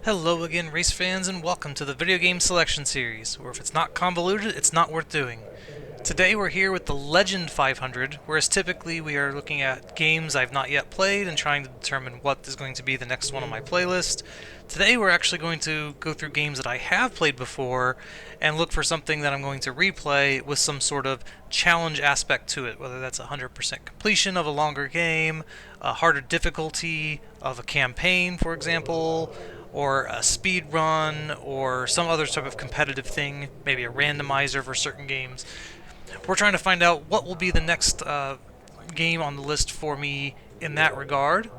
Hello again, race fans, and welcome to the Video Game Selection Series, where if it's not convoluted, it's not worth doing. Today we're here with the Legend 500, whereas typically we are looking at games I've not yet played and trying to determine what is going to be the next one on my playlist. Today we're actually going to go through games that I have played before and look for something that I'm going to replay with some sort of challenge aspect to it, whether that's 100% completion of a longer game, a harder difficulty of a campaign, for example, or a speed run, or some other type of competitive thing, maybe a randomizer for certain games. We're trying to find out what will be the next game on the list for me in that regard.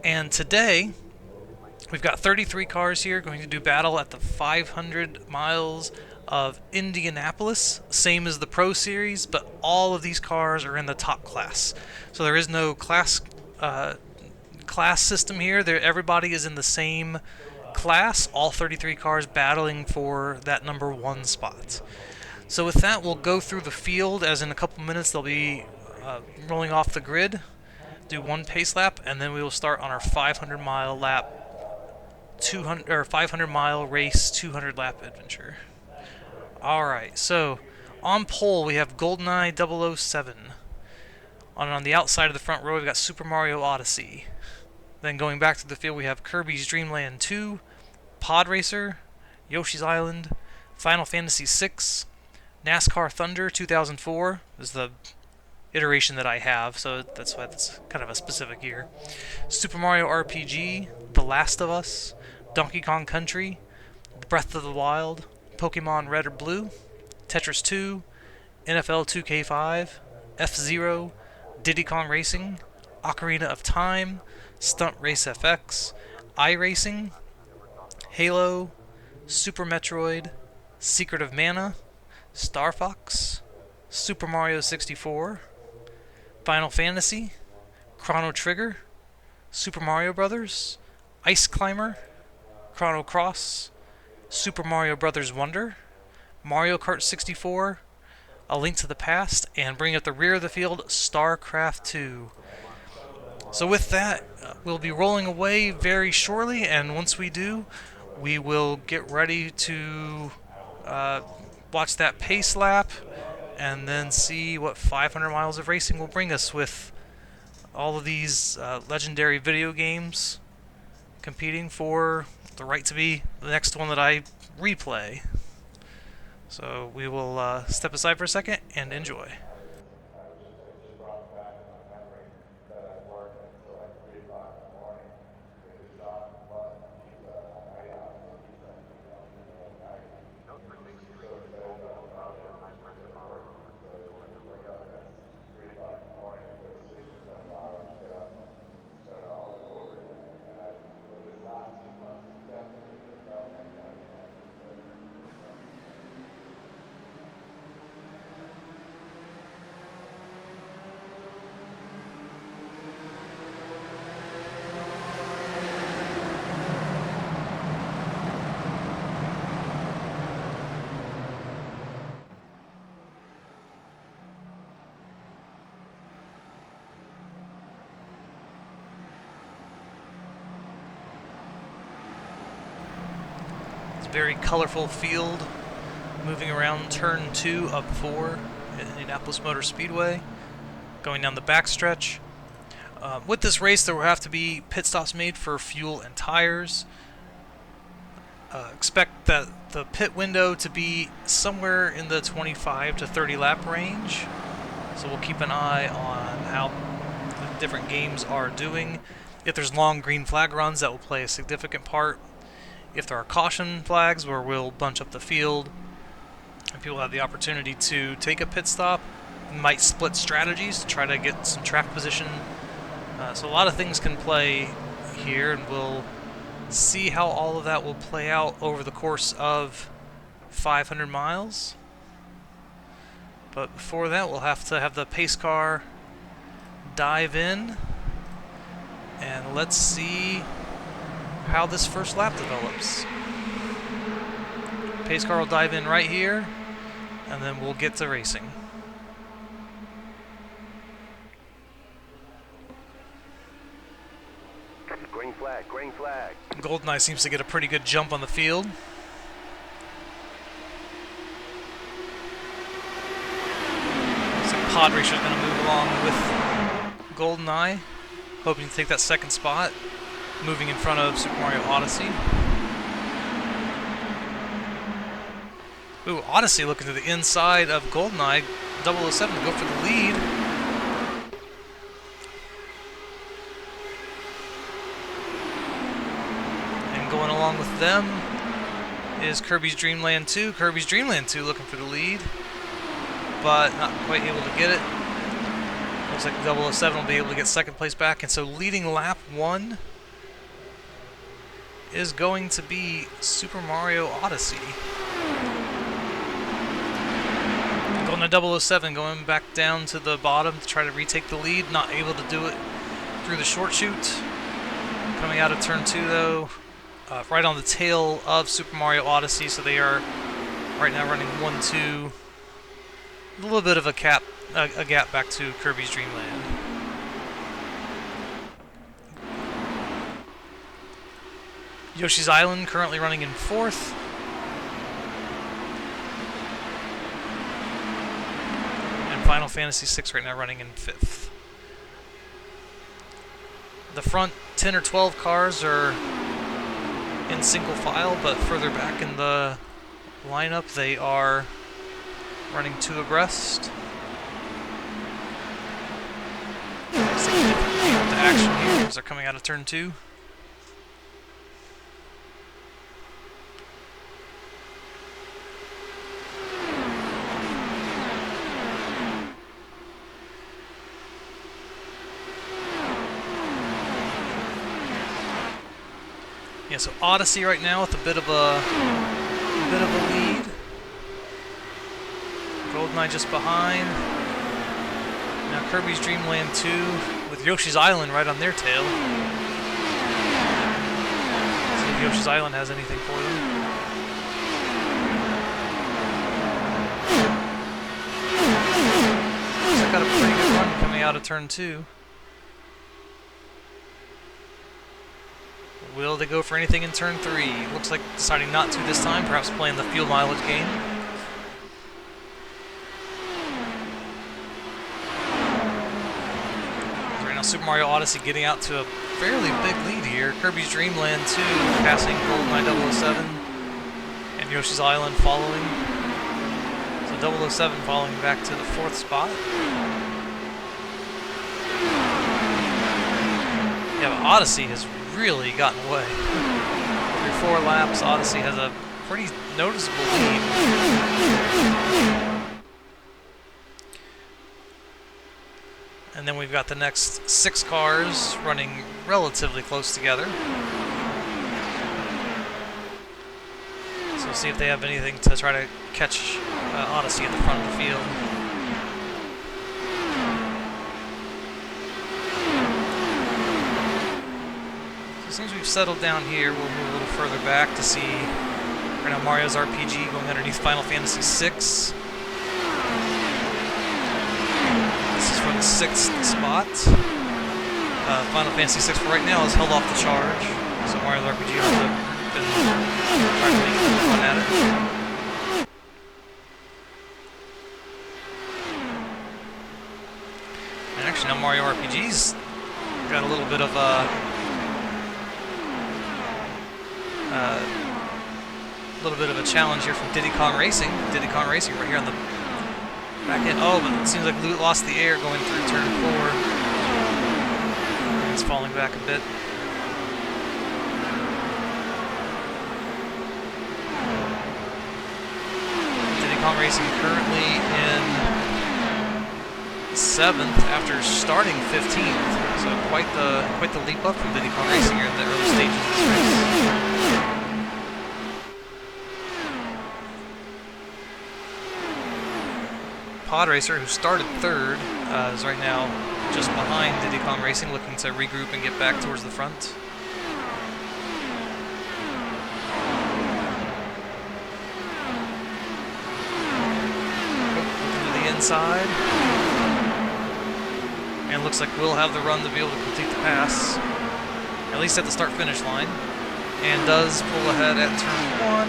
And today, we've got 33 cars here going to do battle at the 500 miles of Indianapolis, same as the Pro Series, but all of these cars are in the top class. So there is no class system here. Everybody is in the same class, all 33 cars battling for that number one spot. So with that, we'll go through the field, as in a couple minutes they'll be rolling off the grid, do one pace lap, and then we will start on our 500-mile lap, 200 or 500-mile race, 200-lap adventure. All right, so on pole we have GoldenEye 007. On the outside of the front row we've got Super Mario Odyssey. Then going back to the field, we have Kirby's Dream Land 2, Pod Racer, Yoshi's Island, Final Fantasy VI, NASCAR Thunder 2004 is the iteration that I have, so that's why it's kind of a specific year. Super Mario RPG, The Last of Us, Donkey Kong Country, Breath of the Wild, Pokemon Red or Blue, Tetris 2, NFL 2K5, F-Zero, Diddy Kong Racing, Ocarina of Time, Stunt Race FX, iRacing, Halo, Super Metroid, Secret of Mana, Star Fox, Super Mario 64, Final Fantasy, Chrono Trigger, Super Mario Bros., Ice Climber, Chrono Cross, Super Mario Bros. Wonder, Mario Kart 64, A Link to the Past, and bringing up the rear of the field, StarCraft 2. So with that, we'll be rolling away very shortly, and once we do, we will get ready to watch that pace lap and then see what 500 miles of racing will bring us with all of these legendary video games competing for the right to be the next one that I replay. So we will step aside for a second and enjoy. Very colorful field, moving around turn 2 up 4 at Indianapolis Motor Speedway, going down the backstretch. With this race, there will have to be pit stops made for fuel and tires. Expect that the pit window to be somewhere in the 25 to 30 lap range, so we'll keep an eye on how the different games are doing. If there's long green flag runs, that will play a significant part. If there are caution flags where we'll bunch up the field and people have the opportunity to take a pit stop, we might split strategies to try to get some track position. So a lot of things can play here, and we'll see how all of that will play out over the course of 500 miles. But before that, we'll have to have the pace car dive in, and let's see how this first lap develops. Pace car will dive in right here, and then we'll get to racing. Going Green flag, green flag. GoldenEye seems to get a pretty good jump on the field. So Pod Racer's going to move along with GoldenEye, hoping to take that second spot, moving in front of Super Mario Odyssey. Ooh, Odyssey looking to the inside of GoldenEye. 007 to go for the lead. And going along with them is Kirby's Dream Land 2. Kirby's Dream Land 2 looking for the lead, but not quite able to get it. Looks like 007 will be able to get second place back, and so leading lap 1 is going to be Super Mario Odyssey. Going to 007, going back down to the bottom to try to retake the lead. Not able to do it through the short chute. Coming out of turn 2 though, right on the tail of Super Mario Odyssey, so they are right now running 1-2. A little bit of a gap back to Kirby's Dream Land. Yoshi's Island currently running in 4th. Final Fantasy VI right now running in 5th. The front 10 or 12 cars are in single file, but further back in the lineup they are running 2 abreast. The action here as they're coming out of turn 2. Yeah, so Odyssey right now with a bit of a lead. GoldenEye just behind. Now Kirby's Dream Land 2 with Yoshi's Island right on their tail. See if Yoshi's Island has anything for them. So I got a pretty good run coming out of turn 2. Will they go for anything in turn 3? Looks like deciding not to this time, perhaps playing the fuel mileage game. Right now Super Mario Odyssey getting out to a fairly big lead here. Kirby's Dream Land 2 passing GoldenEye 007 and Yoshi's Island following. So 007 falling back to the 4th spot. Yeah, but Odyssey has really gotten away. Through 4 laps, Odyssey has a pretty noticeable lead. And then we've got the next 6 cars running relatively close together. So we'll see if they have anything to try to catch Odyssey at the front of the field. As soon as we've settled down here, we'll move a little further back to see right now Mario's RPG going underneath Final Fantasy VI. This is for the 6th spot. Final Fantasy VI for right now has held off the charge, so Mario's RPG has been trying to make a run at it. And actually now Mario RPG's got a little bit of a challenge here from Diddy Kong Racing. Diddy Kong Racing right here on the back end. Oh, but it seems like Loot lost the air going through turn 4. And it's falling back a bit. Diddy Kong Racing currently in 7th after starting 15th. So quite the leap up from Diddy Kong Racing here in the early stages of this race. Pod Racer, who started 3rd, is right now just behind Diddy Kong Racing, looking to regroup and get back towards the front. Looking to the inside. And looks like we'll have the run to be able to complete the pass. at least at the start-finish line, and does pull ahead at turn 1.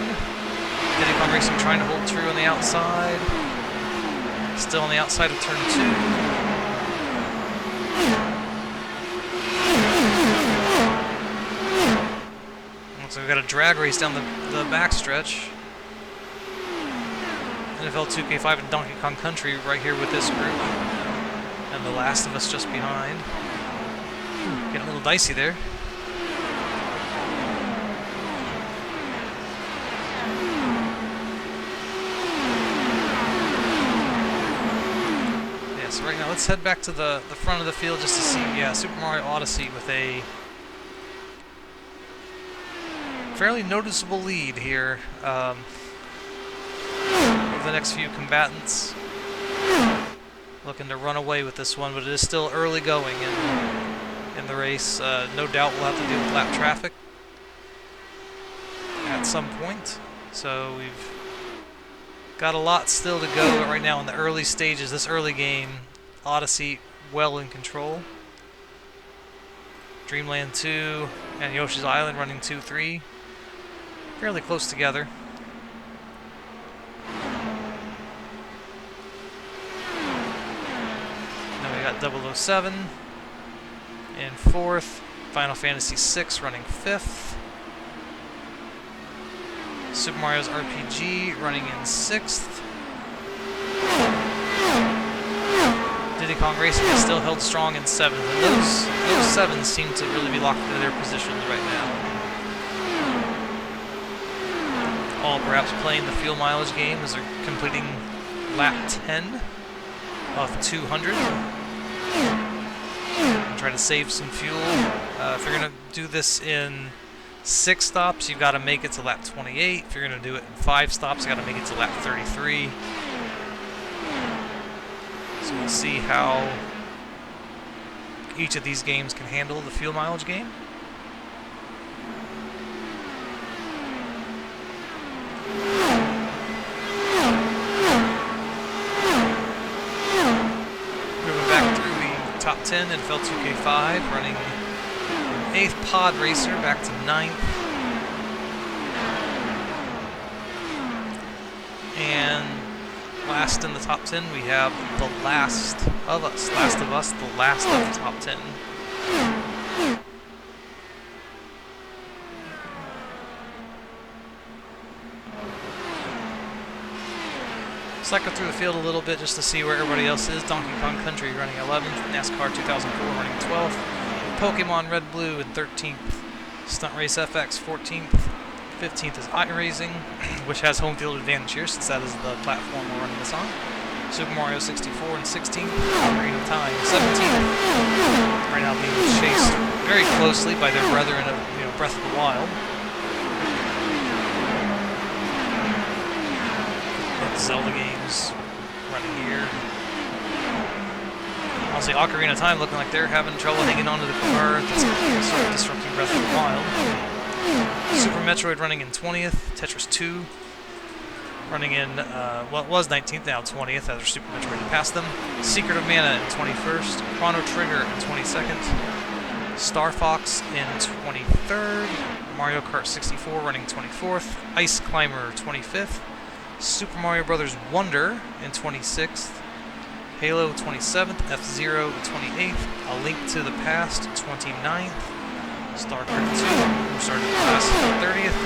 Diddy Kong Racing trying to hold true on the outside. Still on the outside of turn 2. So we've got a drag race down the backstretch. NFL 2K5 and Donkey Kong Country right here with this group. And The Last of Us just behind. Getting a little dicey there. Yeah, so right now let's head back to the front of the field just to see, yeah, Super Mario Odyssey with a fairly noticeable lead here over the next few combatants. Looking to run away with this one, but it is still early going in the race. No doubt we'll have to deal with lap traffic at some point. So we've got a lot still to go, but right now in the early stages, this early game, Odyssey well in control. Dreamland 2 and Yoshi's Island running 2-3. Fairly close together. Then we got 007 in 4th. Final Fantasy VI running 5th. Super Mario's RPG running in 6th. Diddy Kong Racing is still held strong in 7th. And those 7s seem to really be locked into their positions right now. All perhaps playing the fuel mileage game as they're completing lap 10 of 200. And try to save some fuel. If you're going to do this in 6 stops, you've got to make it to lap 28. If you're going to do it in 5 stops, you've got to make it to lap 33. So we'll see how each of these games can handle the fuel mileage game. Top 10 NFL 2K5, running 8th Pod Racer back to 9th. And last in the top 10 we have The Last of Us. Last of Us, the last of the top 10. Cycle through the field a little bit just to see where everybody else is. Donkey Kong Country running 11th, NASCAR 2004 running 12th, Pokemon Red Blue in 13th, Stunt Race FX 14th, 15th is iRacing, which has home field advantage here since that is the platform we're running this on. Super Mario 64 in 16th, Ocarina of Time 17th, right now being chased very closely by their brethren of Breath of the Wild. Zelda games running here. Honestly, Ocarina of Time looking like they're having trouble hanging onto the car. That's sort of disrupting Breath of the Wild. Super Metroid running in 20th. Tetris 2 running in, well, it was 19th, now 20th, as Super Metroid had passed them. Secret of Mana in 21st. Chrono Trigger in 22nd. Star Fox in 23rd. Mario Kart 64 running 24th. Ice Climber 25th. Super Mario Bros. Wonder in 26th, Halo 27th, F-Zero 28th, A Link to the Past 29th, StarCraft 2, who started last 30th,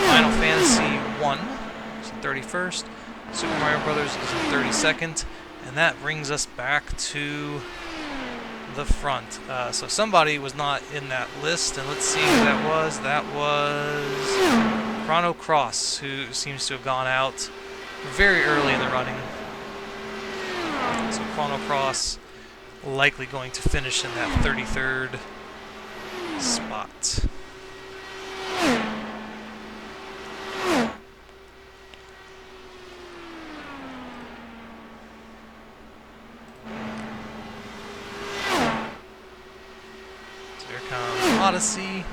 Final Fantasy 1 is in 31st, Super Mario Bros. Is in 32nd, and that brings us back to the front. So somebody was not in that list, and let's see who that was. That was Chrono Cross, who seems to have gone out very early in the running. So Chrono Cross likely going to finish in that 33rd spot. So here comes Odyssey,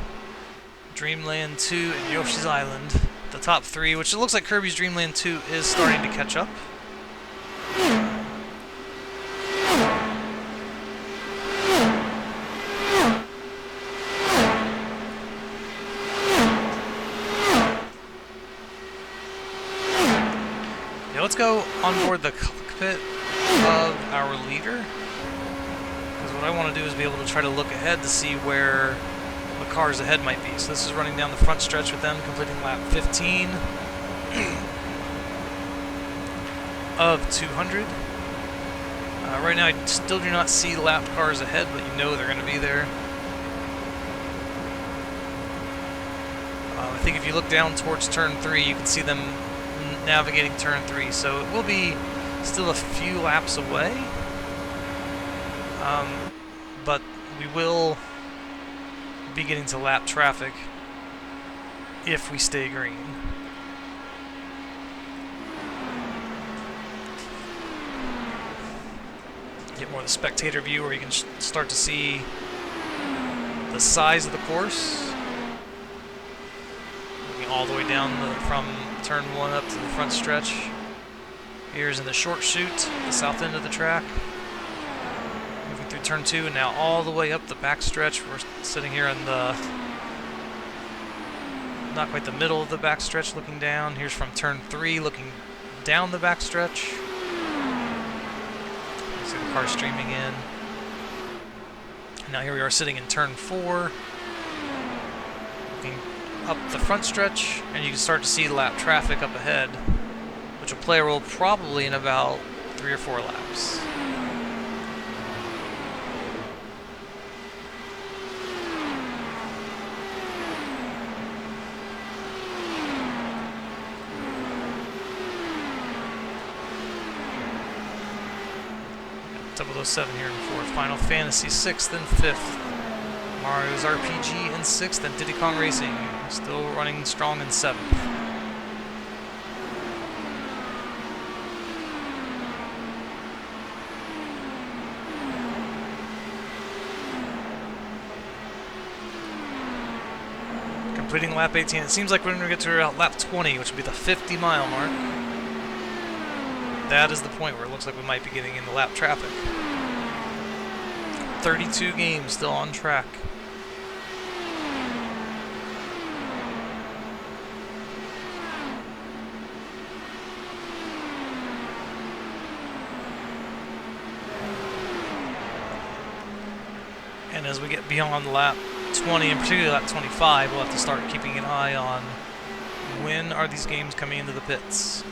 Dreamland 2, and Yoshi's Island. The top 3, which it looks like Kirby's Dream Land 2 is starting to catch up. let's go on board the cockpit of our leader. Because what I want to do is be able to try to look ahead to see where the cars ahead might be. So this is running down the front stretch with them, completing lap 15 of 200. Right now I still do not see lapped cars ahead, but you know they're going to be there. I think if you look down towards turn 3, you can see them navigating turn 3. So it will be still a few laps away. But we will be getting to lap traffic if we stay green. Get more of the spectator view where you can start to see the size of the course. Looking all the way down from turn 1 up to the front stretch. Here's in the short chute, the south end of the track. Moving through turn 2 and now all the way up the back stretch. We're sitting here in the, not quite the middle of the back stretch looking down. Here's from turn 3 looking down the back stretch. See the car streaming in. Now here we are sitting in turn 4. Looking up the front stretch, and you can start to see lap traffic up ahead, which will play a role probably in about 3 or 4 laps. Double 07 here in 4th, Final Fantasy 6th and 5th, Mario's RPG in 6th, and Diddy Kong Racing still running strong in 7th. Completing lap 18. It seems like we're going to get to about lap 20, which would be the 50-mile mark. That is the point where it looks like we might be getting into lap traffic. 32 games still on track. And as we get beyond lap 20, and particularly lap 25, we'll have to start keeping an eye on when are these games coming into the pits.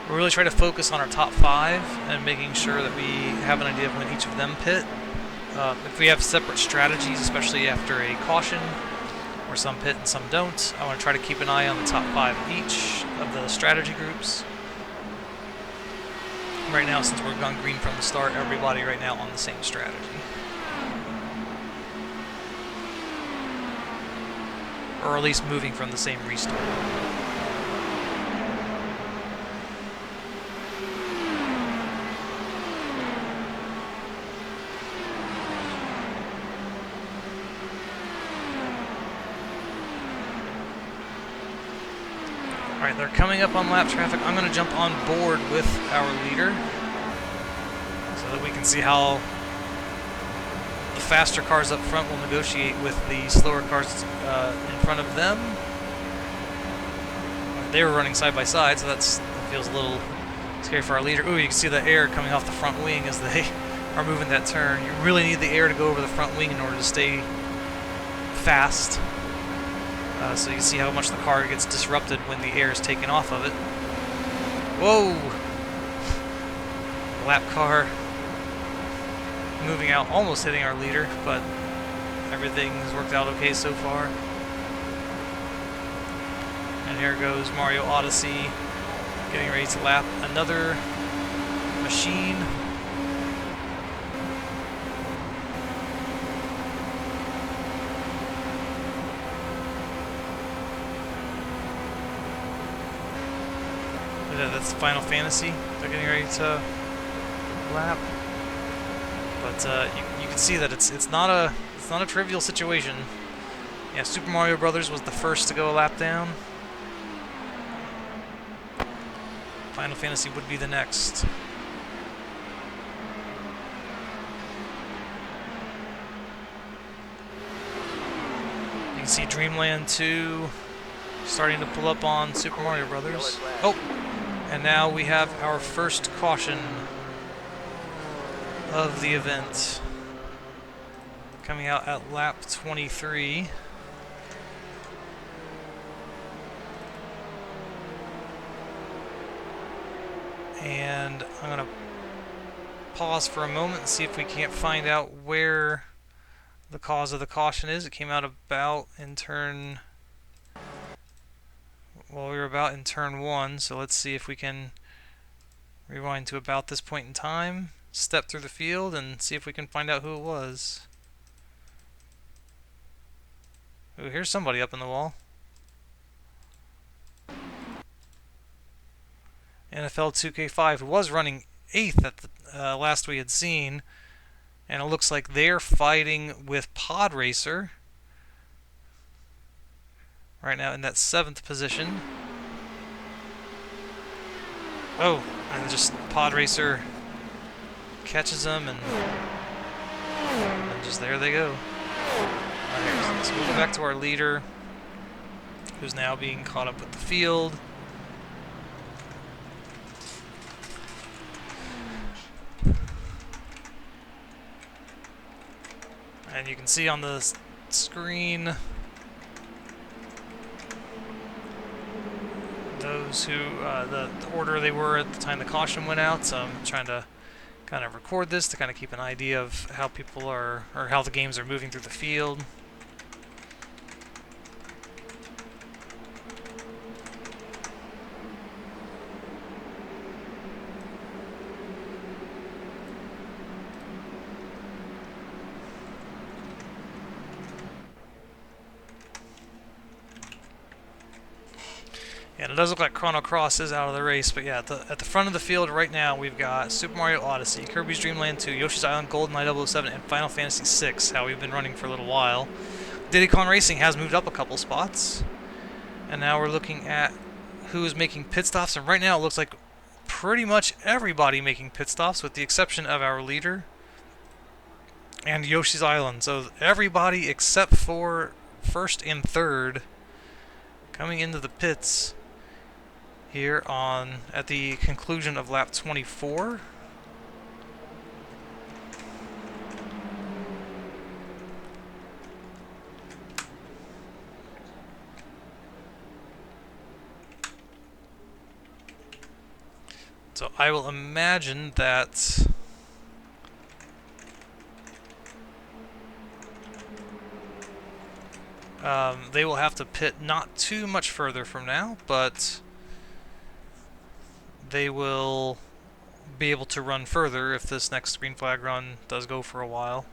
We're really trying to focus on our top 5 and making sure that we have an idea of when each of them pit. If we have separate strategies, especially after a caution, where some pit and some don't, I want to try to keep an eye on the top 5 of each of the strategy groups. Right now, since we're gone green from the start, everybody right now on the same strategy. Or at least moving from the same restart. Alright, they're coming up on lap traffic. I'm going to jump on board with our leader so that we can see how the faster cars up front will negotiate with the slower cars in front of them. They were running side by side, so that feels a little scary for our leader. Ooh, you can see the air coming off the front wing as they are moving that turn. You really need the air to go over the front wing in order to stay fast. So you can see how much the car gets disrupted when the air is taken off of it. Whoa! Lap car moving out, almost hitting our leader, but everything has worked out okay so far. And here goes Mario Odyssey, getting ready to lap another machine. That's Final Fantasy. They're getting ready to lap, but you can see that it's not a trivial situation. Yeah, Super Mario Brothers was the first to go a lap down. Final Fantasy would be the next. You can see Dreamland 2 Starting to pull up on Super Mario Brothers. Oh, and now we have our first caution of the event. Coming out at lap 23. And I'm going to pause for a moment and see if we can't find out where the cause of the caution is. It came out about in turn... Well, we were about in turn 1, so let's see if we can rewind to about this point in time, step through the field, and see if we can find out who it was. Ooh, here's somebody up in the wall. NFL 2K5, who was running 8th at the last we had seen, and it looks like they're fighting with Pod Racer right now in that 7th position. Oh, and just Pod Racer catches them, and just there they go. So we'll go back to our leader, who's now being caught up with the field. And you can see on the screen those who, the order they were at the time the caution went out. So I'm trying to kind of record this to kind of keep an idea of how people are, or how the games are moving through the field. And it does look like Chrono Cross is out of the race, but yeah, at the front of the field right now, we've got Super Mario Odyssey, Kirby's Dream Land 2, Yoshi's Island, GoldenEye 007, and Final Fantasy 6, how we've been running for a little while. Diddy Kong Racing has moved up a couple spots, and now we're looking at who's making pit stops, and right now it looks like pretty much everybody making pit stops, with the exception of our leader and Yoshi's Island. So everybody except for first and third coming into the pits here at the conclusion of lap 24. So I will imagine that they will have to pit not too much further from now, but they will be able to run further if this next green flag run does go for a while.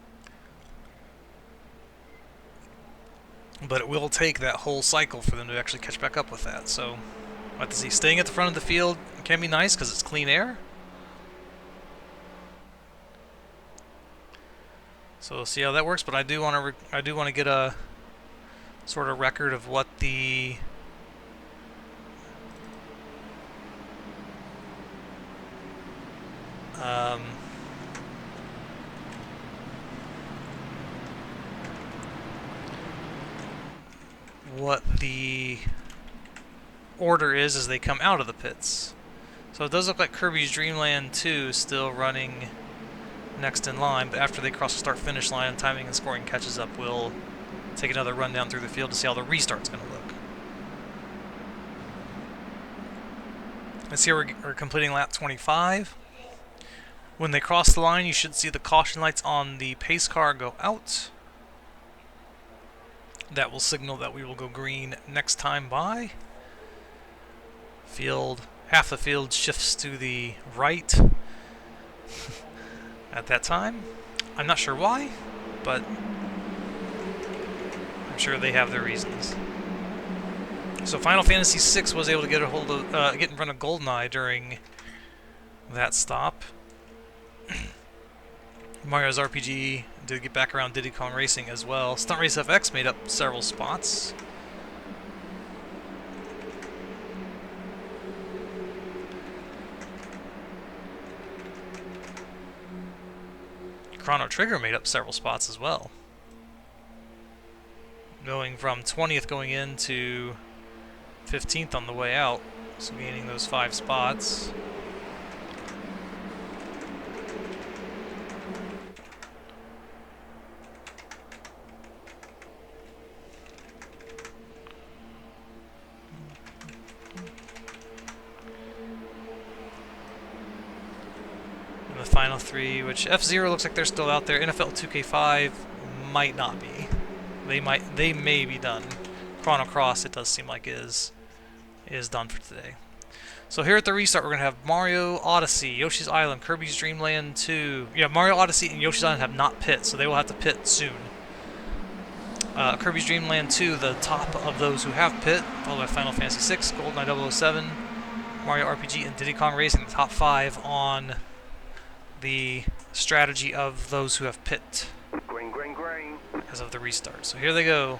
But it will take that whole cycle for them to actually catch back up with that. So, we'll have to see. Staying at the front of the field can be nice because it's clean air. So we'll see how that works. But I do want to get a sort of record of what the order is as they come out of the pits. So it does look like Kirby's Dream Land 2 is still running next in line, but after they cross the start-finish line and timing and scoring catches up, we'll take another run down through the field to see how the restart's going to look. Let's see, we're completing lap 25. When they cross the line, you should see the caution lights on the pace car go out. That will signal that we will go green next time by. Half the field shifts to the right at that time. I'm not sure why, but I'm sure they have their reasons. So Final Fantasy VI was able to get get in front of GoldenEye during that stop. Mario's RPG did get back around Diddy Kong Racing as well. Stunt Race FX made up several spots. Chrono Trigger made up several spots as well. Going from 20th going into 15th on the way out, so gaining those 5 spots. The final 3, which F-Zero looks like they're still out there. NFL 2K5 might not be. They may be done. Chrono Cross, it does seem like is done for today. So here at the restart, we're gonna have Mario Odyssey, Yoshi's Island, Kirby's Dream Land 2. Yeah, Mario Odyssey and Yoshi's Island have not pit, so they will have to pit soon. Kirby's Dream Land 2, the top of those who have pit, followed by Final Fantasy VI, GoldenEye 007, Mario RPG, and Diddy Kong Racing, the top 5 on the strategy of those who have pit as of the restart. So here they go.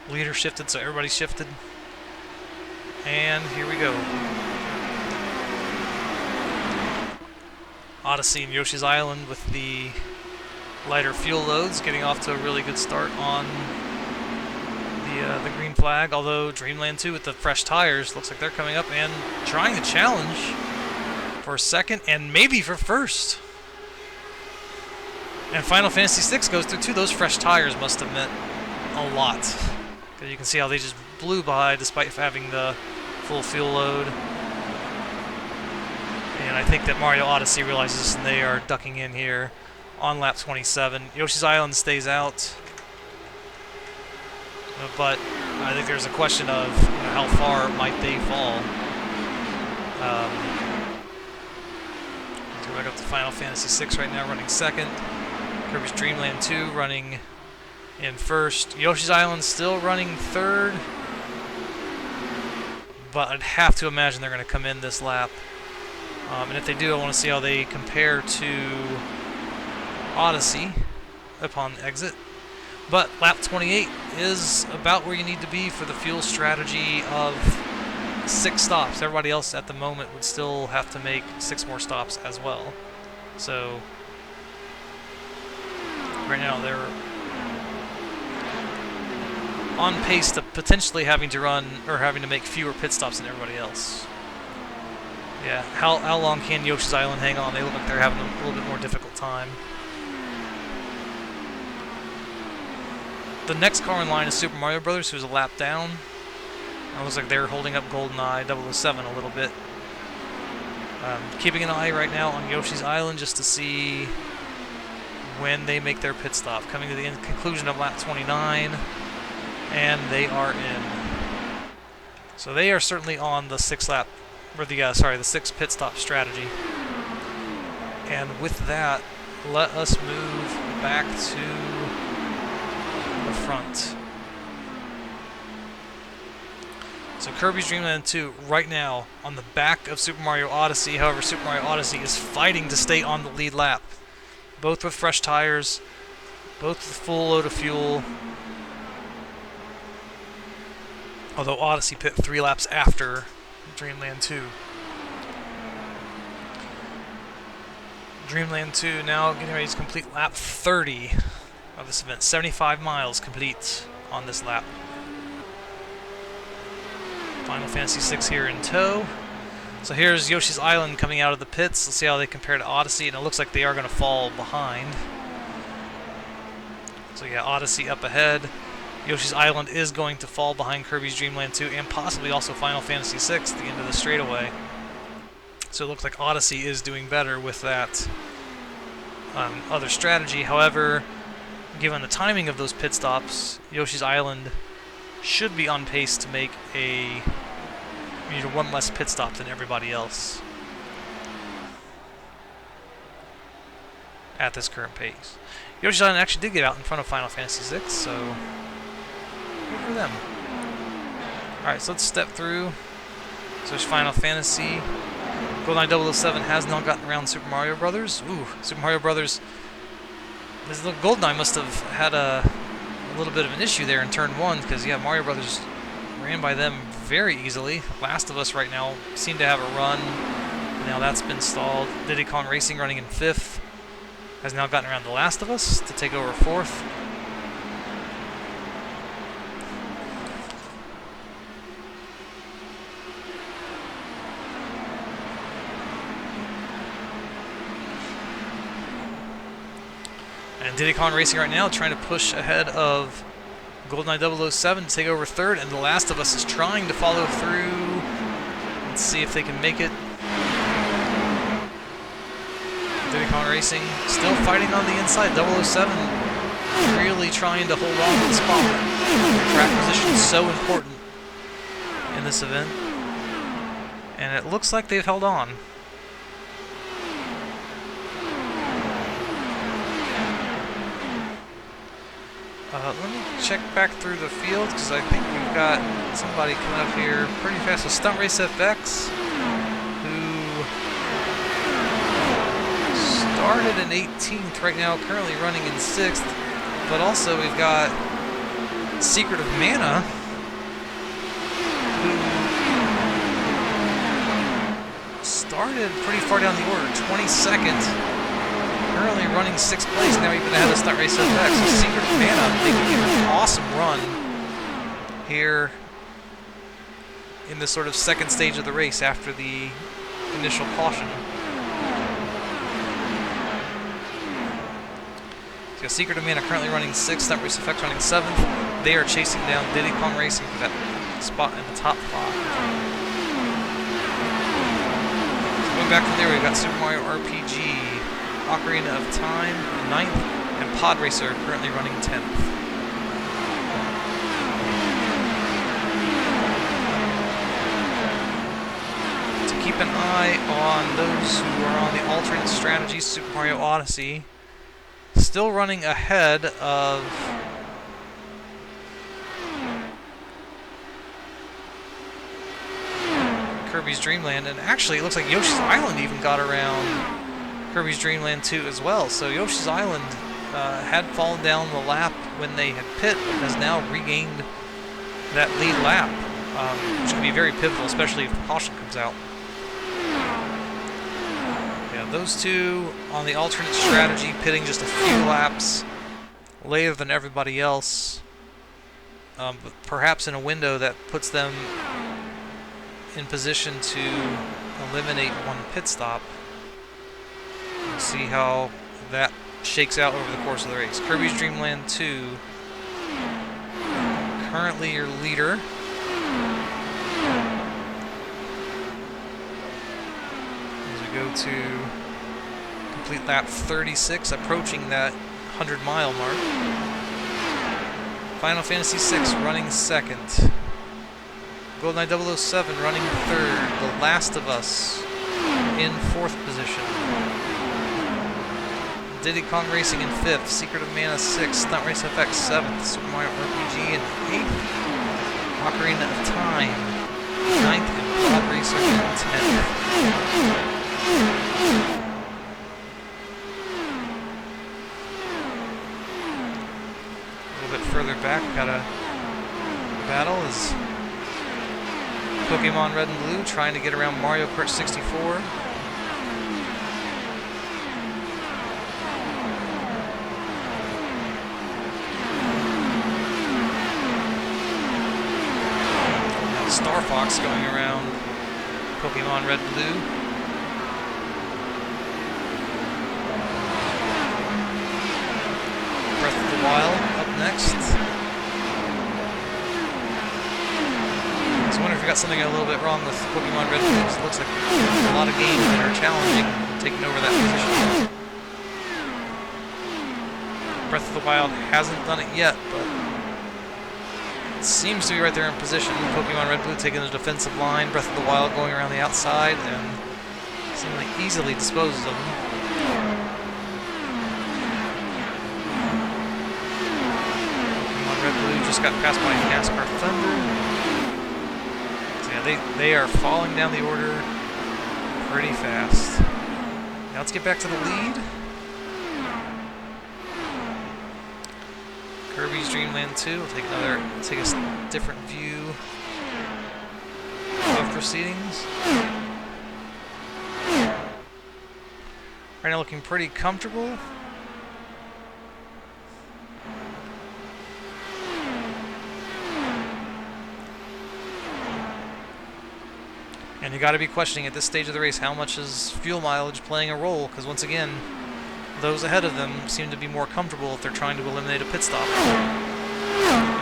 Leader shifted, so everybody's shifted. And here we go. Odyssey and Yoshi's Island with the lighter fuel loads, getting off to a really good start on the green flag, although Dreamland 2 with the fresh tires looks like they're coming up and trying to challenge for second and maybe for first. And Final Fantasy VI goes through too. Those fresh tires must have meant a lot, because you can see how they just blew by despite having the full fuel load. And I think that Mario Odyssey realizes this and they are ducking in here on lap 27. Yoshi's Island stays out, but I think there's a question of how far might they fall. Back up to Final Fantasy VI right now, running second. Kirby's Dream Land 2 running in first. Yoshi's Island still running third, but I'd have to imagine they're going to come in this lap. And if they do, I want to see how they compare to Odyssey upon exit. But lap 28 is about where you need to be for the fuel strategy of 6 stops. Everybody else at the moment would still have to make 6 more stops as well. So right now they're on pace to potentially having to run or having to make fewer pit stops than everybody else. Yeah, how long can Yoshi's Island hang on? They look like they're having a little bit more difficult time. The next car in line is Super Mario Brothers, who's a lap down. It looks like they're holding up GoldenEye 007 a little bit. Keeping an eye right now on Yoshi's Island just to see when they make their pit stop. Coming to the conclusion of lap 29, and they are in. So they are certainly on the 6 lap, or the 6 pit stop strategy. And with that, let us move back to the front. So Kirby's Dream Land 2 right now on the back of Super Mario Odyssey. However, Super Mario Odyssey is fighting to stay on the lead lap. Both with fresh tires, both with full load of fuel. Although Odyssey pit 3 laps after Dreamland 2. Dreamland 2 now getting ready to complete lap 30 of this event. 75 miles complete on this lap. Final Fantasy VI here in tow. So here's Yoshi's Island coming out of the pits. Let's see how they compare to Odyssey, and it looks like they are going to fall behind. So yeah, Odyssey up ahead. Yoshi's Island is going to fall behind Kirby's Dream Land 2 and possibly also Final Fantasy VI at the end of the straightaway. So it looks like Odyssey is doing better with that other strategy. However, given the timing of those pit stops, Yoshi's Island should be on pace to make one less pit stop than everybody else at this current pace. Yoshi's Island actually did get out in front of Final Fantasy VI, so good for them. Alright, so let's step through. So there's Final Fantasy. GoldenEye 007 has not gotten around Super Mario Brothers. Ooh, Super Mario Brothers. GoldenEye must have had a little bit of an issue there in turn 1, because yeah, Mario Brothers ran by them very easily. Last of Us right now seemed to have a run. Now that's been stalled. Diddy Kong Racing running in 5th has now gotten around The Last of Us to take over 4th. And Diddy Kong Racing right now trying to push ahead of GoldenEye 007 to take over third, and The Last of Us is trying to follow through. Let's see if they can make it. Diddy Kong Racing still fighting on the inside. 007 really trying to hold on to the spot. Track position is so important in this event, and it looks like they've held on. Let me check back through the field, because I think we've got somebody coming up here pretty fast. So Stunt Race FX, who started in 18th, right now currently running in 6th. But also we've got Secret of Mana, who started pretty far down the order, 22nd. Currently running 6th place, now even ahead of Stunt Race FX. So Secret of Mana making an awesome run here in this sort of second stage of the race after the initial caution. So Secret of Mana currently running 6th, Stunt Race FX running 7th. They are chasing down Diddy Kong Racing for that spot in the top 5. So going back from there, we've got Super Mario RPG, Ocarina of Time 9th, and Pod Racer currently running 10th. To keep an eye on those who are on the alternate strategy, Super Mario Odyssey still running ahead of Kirby's Dream Land, and actually it looks like Yoshi's Island even got around Kirby's Dream Land 2 as well. So Yoshi's Island had fallen down the lap when they had pit, but has now regained that lead lap, which can be very pivotal, especially if the caution comes out. Yeah, those two on the alternate strategy, pitting just a few laps later than everybody else, but perhaps in a window that puts them in position to eliminate one pit stop. We'll see how that shakes out over the course of the race. Kirby's Dream Land 2, currently your leader. As we go to complete lap 36, approaching that 100-mile mark. Final Fantasy VI running 2nd. GoldenEye 007 running 3rd. The Last of Us in 4th position. Diddy Kong Racing in 5th, Secret of Mana 6th, Stunt Race FX 7th, Super Mario RPG in 8th, Ocarina of Time 9th, and Pod Racer in 10th. A little bit further back, got a battle is Pokemon Red and Blue trying to get around Mario Kart 64. Star Fox going around Pokemon Red and Blue. Breath of the Wild up next. So I wonder if we got something a little bit wrong with Pokemon Red and Blue. It looks like a lot of games that are challenging, taking over that position. Breath of the Wild hasn't done it yet, but seems to be right there in position. Pokemon Red Blue taking the defensive line. Breath of the Wild going around the outside and seemingly easily disposes of them. Pokemon Red Blue just got passed by NASCAR Thunder. So yeah, they are falling down the order pretty fast. Now let's get back to the lead. Kirby's Dream Land 2. We'll take a different view of proceedings. Right now looking pretty comfortable. And you got to be questioning at this stage of the race, how much is fuel mileage playing a role? Because once again, those ahead of them seem to be more comfortable if they're trying to eliminate a pit stop.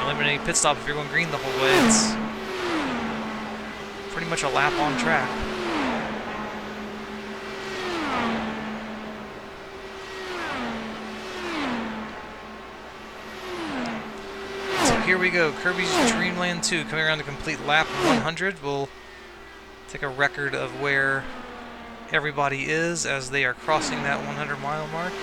Eliminate a pit stop if you're going green the whole way. It's pretty much a lap on track. So here we go. Kirby's Dream Land 2 coming around to complete lap 100. We'll take a record of where everybody is as they are crossing that 100-mile mark.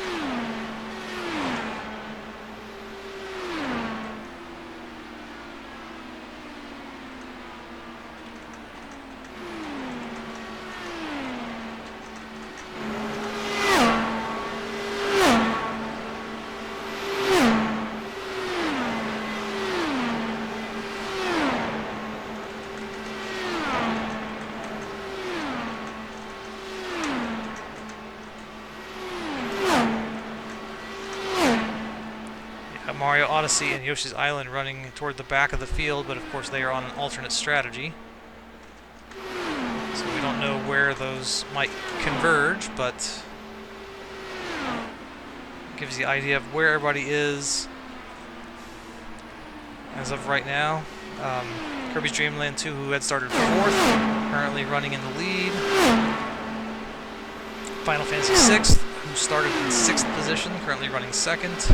Mario Odyssey and Yoshi's Island running toward the back of the field, but of course they are on an alternate strategy. So we don't know where those might converge, but it gives the idea of where everybody is as of right now. Kirby's Dream Land 2, who had started 4th, currently running in the lead. Final Fantasy 6, who started in 6th position, currently running 2nd.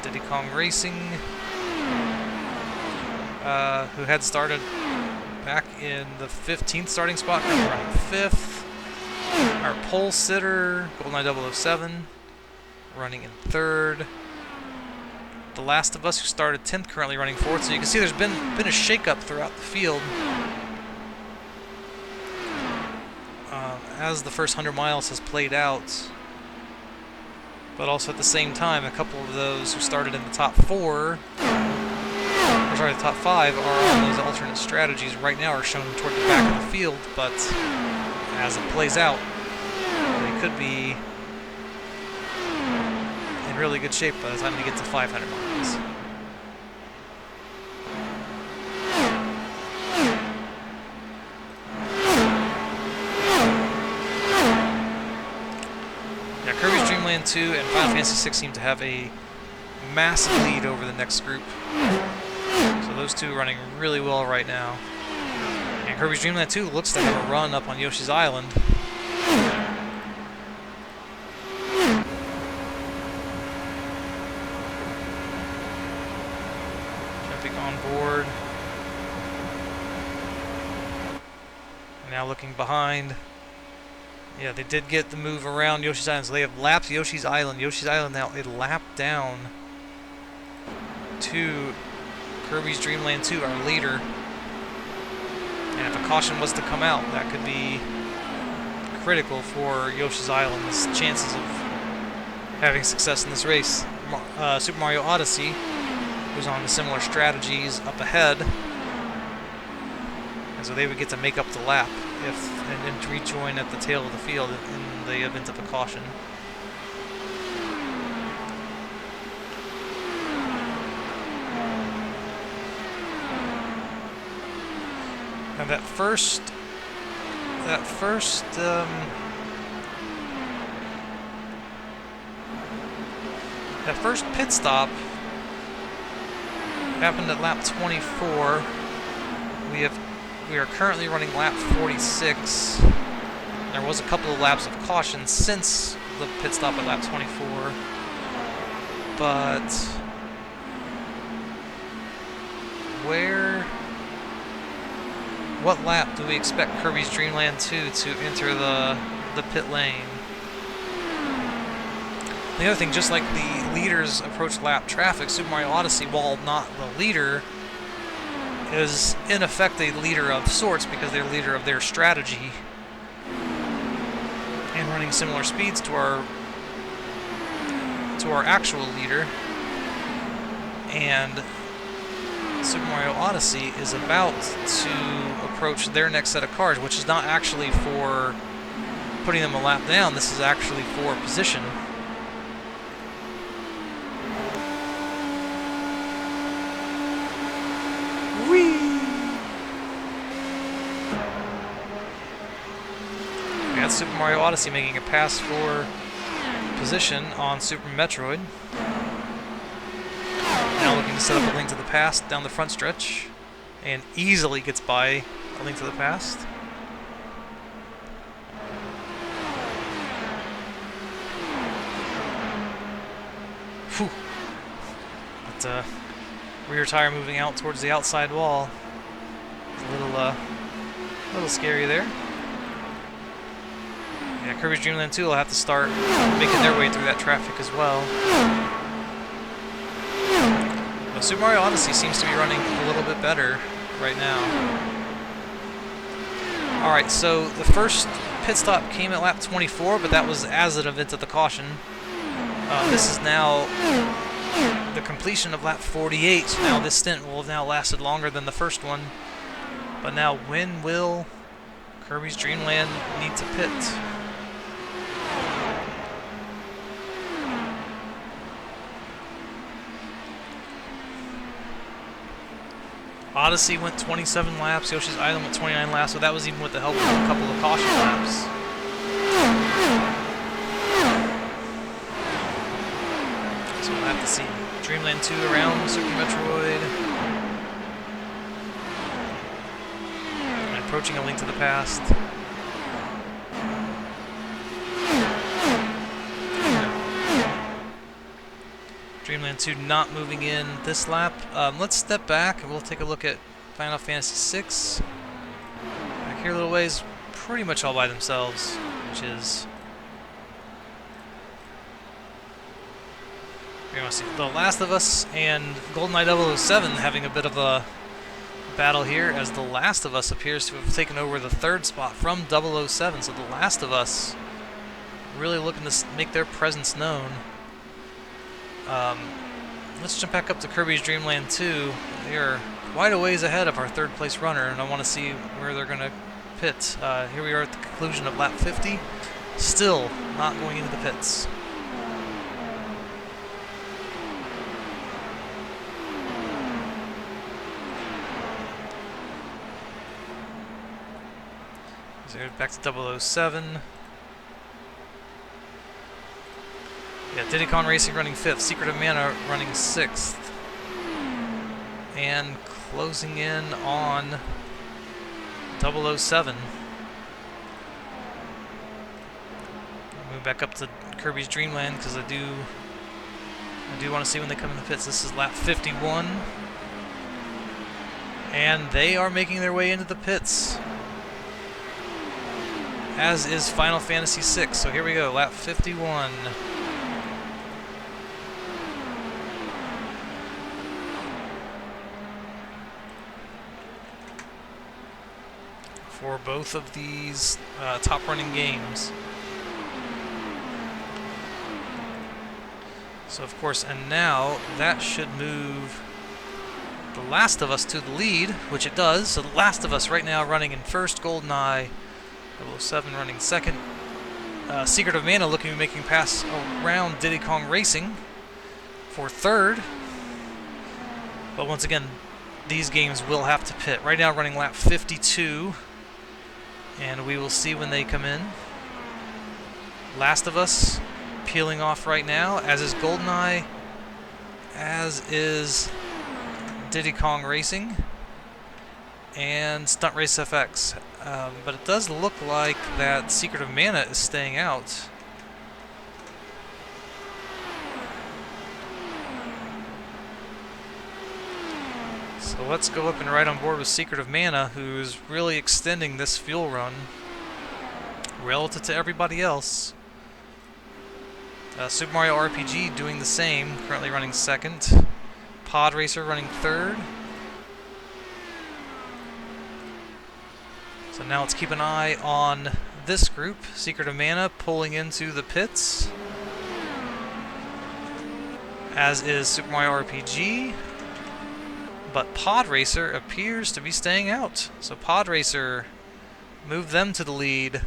Diddy Kong Racing, who had started back in the 15th starting spot, currently running 5th. Our pole sitter, GoldenEye 007, running in 3rd. The Last of Us, who started 10th, currently running 4th. So you can see there's been a shakeup throughout the field as the first 100 miles has played out. But also at the same time, a couple of those who started in the top 4, or sorry, the top 5, are on those alternate strategies right now are shown toward the back of the field, but as it plays out, they could be in really good shape by the time they get to 500 miles. Kirby's Dream Land 2 and Final Fantasy 6 seem to have a massive lead over the next group. So those two are running really well right now. And Kirby's Dream Land 2 looks to have a run up on Yoshi's Island. Jumping on board. Now looking behind. Yeah, they did get the move around Yoshi's Island, so they have lapped Yoshi's Island. Yoshi's Island now a lap down to Kirby's Dream Land 2, our leader. And if a caution was to come out, that could be critical for Yoshi's Island's chances of having success in this race. Super Mario Odyssey, who's on the similar strategies, up ahead. And so they would get to make up the lap and rejoin at the tail of the field in the event of a caution. And that first pit stop happened at lap 24. We are currently running lap 46. There was a couple of laps of caution since the pit stop at lap 24, but what lap do we expect Kirby's Dream Land 2 to enter the pit lane? The other thing, just like the leaders approach lap traffic, Super Mario Odyssey, while not the leader, is in effect a leader of sorts because they're leader of their strategy and running similar speeds to our actual leader. And Super Mario Odyssey is about to approach their next set of cars, which is not actually for putting them a lap down. This is actually for position. We got Super Mario Odyssey making a pass for position on Super Metroid. Now looking to set up A Link to the Past down the front stretch, and easily gets by A Link to the Past. Whew. But rear tire moving out towards the outside wall. It's a little scary there. Yeah, Kirby's Dream Land 2 will have to start making their way through that traffic as well. But Super Mario Odyssey seems to be running a little bit better right now. Alright, so the first pit stop came at lap 24, but that was as an event of the caution. This is now the completion of lap 48, so now this stint will have now lasted longer than the first one. But now, when will Kirby's Dream Land need to pit? Odyssey went 27 laps, Yoshi's Island went 29 laps, so that was even with the help of a couple of caution laps. So we'll have to see Dreamland 2 around Super Metroid. And approaching A Link to the Past. Dreamland 2 not moving in this lap. Let's step back and we'll take a look at Final Fantasy VI. Back here a little ways, pretty much all by themselves, which is... You're going to see The Last of Us and GoldenEye 007 having a bit of a battle here, as The Last of Us appears to have taken over the third spot from 007. So The Last of Us really looking to make their presence known. Let's jump back up to Kirby's Dream Land 2. They are quite a ways ahead of our third place runner, and I want to see where they're going to pit. Here we are at the conclusion of lap 50. Still not going into the pits. So back to 007. Yeah, Diddy Kong Racing running 5th, Secret of Mana running 6th. And closing in on 007. Move back up to Kirby's Dream Land because I do want to see when they come in the pits. This is lap 51. And they are making their way into the pits, as is Final Fantasy VI. So here we go, lap 51. For both of these top running games. So of course, and now that should move The Last of Us to the lead, which it does. So The Last of Us right now running in first, GoldenEye 007 running second. Secret of Mana looking to be making pass around Diddy Kong Racing for third. But once again, these games will have to pit. Right now running lap 52. And we will see when they come in. Last of Us peeling off right now, as is GoldenEye, as is Diddy Kong Racing, and Stunt Race FX. But it does look like that Secret of Mana is staying out. So let's go up and ride on board with Secret of Mana, who's really extending this fuel run relative to everybody else. Super Mario RPG doing the same, currently running second. Pod Racer running third. So now let's keep an eye on this group. Secret of Mana pulling into the pits, as is Super Mario RPG. But Pod Racer appears to be staying out. So Pod Racer moved them to the lead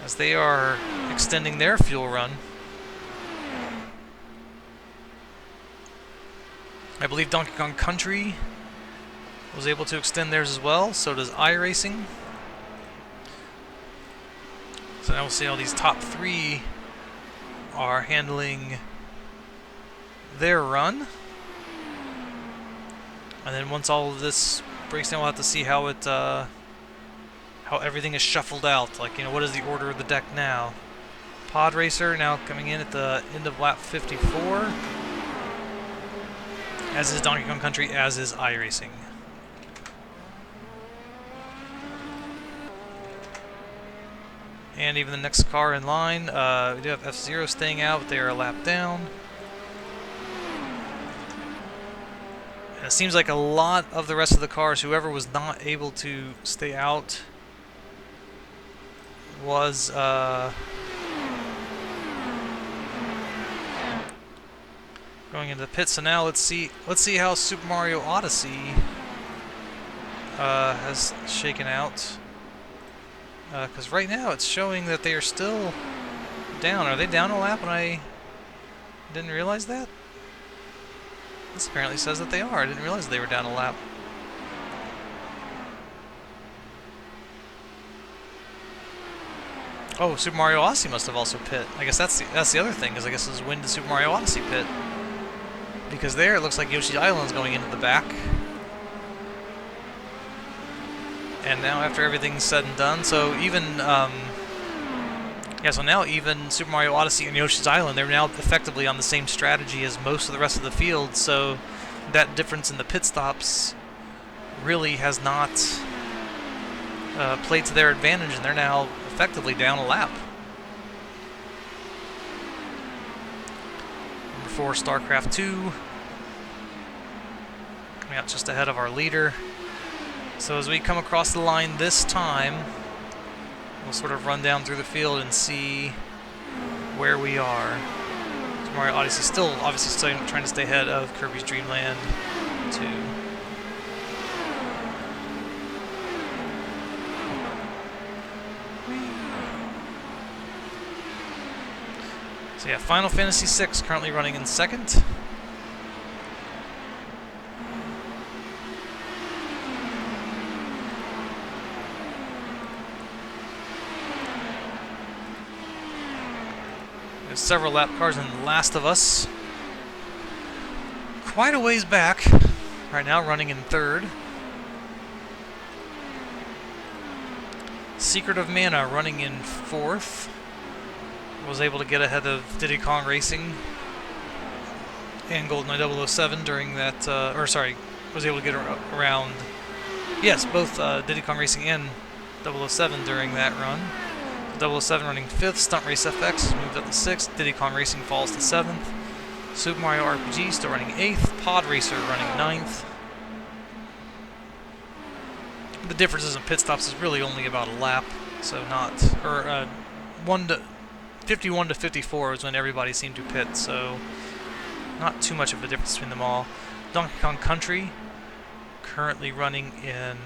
as they are extending their fuel run. I believe Donkey Kong Country was able to extend theirs as well. So does iRacing. So now we'll see how these top three are handling their run. And then once all of this breaks down, we'll have to see how it, how everything is shuffled out. Like, you know, what is the order of the deck now? Pod Racer now coming in at the end of lap 54. As is Donkey Kong Country, as is iRacing. And even the next car in line, we do have F-Zero staying out, but they are a lap down. And it seems like a lot of the rest of the cars, whoever was not able to stay out, was going into the pit. So now let's see how Super Mario Odyssey has shaken out. Because right now it's showing that they are still down. Are they down a lap and I didn't realize that? This apparently says that they are. I didn't realize they were down a lap. Oh, Super Mario Odyssey must have also pit. I guess that's the other thing, is I guess is when did Super Mario Odyssey pit? Because there it looks like Yoshi's Island is going into the back. And now after everything's said and done, so even, so now even Super Mario Odyssey and Yoshi's Island, they're now effectively on the same strategy as most of the rest of the field, so that difference in the pit stops really has not played to their advantage, and they're now effectively down a lap. Number 4, StarCraft 2, coming out just ahead of our leader. So as we come across the line this time, we'll sort of run down through the field and see where we are. So Mario Odyssey still obviously trying to stay ahead of Kirby's Dream Land 2. So yeah, Final Fantasy VI currently running in second. There's several lap cars in Last of Us. Quite a ways back. Right now running in third. Secret of Mana running in fourth. Was able to get ahead of Diddy Kong Racing and GoldenEye 007 during that, was able to get around, yes, both Diddy Kong Racing and 007 during that run. 007 running 5th, Stunt Race FX moved up to 6th, Diddy Kong Racing falls to 7th, Super Mario RPG still running 8th, Pod Racer running 9th. The differences in pit stops is really only about a lap, so not, or 51 to 54 is when everybody seemed to pit, so not too much of a difference between them all. Donkey Kong Country currently running in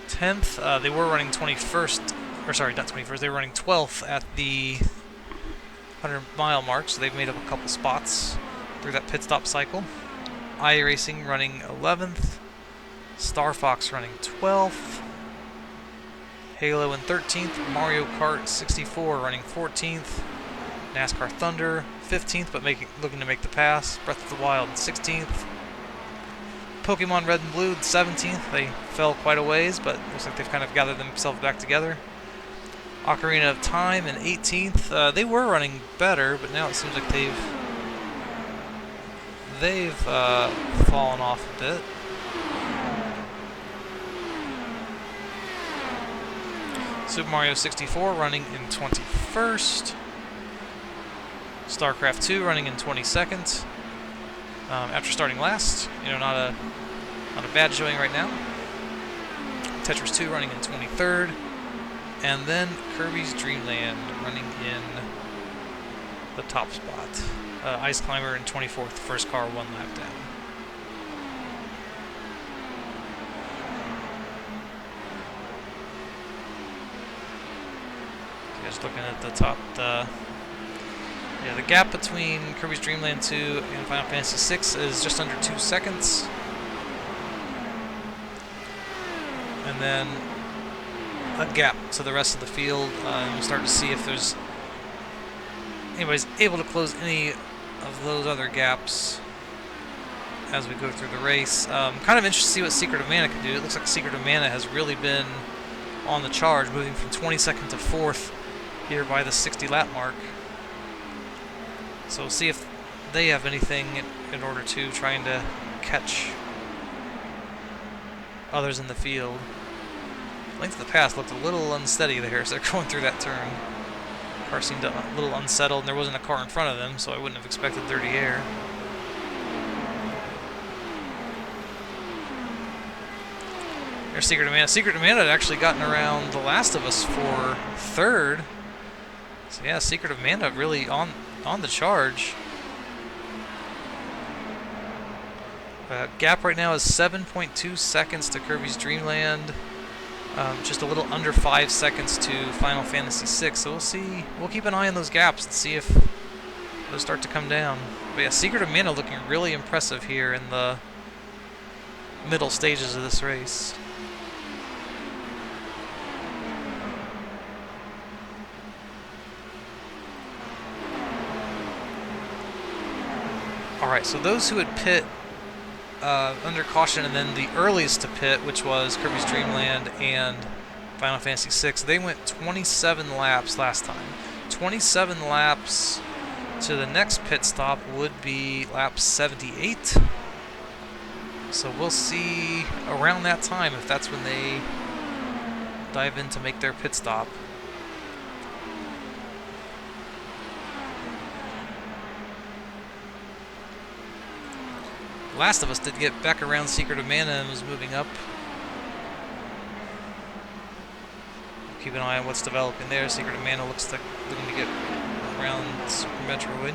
10th. They were running 21st, or sorry, not 21st, they were running 12th at the 100-mile mark, so they've made up a couple spots through that pit stop cycle. iRacing running 11th, Star Fox running 12th, Halo in 13th, Mario Kart 64 running 14th, NASCAR Thunder 15th, but looking to make the pass, Breath of the Wild 16th, Pokemon Red and Blue 17th, they fell quite a ways, but looks like they've kind of gathered themselves back together. Ocarina of Time in 18th, they were running better, but now it seems like they've fallen off a bit. Super Mario 64 running in 21st. StarCraft 2 running in 22nd. After starting last, you know, not a bad showing right now. Tetris 2 running in 23rd. And then Kirby's Dream Land running in the top spot. Ice Climber in 24th, first car 1 lap down. Just looking at the top, the gap between Kirby's Dream Land 2 and Final Fantasy VI is just under 2 seconds. And then a gap to the rest of the field. We'll start to see if there's anybody's able to close any of those other gaps as we go through the race. Kind of interested to see what Secret of Mana can do. It looks like Secret of Mana has really been on the charge, moving from 22nd to 4th here by the 60 lap mark. So we'll see if they have anything in order to trying to catch others in the field. Length of the pass looked a little unsteady there as they're going through that turn. Car seemed a little unsettled, and there wasn't a car in front of them, so I wouldn't have expected dirty air. There's Secret of Mana. Secret of Mana had actually gotten around The Last of Us for 3rd. So yeah, Secret of Mana really on the charge. Gap right now is 7.2 seconds to Kirby's Dream Land. Just a little under 5 seconds to Final Fantasy VI. So we'll see. We'll keep an eye on those gaps and see if those start to come down. But yeah, Secret of Mana looking really impressive here in the middle stages of this race. Alright, so those who had pit under caution, and then the earliest to pit, which was Kirby's Dream Land and Final Fantasy VI, they went 27 laps last time. 27 laps to the next pit stop would be lap 78. So we'll see around that time if that's when they dive in to make their pit stop. Last of Us did get back around Secret of Mana and was moving up. Keep an eye on what's developing there. Secret of Mana looks like looking to get around Super Metroid.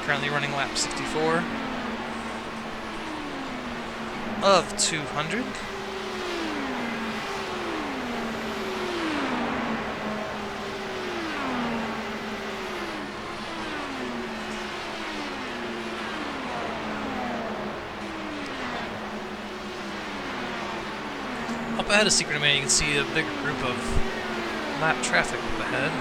Currently running lap 64 of 200. Up ahead of Secret of Mana, you can see a bigger group of lap traffic up ahead.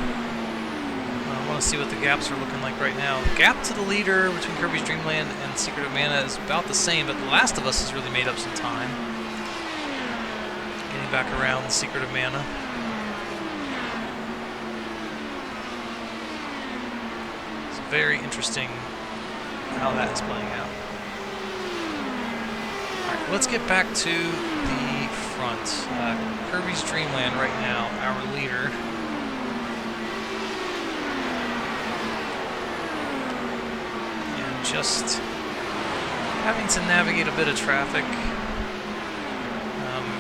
I want to see what the gaps are looking like right now. The gap to the leader between Kirby's Dream Land and Secret of Mana is about the same, but The Last of Us has really made up some time. Getting back around the Secret of Mana. It's very interesting how that is playing out. Alright, let's get back to the front. Kirby's Dream Land right now, our leader. Just having to navigate a bit of traffic.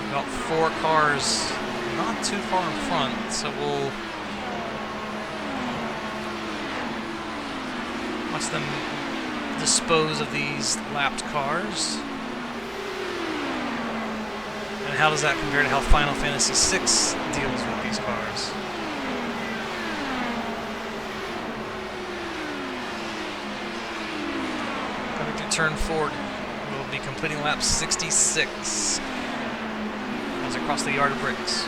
About 4 cars not too far in front, so we'll watch them dispose of these lapped cars. And how does that compare to how Final Fantasy VI deals with these cars? Turn 4, we'll be completing lap 66 as I cross the yard of bricks.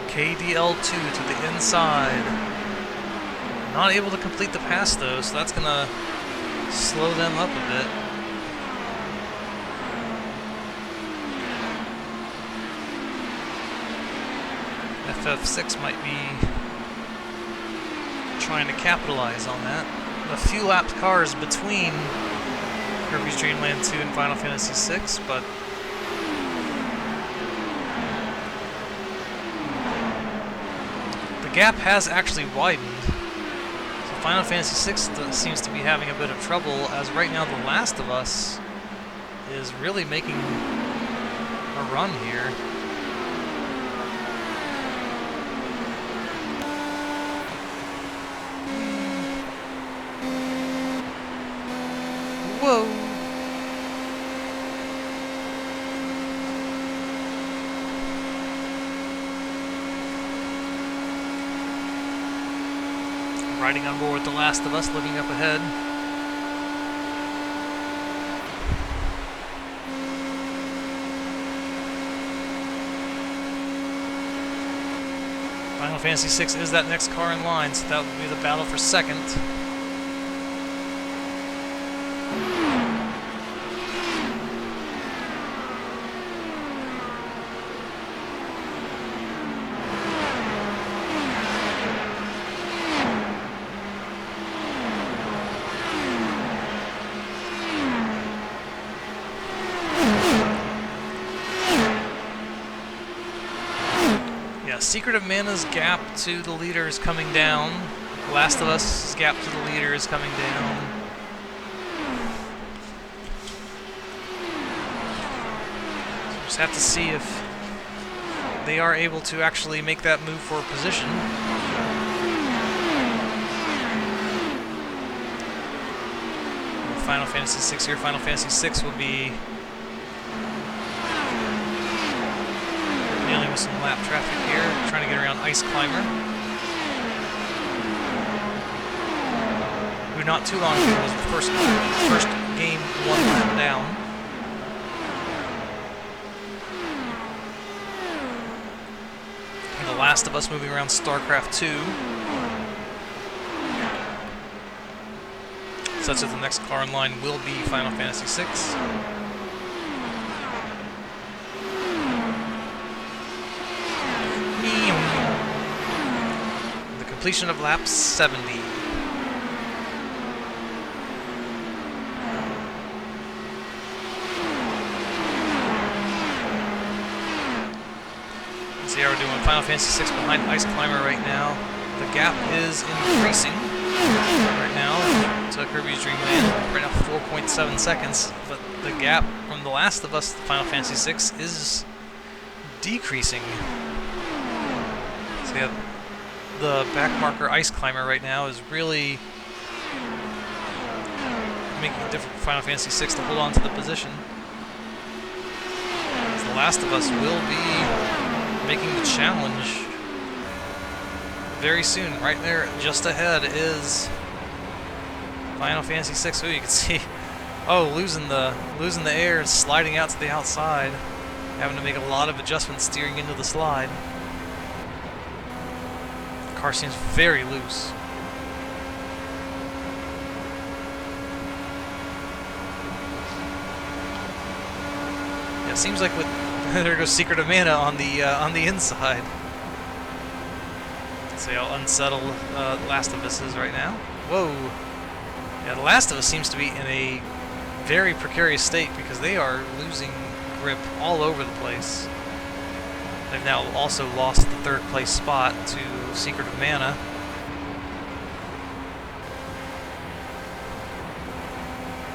KDL2 to the inside. Not able to complete the pass though, so that's going to slow them up a bit. FF6 might be trying to capitalize on that. A few lapped cars between Kirby's Dream Land 2 and Final Fantasy VI, but the gap has actually widened. So Final Fantasy VI seems to be having a bit of trouble, as right now The Last of Us is really making a run here. Whoa! Riding on board with The Last of Us, looking up ahead. Final Fantasy VI is that next car in line, so that will be the battle for second. Secret of Mana's gap to the leader is coming down. Last of Us' gap to the leader is coming down. So just have to see if they are able to actually make that move for position. Final Fantasy VI here. Final Fantasy VI will be dealing with some lap traffic here, trying to get around Ice Climber, who not too long ago was the first game 1 lap down. And The Last of Us moving around StarCraft 2. Such that the next car in line will be Final Fantasy VI. Completion of lap 70. Let's see how we're doing. Final Fantasy VI behind Ice Climber right now. The gap is increasing right now to Kirby's Dream Land. Right now 4.7 seconds, but the gap from The Last of Us to Final Fantasy VI is decreasing. So yeah, the back marker Ice Climber right now is really making it difficult for Final Fantasy VI to hold on to the position. As The Last of Us will be making the challenge very soon. Right there, just ahead, is Final Fantasy VI. Ooh, you can see, losing the air and sliding out to the outside, having to make a lot of adjustments steering into the slide. Car seems very loose. Yeah, it seems like with there goes Secret of Mana on the inside. Let's see how unsettled Last of Us is right now. Whoa! Yeah, The Last of Us seems to be in a very precarious state because they are losing grip all over the place. They've now also lost the third place spot to Secret of Mana.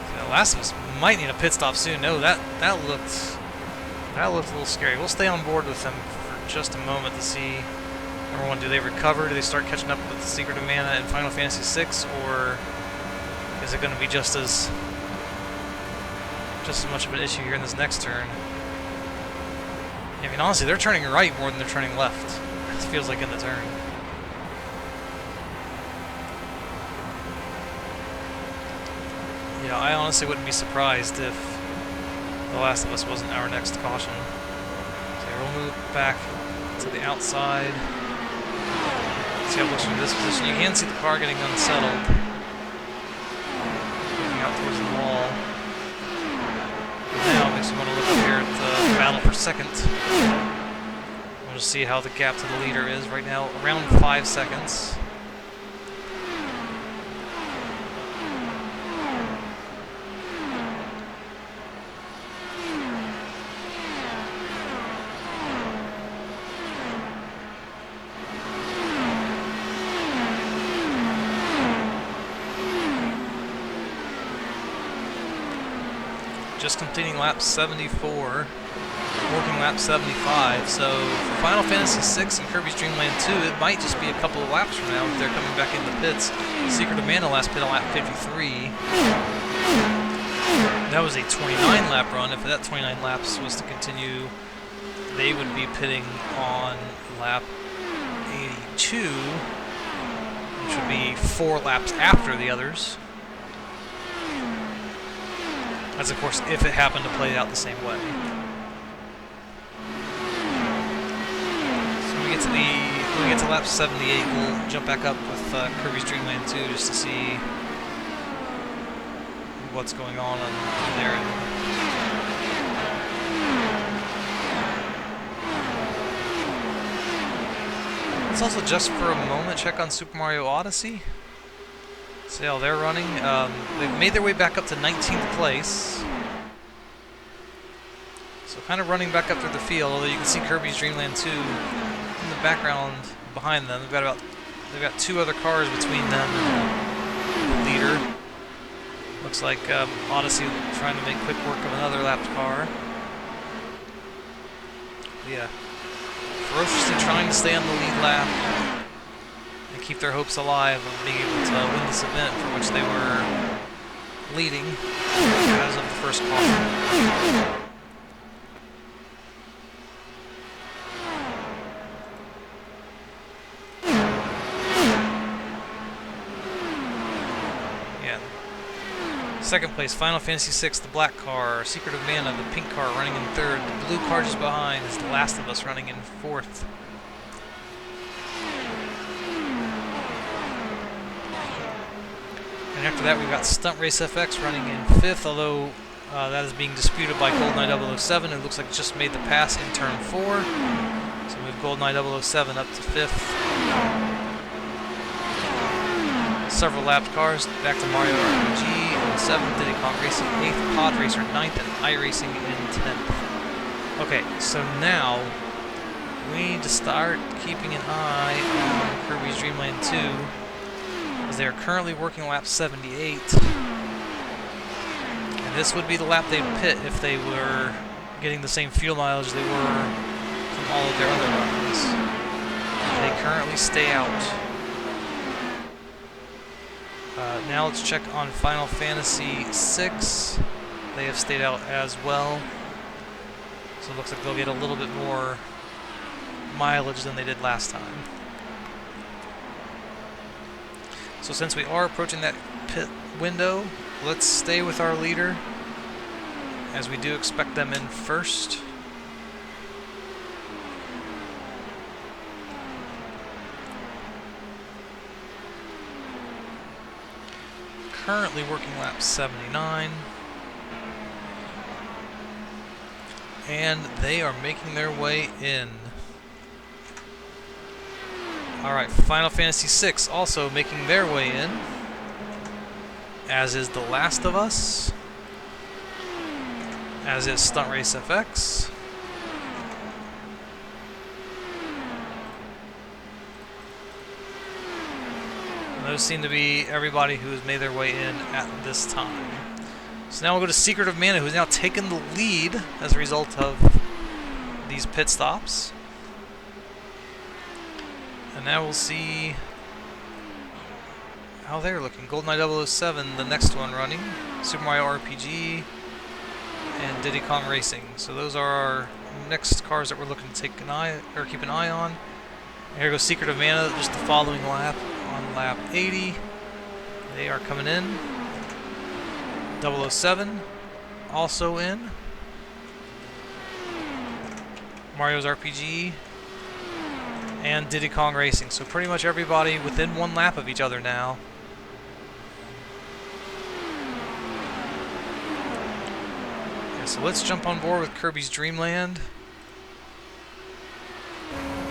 So The Last of Us might need a pit stop soon. No, that looked a little scary. We'll stay on board with them for just a moment to see. Number one, do they recover? Do they start catching up with Secret of Mana in Final Fantasy VI, or is it going to be just as much of an issue here in this next turn? I mean, honestly, they're turning right more than they're turning left. It feels like in the turn. Yeah, I honestly wouldn't be surprised if The Last of Us wasn't our next caution. So we'll move back to the outside. See how it looks from this position. You can see the car getting unsettled. Looking out towards the wall. Now, makes me want to look up here at the battle for second. We'll just see how the gap to the leader is right now, around 5 seconds. Just completing lap 74, working lap 75, so for Final Fantasy VI and Kirby's Dream Land 2, it might just be a couple of laps from now if they're coming back in the pits. Secret of Mana last pit on lap 53. That was a 29 lap run. If that 29 laps was to continue, they would be pitting on lap 82. which would be 4 laps after the others. That's, of course, if it happened to play out the same way. So when we get to lap 78, we'll jump back up with Kirby's Dream Land 2 just to see what's going on there. Let's also, just for a moment, check on Super Mario Odyssey. See how they're running. They've made their way back up to 19th place. So kind of running back up through the field, although you can see Kirby's Dream Land 2 in the background behind them. They've got 2 other cars between them and the leader. Looks like Odyssey trying to make quick work of another lapped car. Yeah. Ferociously trying to stay on the lead lap and keep their hopes alive of being able to win this event for which they were leading as of the first caution. Second place, Final Fantasy VI, the black car. Secret of Mana, the pink car, running in third. The blue car just behind is The Last of Us, running in fourth. And after that, we've got Stunt Race FX running in fifth, although that is being disputed by GoldenEye 007. It looks like it just made the pass in turn 4. So we have GoldenEye 007 up to fifth. Several lapped cars, back to Mario RPG. 7th, Diddy Kong Racing 8th, Pod Racer 9th, and iRacing in 10th. Okay, so now we need to start keeping an eye on Kirby's Dream Land 2, as they are currently working lap 78. And this would be the lap they'd pit if they were getting the same fuel mileage they were from all of their other runs. They currently stay out. Now let's check on Final Fantasy VI. They have stayed out as well. So it looks like they'll get a little bit more mileage than they did last time. So since we are approaching that pit window, let's stay with our leader, as we do expect them in first. Currently working lap 79, and they are making their way in. Alright, Final Fantasy VI also making their way in, as is The Last of Us, as is Stunt Race FX. Those seem to be everybody who has made their way in at this time. So now we'll go to Secret of Mana, who's now taken the lead as a result of these pit stops. And now we'll see how they're looking. GoldenEye 007, the next one running. Super Mario RPG, and Diddy Kong Racing. So those are our next cars that we're looking to take an eye, or keep an eye on. And here goes Secret of Mana, just the following lap. On lap 80, they are coming in. 007 also in. Mario's RPG and Diddy Kong Racing. So pretty much everybody within 1 lap of each other now. Okay, so let's jump on board with Kirby's Dream Land.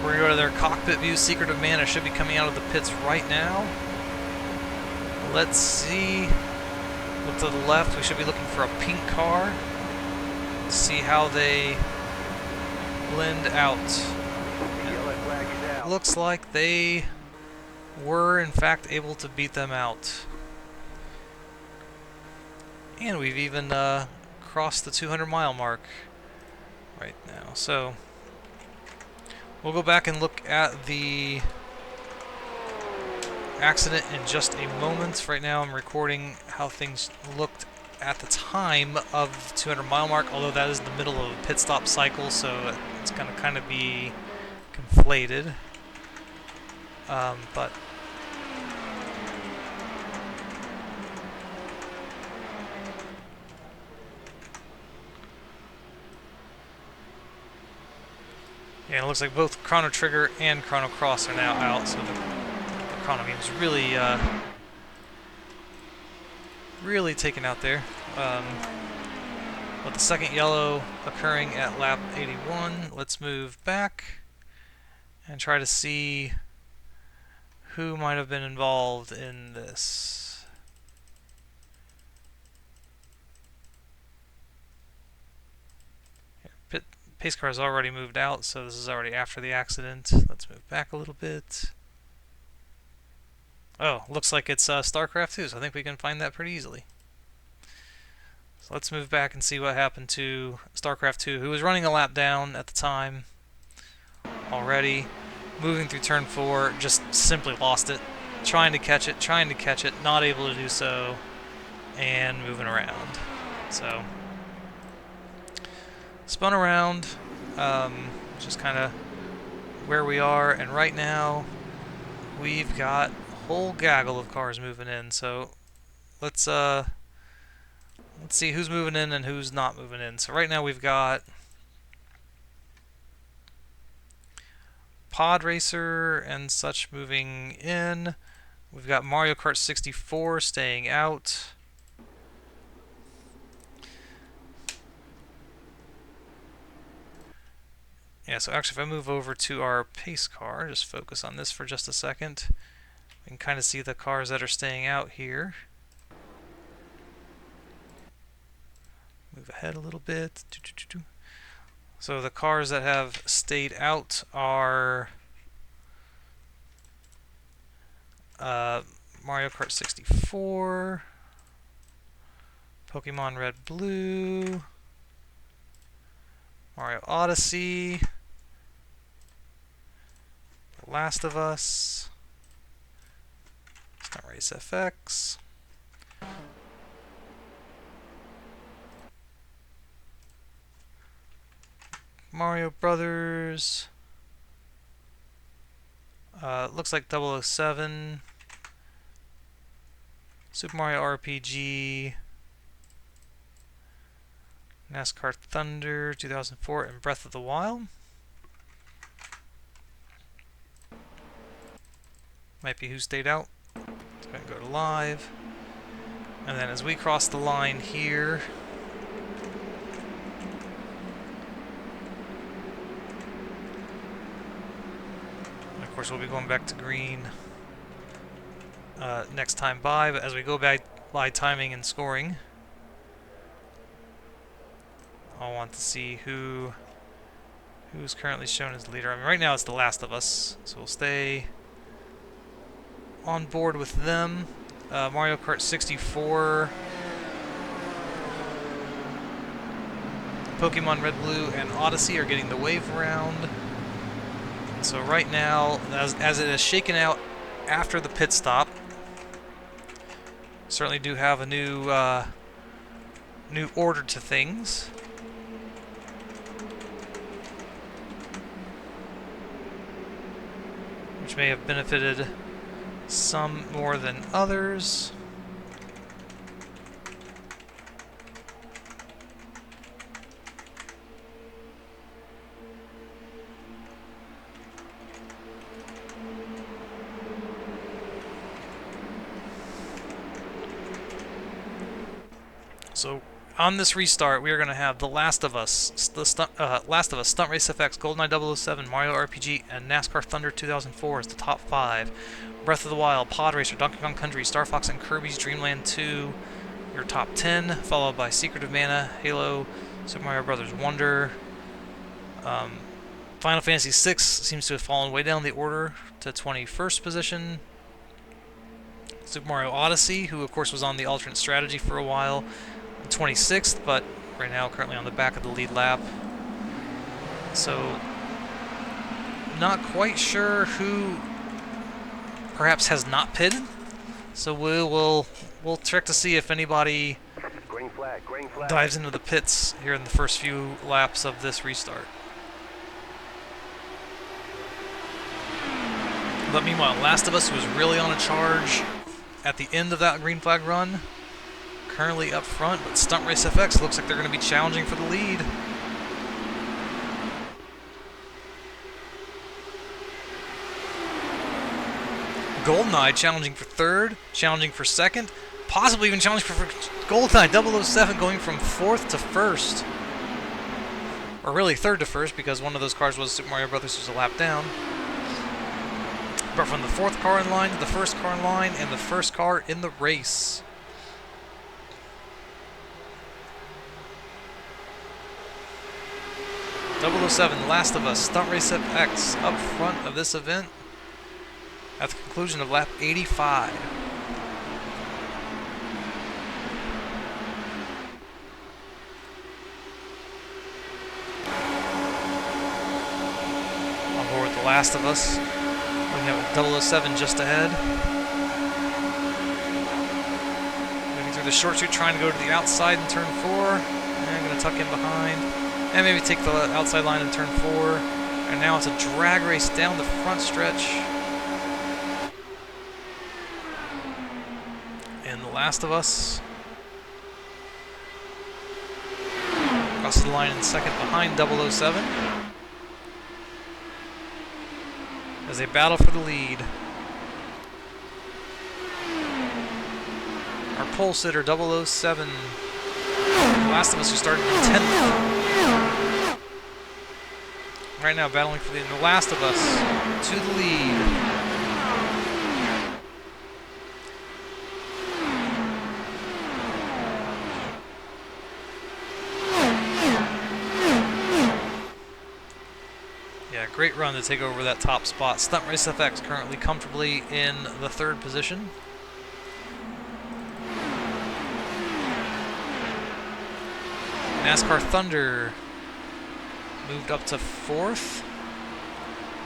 We're going to go to their cockpit view. Secret of Mana should be coming out of the pits right now. Let's see. Look to the left. We should be looking for a pink car. Let's see how they blend out. Looks like they were, in fact, able to beat them out. And we've even crossed the 200-mile mark right now. So we'll go back and look at the accident in just a moment. Right now I'm recording how things looked at the time of the 200-mile mark, although that is the middle of a pit stop cycle, so it's going to kind of be conflated. But Yeah, and it looks like both Chrono Trigger and Chrono Cross are now out, so the Chrono game's really, really taken out there. With the second yellow occurring at lap 81, let's move back and try to see who might have been involved in this. Pace car has already moved out, so this is already after the accident. Let's move back a little bit. Oh, looks like it's StarCraft 2, so I think we can find that pretty easily. So let's move back and see what happened to StarCraft 2, who was running a lap down at the time already. Moving through turn 4, just simply lost it. Trying to catch it, not able to do so, and moving around. So, spun around, just kind of where we are, and right now we've got a whole gaggle of cars moving in. So let's see who's moving in and who's not moving in. So right now we've got Pod Racer and such moving in. We've got Mario Kart 64 staying out. Yeah, so actually if I move over to our pace car, just focus on this for just a second, we can kind of see the cars that are staying out here. Move ahead a little bit. So the cars that have stayed out are Mario Kart 64, Pokemon Red Blue, Mario Odyssey, The Last of Us, Stunt Race FX, Mario Brothers, looks like 007, Super Mario RPG, NASCAR Thunder 2004, and Breath of the Wild. Might be who stayed out. It's going to go to live. And then as we cross the line here, and of course we'll be going back to green next time by, but as we go back by timing and scoring, I'll want to see who's currently shown as the leader. I mean, right now it's The Last of Us, so we'll stay on board with them. Mario Kart 64, Pokemon Red, Blue, and Odyssey are getting the wave around. So right now, as it is shaken out after the pit stop, certainly do have a new order to things. Which may have benefited some more than others. So on this restart, we are going to have The Last of Us, Last of Us, Stunt Race FX, GoldenEye 007, Mario RPG, and NASCAR Thunder 2004 as the top 5. Breath of the Wild, Pod Racer, Donkey Kong Country, Star Fox, and Kirby's Dream Land 2, your top 10, followed by Secret of Mana, Halo, Super Mario Bros. Wonder. Final Fantasy VI seems to have fallen way down the order to 21st position. Super Mario Odyssey, who of course was on the alternate strategy for a while, 26th, but right now currently on the back of the lead lap. So not quite sure who perhaps has not pitted. So we'll check to see if anybody green flag. dives into the pits here in the first few laps of this restart. But meanwhile, Last of Us was really on a charge at the end of that green flag run. Currently up front, but Stunt Race FX looks like they're going to be challenging for the lead. Goldeneye challenging for third, challenging for second, possibly even challenging for Goldeneye 007 going from fourth to first. Or really third to first, because one of those cars was Super Mario Brothers, was a lap down. But from the fourth car in line to the first car in line, and the first car in the race. .007, Last of Us, Stunt Race FX up front of this event at the conclusion of lap 85. On board with The Last of Us, we have 007 just ahead. Moving through the short chute, trying to go to the outside in turn 4. And I'm going to tuck in behind. And maybe take the outside line in turn 4. And now it's a drag race down the front stretch. And The Last of Us across the line in second behind 007 as they battle for the lead. Our pole sitter 007. The Last of Us, who started in 10th. Right now battling for the Last of Us to the lead. Yeah, great run to take over that top spot. Stunt Race FX currently comfortably in the third position. NASCAR Thunder moved up to 4th.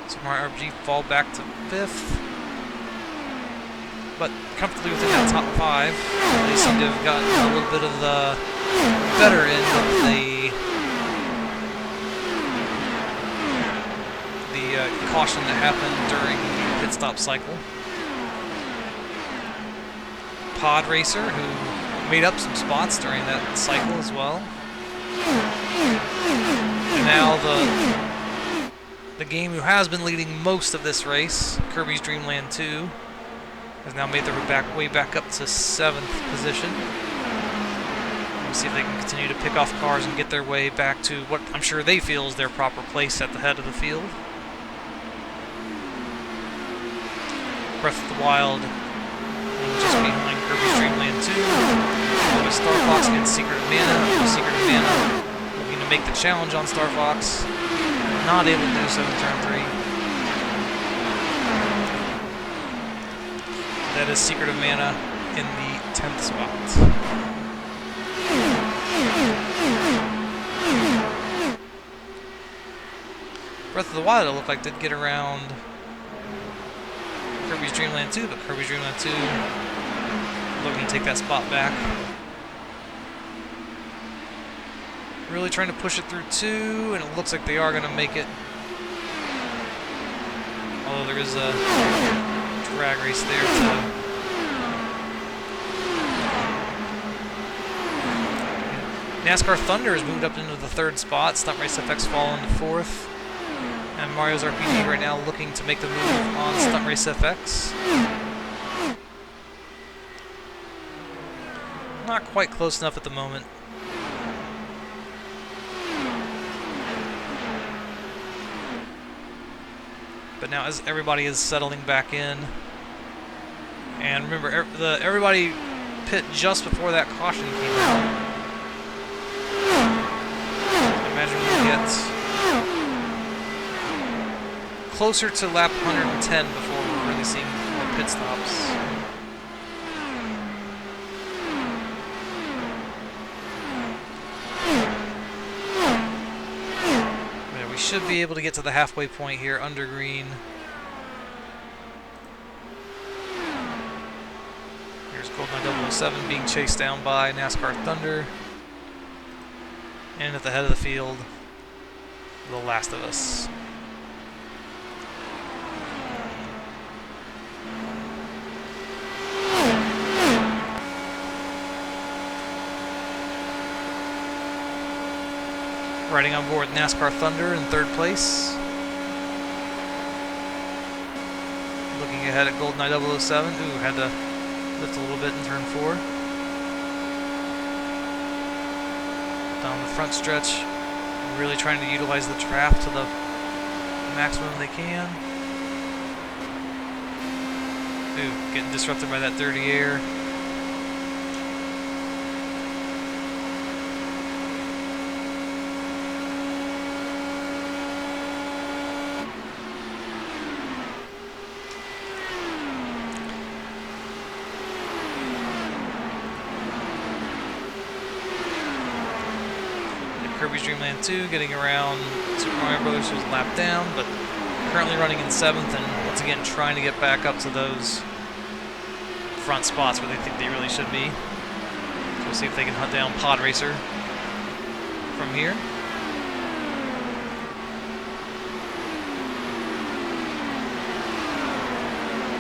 Super Mario RPG fall back to 5th. But comfortably within that top 5. They seem to have gotten a little bit of the better end of the caution that happened during the pit stop cycle. Pod Racer, who made up some spots during that cycle as well. And now the game who has been leading most of this race, Kirby's Dream Land 2, has now made their way back up to 7th position. We'll see if they can continue to pick off cars and get their way back to what I'm sure they feel is their proper place at the head of the field. Breath of the Wild just behind Kirby's Dream Land 2. Always Star Fox against Secret of Mana. Secret of Mana looking to make the challenge on Star Fox. Not able to do so in turn 3. That is Secret of Mana in the 10th spot. Breath of the Wild, it looked like, did get around Kirby's Dream Land 2, but Kirby's Dream Land 2 looking to take that spot back. Really trying to push it through 2, and it looks like they are going to make it. Although there is a drag race there too. NASCAR Thunder has moved up into the 3rd spot. Stunt Race FX fall into 4th. And Mario's RPG right now looking to make the move on Stunt Race FX. Not quite close enough at the moment. But now as everybody is settling back in, and remember, everybody pit just before that caution came out. Imagine we get closer to lap 110 before we're really seeing more pit stops. Yeah, we should be able to get to the halfway point here under green. Here's Goldeneye 007 being chased down by NASCAR Thunder. And at the head of the field, The Last of Us. Riding on board NASCAR Thunder in 3rd place. Looking ahead at GoldenEye 007. Ooh, had to lift a little bit in turn 4. Down the front stretch, really trying to utilize the draft to the maximum they can. Ooh, getting disrupted by that dirty air. Kirby's Dream Land 2 getting around Super Mario Brothers, who's lapped down, but currently running in 7th, and once again trying to get back up to those front spots where they think they really should be. So we'll see if they can hunt down Pod Racer from here.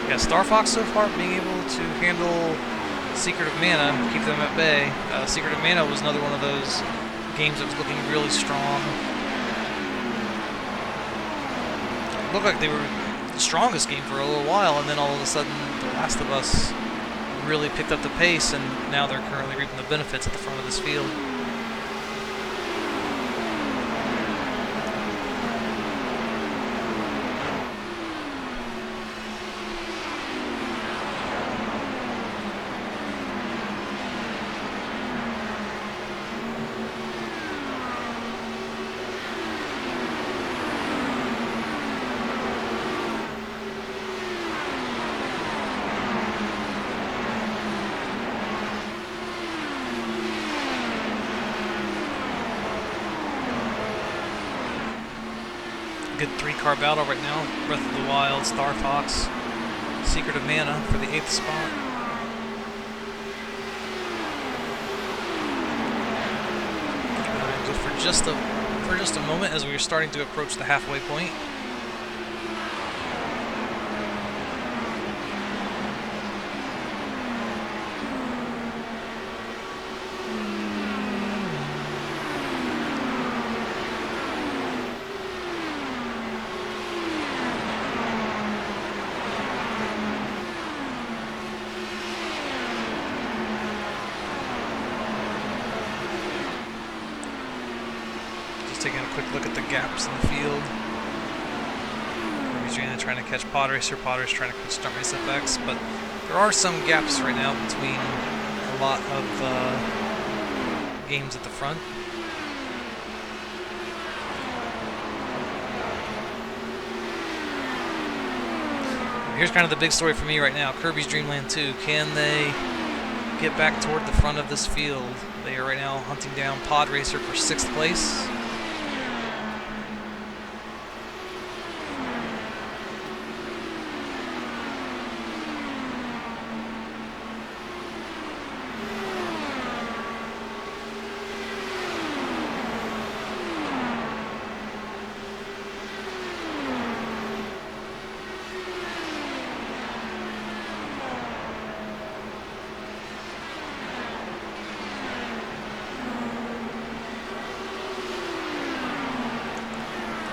Yeah, Star Fox so far being able to handle Secret of Mana, keep them at bay. Secret of Mana was another one of those games that was looking really strong. Looked like they were the strongest game for a little while, and then all of a sudden The Last of Us really picked up the pace, and now they're currently reaping the benefits at the front of this field. Good 3-car battle right now. Breath of the Wild, Star Fox, Secret of Mana for the 8th spot. Just for just a moment as we are starting to approach the halfway point. Taking a quick look at the gaps in the field. Kirby's trying to catch Pod Racer, Pod Racer trying to catch Stunt Race FX, but there are some gaps right now between a lot of games at the front. Here's kind of the big story for me right now. Kirby's Dream Land 2. Can they get back toward the front of this field? They are right now hunting down Pod Racer for 6th place.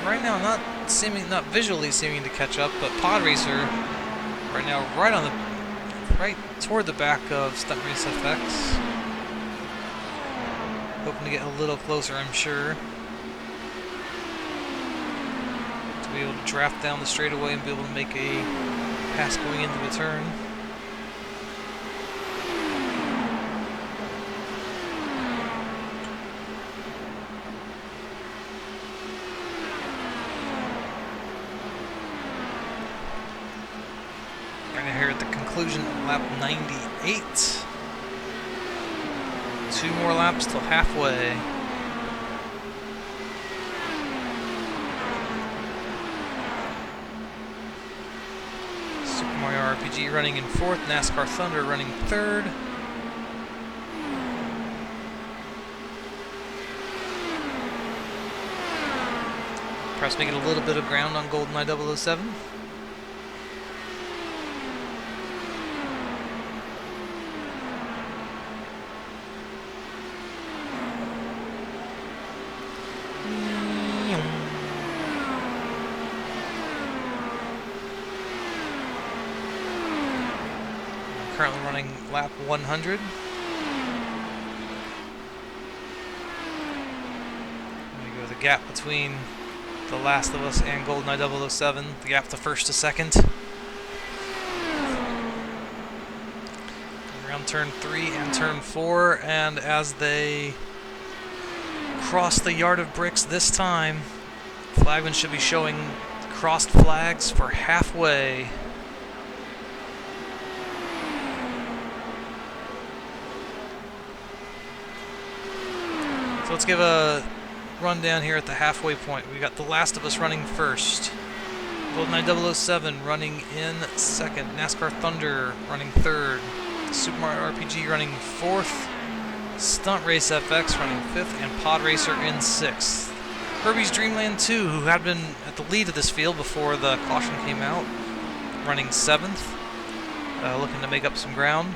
Right now, not visually seeming to catch up, but Pod Racer right now, right toward the back of Stunt Race FX. Hoping to get a little closer, I'm sure, to be able to draft down the straightaway and be able to make a pass going into a turn. Here at the conclusion of lap 98. 2 more laps till halfway. Super Mario RPG running in 4th, NASCAR Thunder running 3rd. Perhaps making a little bit of ground on GoldenEye 007. currently running lap 100. There you go, the gap between The Last of Us and GoldenEye 007, the gap to first to second. Around turn 3 and turn 4, and as they cross the yard of bricks this time, flagmen should be showing crossed flags for halfway. So let's give a rundown here at the halfway point. We got The Last of Us running first, GoldenEye 007 running in second, NASCAR Thunder running third, Super Mario RPG running fourth, Stunt Race FX running fifth, and Pod Racer in sixth. Kirby's Dream Land 2, who had been at the lead of this field before the caution came out, running seventh, looking to make up some ground.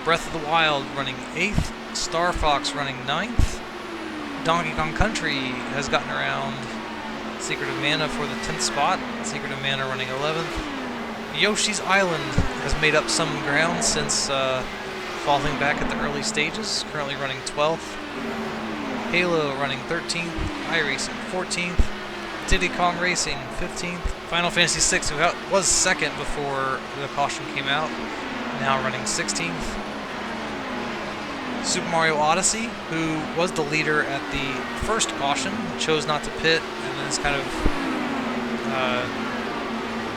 Breath of the Wild running eighth, Star Fox running ninth. Donkey Kong Country has gotten around Secret of Mana for the 10th spot, Secret of Mana running 11th. Yoshi's Island has made up some ground since falling back at the early stages, currently running 12th. Halo running 13th, iRacing 14th, Diddy Kong Racing 15th, Final Fantasy VI, who was second before the caution came out, now running 16th. Super Mario Odyssey, who was the leader at the first caution, chose not to pit, and then has kind of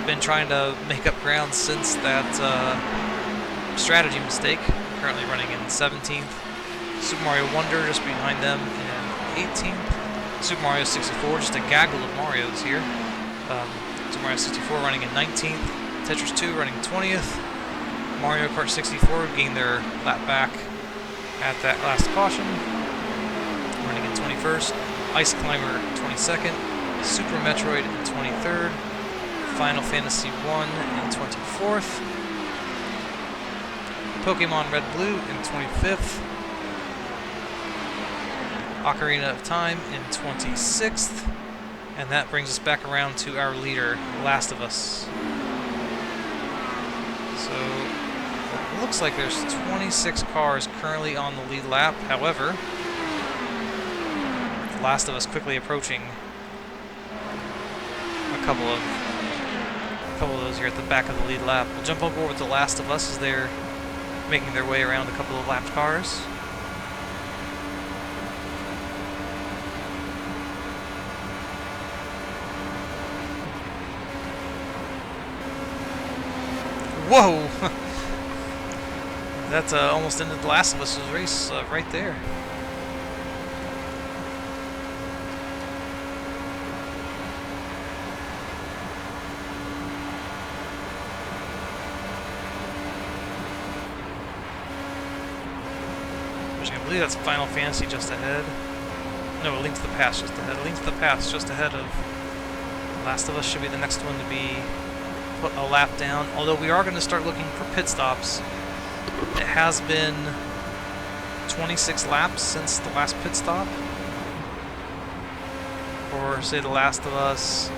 been trying to make up ground since that strategy mistake, currently running in 17th. Super Mario Wonder just behind them in 18th. Super Mario 64, just a gaggle of Marios here. Super Mario 64 running in 19th. Tetris 2 running 20th. Mario Kart 64 gained their lap back at that last caution, running in 21st. Ice Climber 22nd. Super Metroid in 23rd. Final Fantasy 1 in 24th. Pokemon Red Blue in 25th. Ocarina of Time in 26th. And that brings us back around to our leader, Last of Us. So it looks like there's 26 cars currently on the lead lap. However, Last of Us quickly approaching a couple of those here at the back of the lead lap. We'll jump over with The Last of Us as they're making their way around a couple of lapped cars. Whoa! That almost ended The Last of Us' race right there. I believe that's Final Fantasy just ahead. No, A Link to the Past just ahead. A Link to the Past just ahead of Last of Us should be the next one to be put a lap down. Although we are going to start looking for pit stops. It has been 26 laps since the last pit stop. For, say, The Last of Us,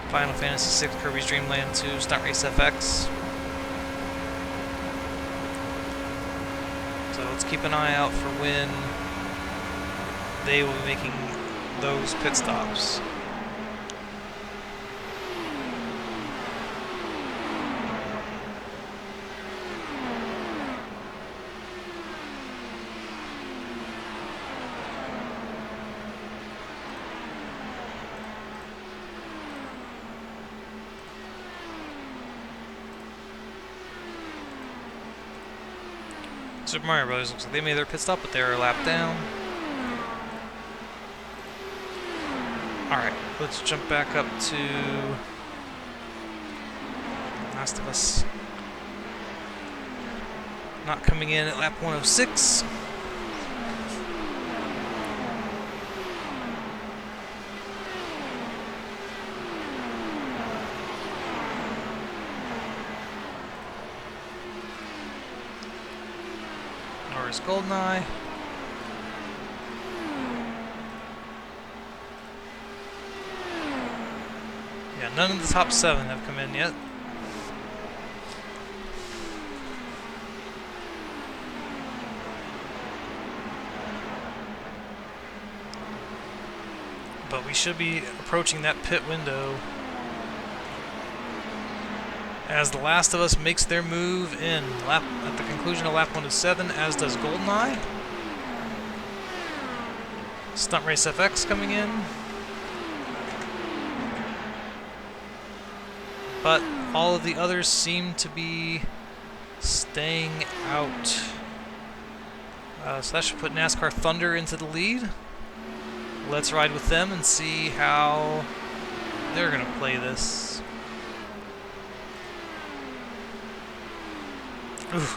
Final Fantasy VI, Kirby's Dream Land 2, Stunt Race FX. So let's keep an eye out for when they will be making those pit stops. Super Mario Bros. Looks like they made their pit stop, but they're a lap down. Alright, let's jump back up to Last of Us. Not coming in at lap 106. Where's GoldenEye? Yeah, none of the top 7 have come in yet. But we should be approaching that pit window as The Last of Us makes their move in at the conclusion of lap 107, as does GoldenEye. Stunt Race FX coming in. But all of the others seem to be staying out. So that should put NASCAR Thunder into the lead. Let's ride with them and see how they're going to play this. Ooh.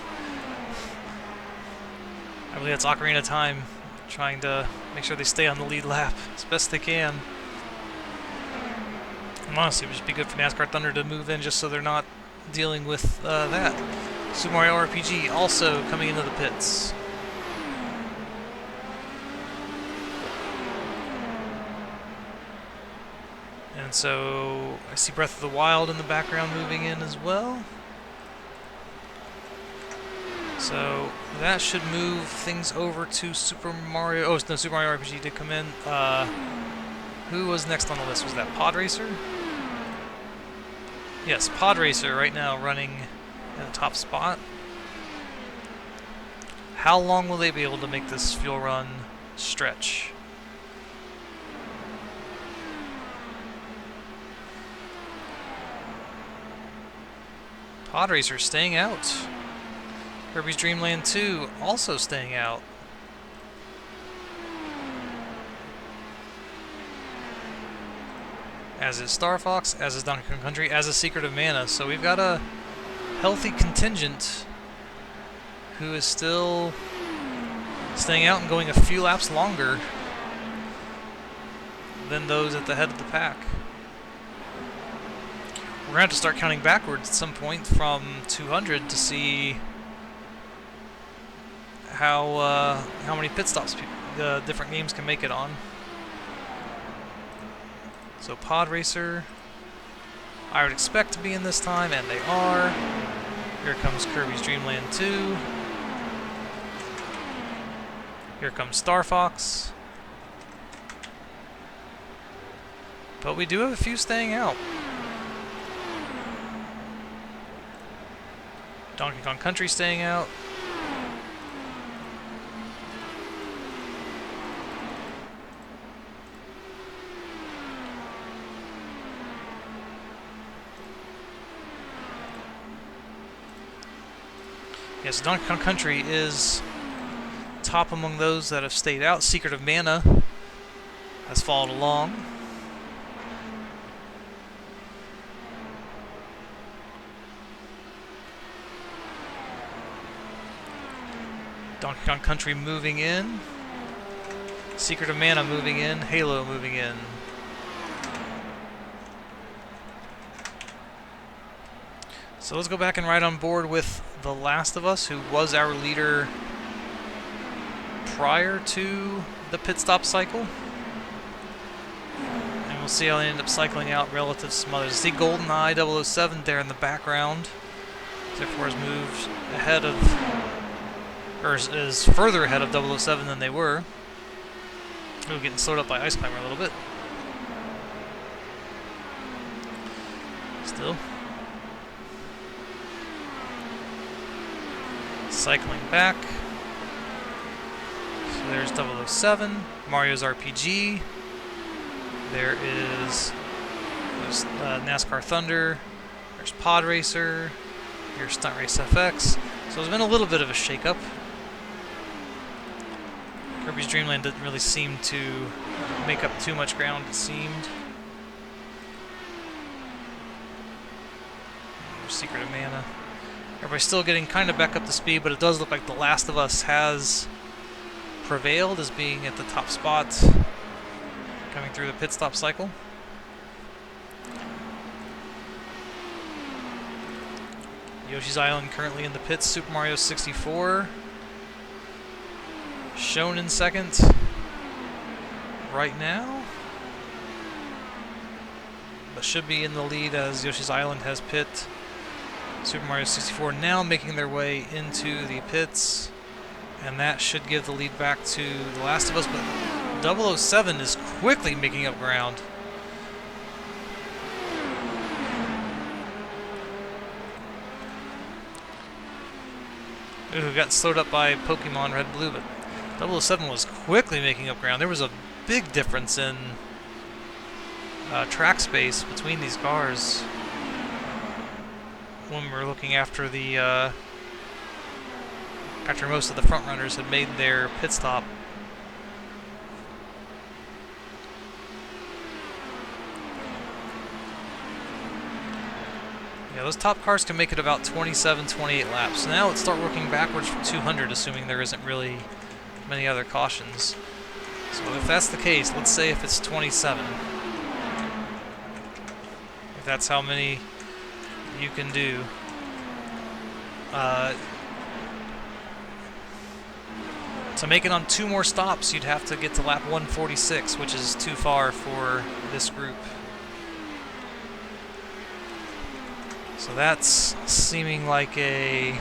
I believe that's Ocarina of Time, trying to make sure they stay on the lead lap as best they can. And honestly, it would just be good for NASCAR Thunder to move in just so they're not dealing with that. Super Mario RPG also coming into the pits. And so I see Breath of the Wild in the background moving in as well. So that should move things over to Super Mario. Oh, no, Super Mario RPG did come in. Who was next on the list? Was that Pod Racer? Yes, Pod Racer right now running in the top spot. How long will they be able to make this fuel run stretch? Pod Racer staying out. Kirby's Dream Land 2 also staying out. As is Star Fox, as is Donkey Kong Country, as is Secret of Mana. So we've got a healthy contingent who is still staying out and going a few laps longer than those at the head of the pack. We're going to have to start counting backwards at some point from 200 to see how many pit stops the different games can make it on. So Pod Racer, I would expect to be in this time, and they are. Here comes Kirby's Dream Land 2. Here comes Star Fox. But we do have a few staying out. Donkey Kong Country staying out. Yes, Donkey Kong Country is top among those that have stayed out. Secret of Mana has followed along. Donkey Kong Country moving in. Secret of Mana moving in. Halo moving in. So let's go back and ride on board with The Last of Us, who was our leader prior to the pit stop cycle. And we'll see how they end up cycling out relative to some others. See GoldenEye 007 there in the background. Therefore has moved ahead of, or is further ahead of 007 than they were. Ooh, getting slowed up by Ice Climber a little bit. Still. Cycling back. So there's 007, Mario's RPG. There's NASCAR Thunder. There's Pod Racer. Here's Stunt Race FX. So there's been a little bit of a shakeup. Kirby's Dream Land didn't really seem to make up too much ground, it seemed. There's Secret of Mana. Everybody's still getting kind of back up to speed, but it does look like The Last of Us has prevailed as being at the top spot coming through the pit stop cycle. Yoshi's Island currently in the pits. Super Mario 64 shown in second right now, but should be in the lead as Yoshi's Island has pit. Super Mario 64 now making their way into the pits, and that should give the lead back to The Last of Us, but 007 is quickly making up ground. Ooh, got slowed up by Pokemon Red Blue, but 007 was quickly making up ground. There was a big difference in track space between these cars when we were looking after the after most of the front runners had made their pit stop. Yeah, those top cars can make it about 27, 28 laps. So now let's start working backwards from 200, assuming there isn't really many other cautions. So if that's the case, let's say if it's 27. If that's how many you can do. To make it on 2 more stops, you'd have to get to lap 146, which is too far for this group. So that's seeming like a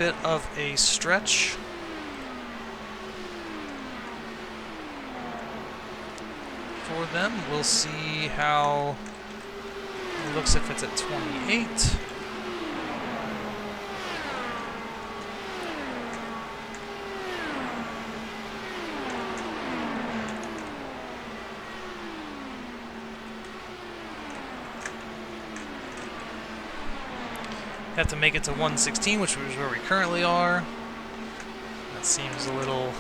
bit of a stretch. For them, we'll see how it looks if it's at 28. Have to make it to 116, which is where we currently are. That seems a little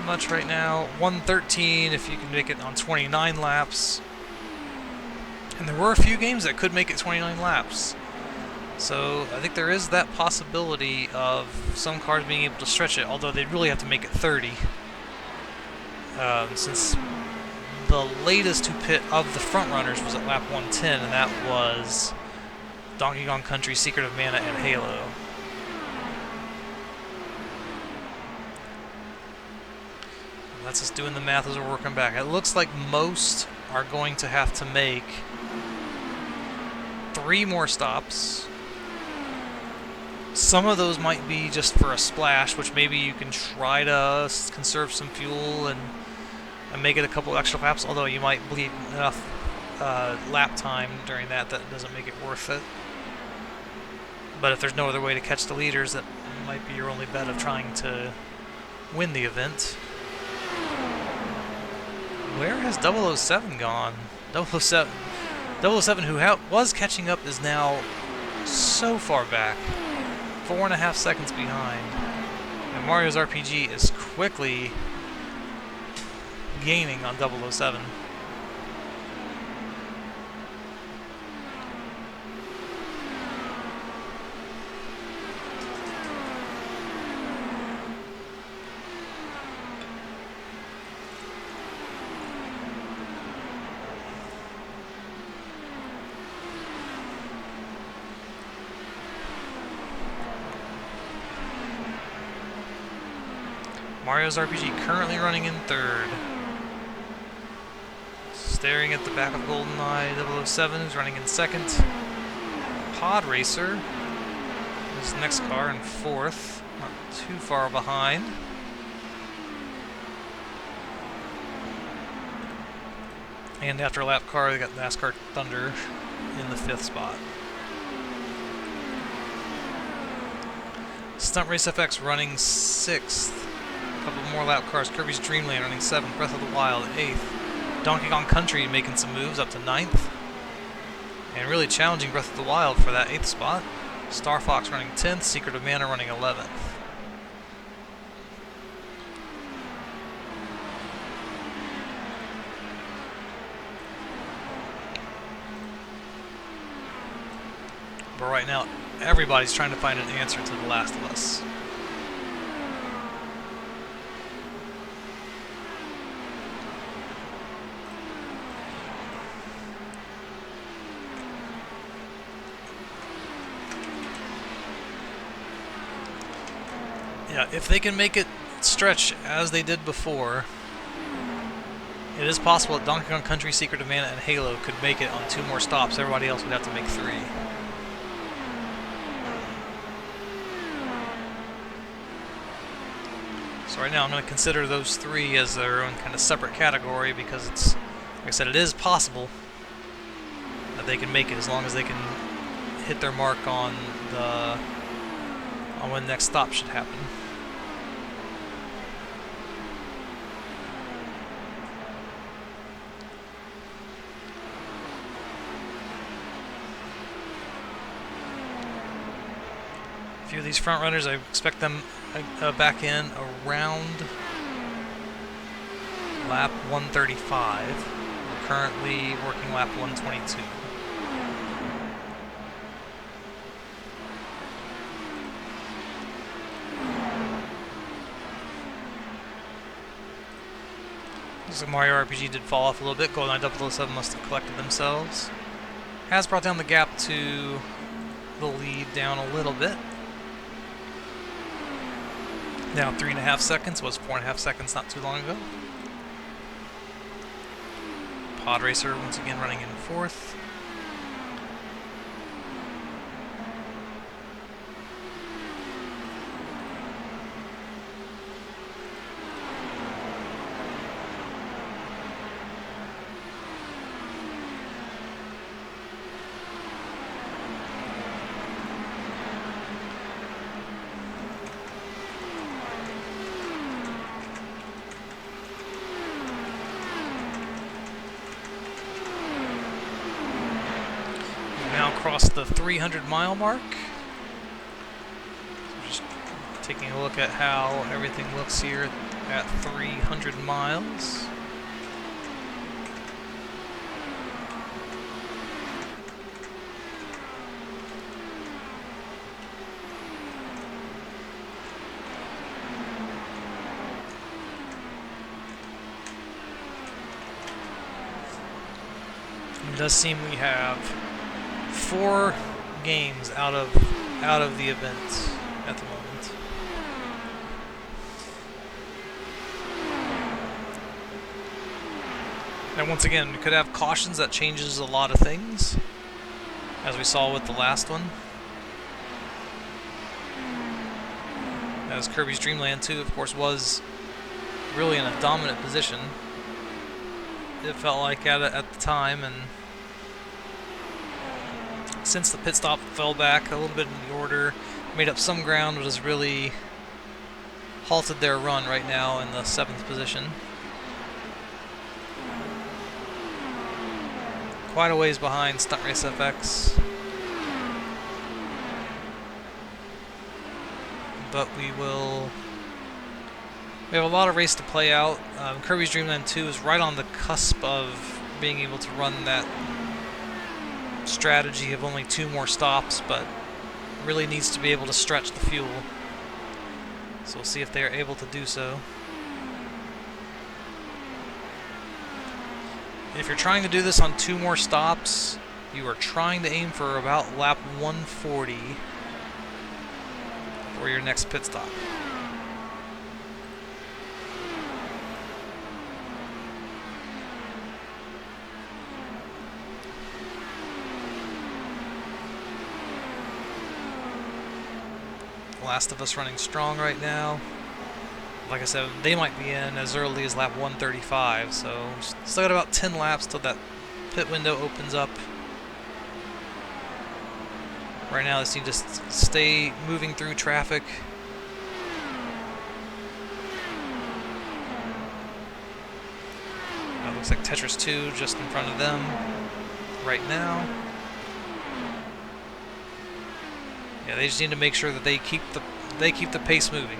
much right now. 113 if you can make it on 29 laps. And there were a few games that could make it 29 laps. So I think there is that possibility of some cars being able to stretch it, although they'd really have to make it 30. Since the latest to pit of the front runners was at lap 110, and that was Donkey Kong Country, Secret of Mana, and Halo. That's just doing the math as we're working back. It looks like most are going to have to make 3 more stops. Some of those might be just for a splash, which maybe you can try to conserve some fuel and make it a couple extra laps, although you might bleed enough lap time during that doesn't make it worth it. But if there's no other way to catch the leaders, that might be your only bet of trying to win the event. Where has 007 gone? 007 who was catching up, is now so far back. 4.5 seconds behind. And Mario's RPG is quickly gaining on 007. Mario's RPG currently running in 3rd. Staring at the back of GoldenEye 007, who's running in 2nd. Pod Racer is the next car in 4th, not too far behind. And after lap car, they got NASCAR Thunder in the 5th spot. Stunt Race FX running 6th. Couple more lap cars. Kirby's Dream Land running 7th. Breath of the Wild 8th. Donkey Kong Country making some moves up to 9th. And really challenging Breath of the Wild for that 8th spot. Star Fox running 10th. Secret of Mana running 11th. But right now, everybody's trying to find an answer to The Last of Us. Yeah, if they can make it stretch as they did before, it is possible that Donkey Kong Country, Secret of Mana, and Halo could make it on 2 more stops. Everybody else would have to make 3. So right now I'm going to consider those 3 as their own kind of separate category because it's, like I said, it is possible that they can make it as long as they can hit their mark on when the next stop should happen. A few of these front runners, I expect them back in around lap 135. We're currently working lap 122. Looks like Mario RPG did fall off a little bit. GoldenEye 007 must have collected themselves. Has brought down the gap to the lead down a little bit. Now 3.5 seconds, was 4.5 seconds not too long ago. Pod Racer once again running in 4th. Across the 300-mile mark. So just taking a look at how everything looks here at 300 miles. It does seem we have 4 games out of the event at the moment. And once again, we could have cautions that changes a lot of things, as we saw with the last one. As Kirby's Dream Land 2, of course, was really in a dominant position. It felt like at the time, and since the pit stop fell back a little bit in the order, made up some ground, but has really halted their run right now in the 7th position. Quite a ways behind Stunt Race FX. But we have a lot of race to play out. Kirby's Dream Land 2 is right on the cusp of being able to run that strategy of only 2 more stops, but really needs to be able to stretch the fuel. So we'll see if they are able to do so. If you're trying to do this on 2 more stops, you are trying to aim for about lap 140 for your next pit stop. Last of Us running strong right now. Like I said, they might be in as early as lap 135, so still got about 10 laps till that pit window opens up. Right now, they need to stay moving through traffic. Looks like Tetris 2 just in front of them right now. Yeah, they just need to make sure that they keep the pace moving.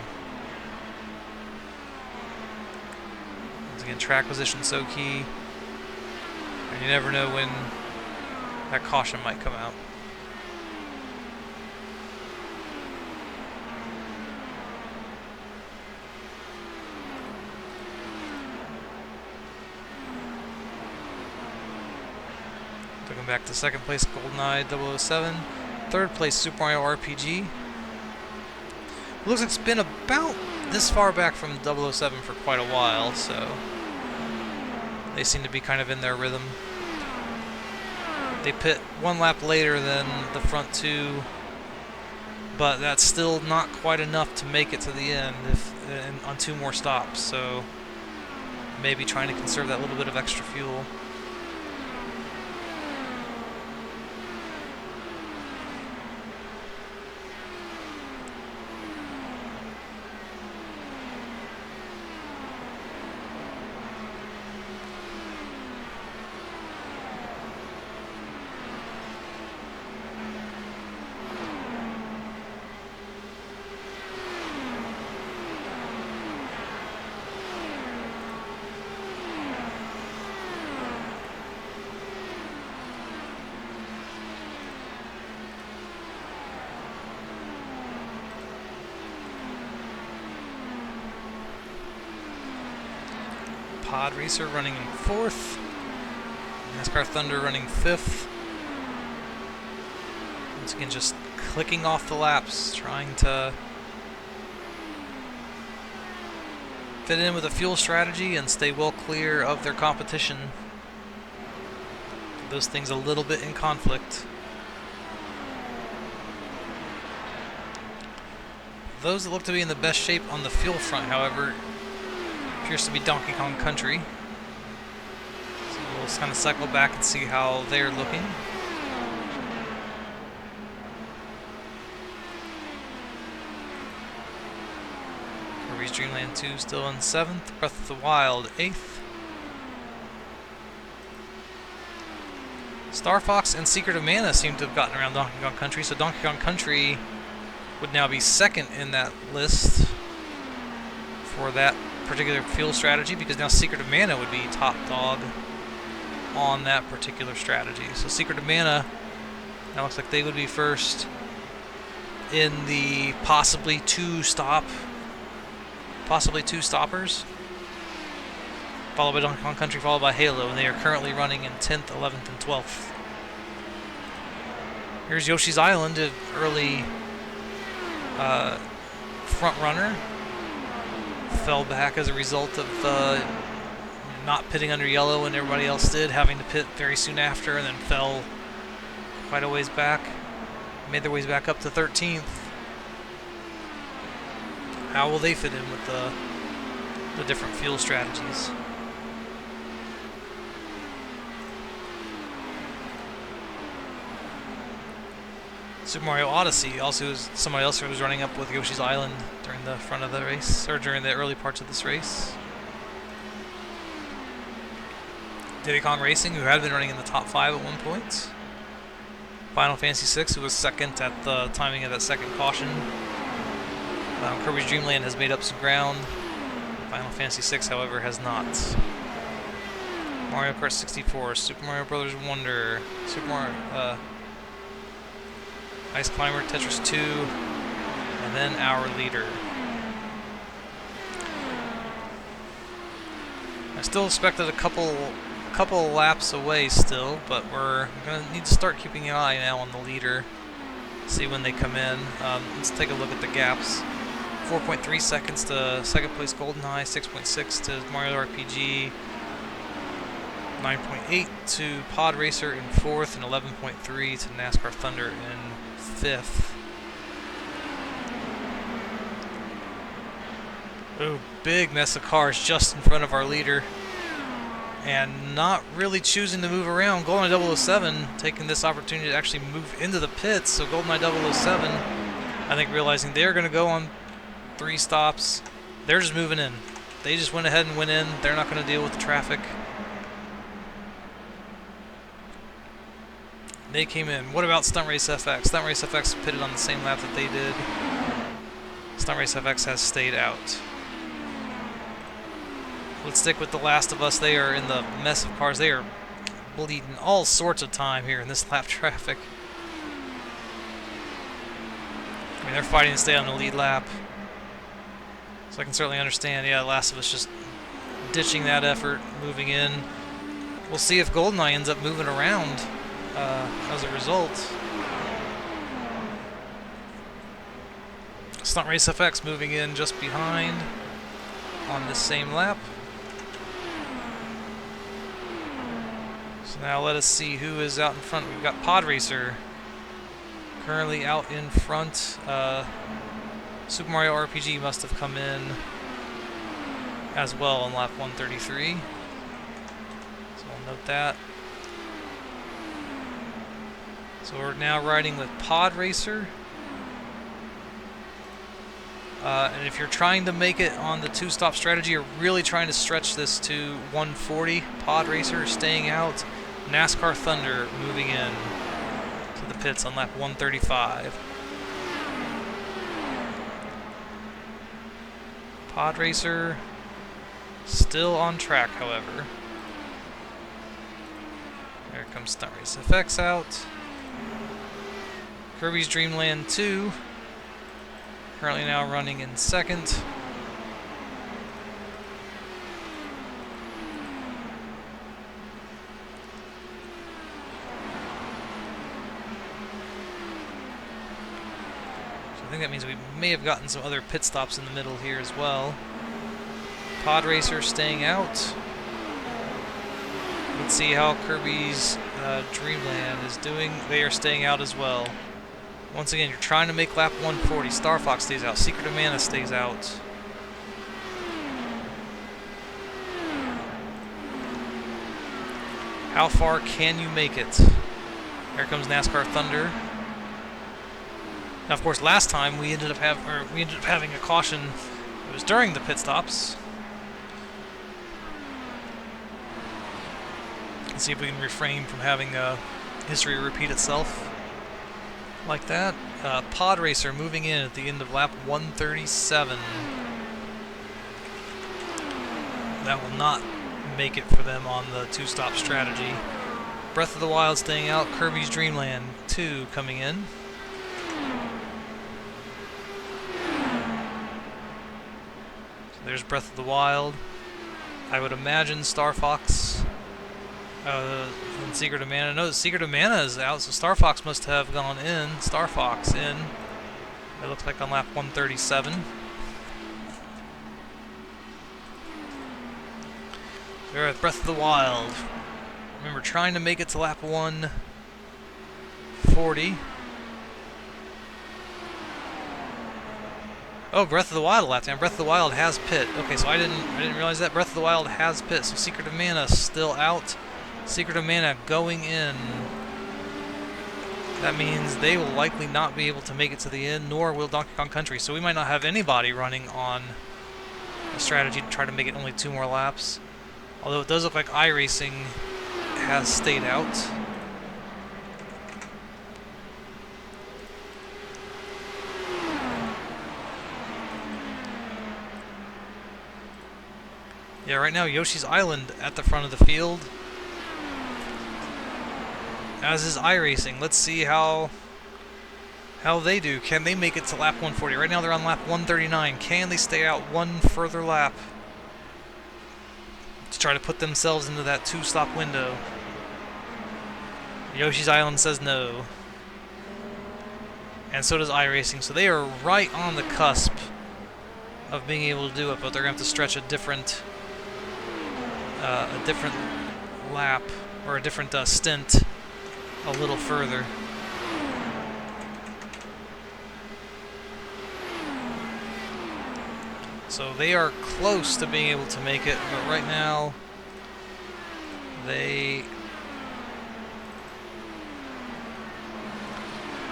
Once again, track position so key, and you never know when that caution might come out. Looking back to 2nd place, GoldenEye 007. 3rd place, Super Mario RPG. It looks like it's been about this far back from 007 for quite a while, so they seem to be kind of in their rhythm. They pit 1 lap later than the front 2 but that's still not quite enough to make it to the end on 2 more stops. So maybe trying to conserve that little bit of extra fuel. Pod Racer running in 4th. NASCAR Thunder running 5th. Once again, just clicking off the laps, trying to fit in with a fuel strategy and stay well clear of their competition. Those things a little bit in conflict. Those that look to be in the best shape on the fuel front, however, appears to be Donkey Kong Country. So we'll just kind of cycle back and see how they're looking. Kirby's Dream Land 2 still in 7th. Breath of the Wild 8th. Star Fox and Secret of Mana seem to have gotten around Donkey Kong Country, so Donkey Kong Country would now be 2nd in that list for that particular fuel strategy, because now Secret of Mana would be top dog on that particular strategy. So Secret of Mana, now looks like they would be first in the possibly two stoppers, followed by Donkey Kong Country, followed by Halo, and they are currently running in 10th, 11th, and 12th. Here's Yoshi's Island, an early front runner. Fell back as a result of not pitting under yellow when everybody else did, having to pit very soon after, and then fell quite a ways back. Made their ways back up to 13th. How will they fit in with the different fuel strategies? Super Mario Odyssey also is somebody else who was running up with Yoshi's Island during the front of the race, or during the early parts of this race. Diddy Kong Racing, who had been running in the top 5 at one point. Final Fantasy VI, who was 2nd at the timing of that second caution. Kirby's Dream Land has made up some ground. Final Fantasy VI, however, has not. Mario Kart 64, Super Mario Bros. Wonder, Super Mario, Ice Climber, Tetris 2, and then our leader. I still expected a couple laps away still, but we're going to need to start keeping an eye now on the leader, see when they come in. Let's take a look at the gaps. 4.3 seconds to second place GoldenEye, 6.6 to Mario RPG, 9.8 to Pod Racer in 4th, and 11.3 to NASCAR Thunder in 5th. Oh, big mess of cars just in front of our leader, and not really choosing to move around. GoldenEye 007 taking this opportunity to actually move into the pits. So GoldenEye 007, I think, realizing they're going to go on 3 stops, they're just moving in. They just went ahead and went in. They're not going to deal with the traffic. They came in. What about Stunt Race FX? Stunt Race FX pitted on the same lap that they did. Stunt Race FX has stayed out. Let's stick with The Last of Us. They are in the mess of cars. They are bleeding all sorts of time here in this lap traffic. I mean, they're fighting to stay on the lead lap. So I can certainly understand, yeah, The Last of Us just ditching that effort, moving in. We'll see if GoldenEye ends up moving around as a result. Stunt Race FX moving in just behind on this same lap. So now let us see who is out in front. We've got Pod Racer currently out in front. Super Mario RPG must have come in as well on lap 133. So we'll note that. So we're now riding with Pod Racer. And if you're trying to make it on the two-stop strategy, you're really trying to stretch this to 140. Pod Racer staying out. NASCAR Thunder moving in to the pits on lap 135. Pod Racer still on track, however. There comes Stunt Race FX out. Kirby's Dream Land 2 currently now running in second. So I think that means we may have gotten some other pit stops in the middle here as well. Pod Racer staying out. Let's see how Kirby's Dreamland is doing. They are staying out as well. Once again, you're trying to make lap 140. Star Fox stays out. Secret of Mana stays out. How far can you make it? Here comes NASCAR Thunder. Now, of course, last time we ended up having a caution. It was during the pit stops. Let's see if we can refrain from having history repeat itself like that. Pod Racer moving in at the end of lap 137. That will not make it for them on the two-stop strategy. Breath of the Wild staying out. Kirby's Dream Land 2 coming in. So there's Breath of the Wild. I would imagine Star Fox and Secret of Mana. No, Secret of Mana is out, so Star Fox must have gone in. Star Fox in. It looks like on lap 137. We're at Breath of the Wild. Remember, trying to make it to lap 140. Oh, Breath of the Wild lap time. Breath of the Wild has pit. Okay, so I didn't realize that. Breath of the Wild has pit. So Secret of Mana still out. Secret of Mana going in. That means they will likely not be able to make it to the end, nor will Donkey Kong Country. So we might not have anybody running on a strategy to try to make it only 2 more laps. Although it does look like iRacing has stayed out. Yeah, right now Yoshi's Island at the front of the field, as is iRacing. Let's see how they do. Can they make it to lap 140? Right now they're on lap 139. Can they stay out one further lap to try to put themselves into that 2-stop window? Yoshi's Island says no. And so does iRacing. So they are right on the cusp of being able to do it, but they're going to have to stretch a different lap, or a different stint a little further. So they are close to being able to make it, but right now they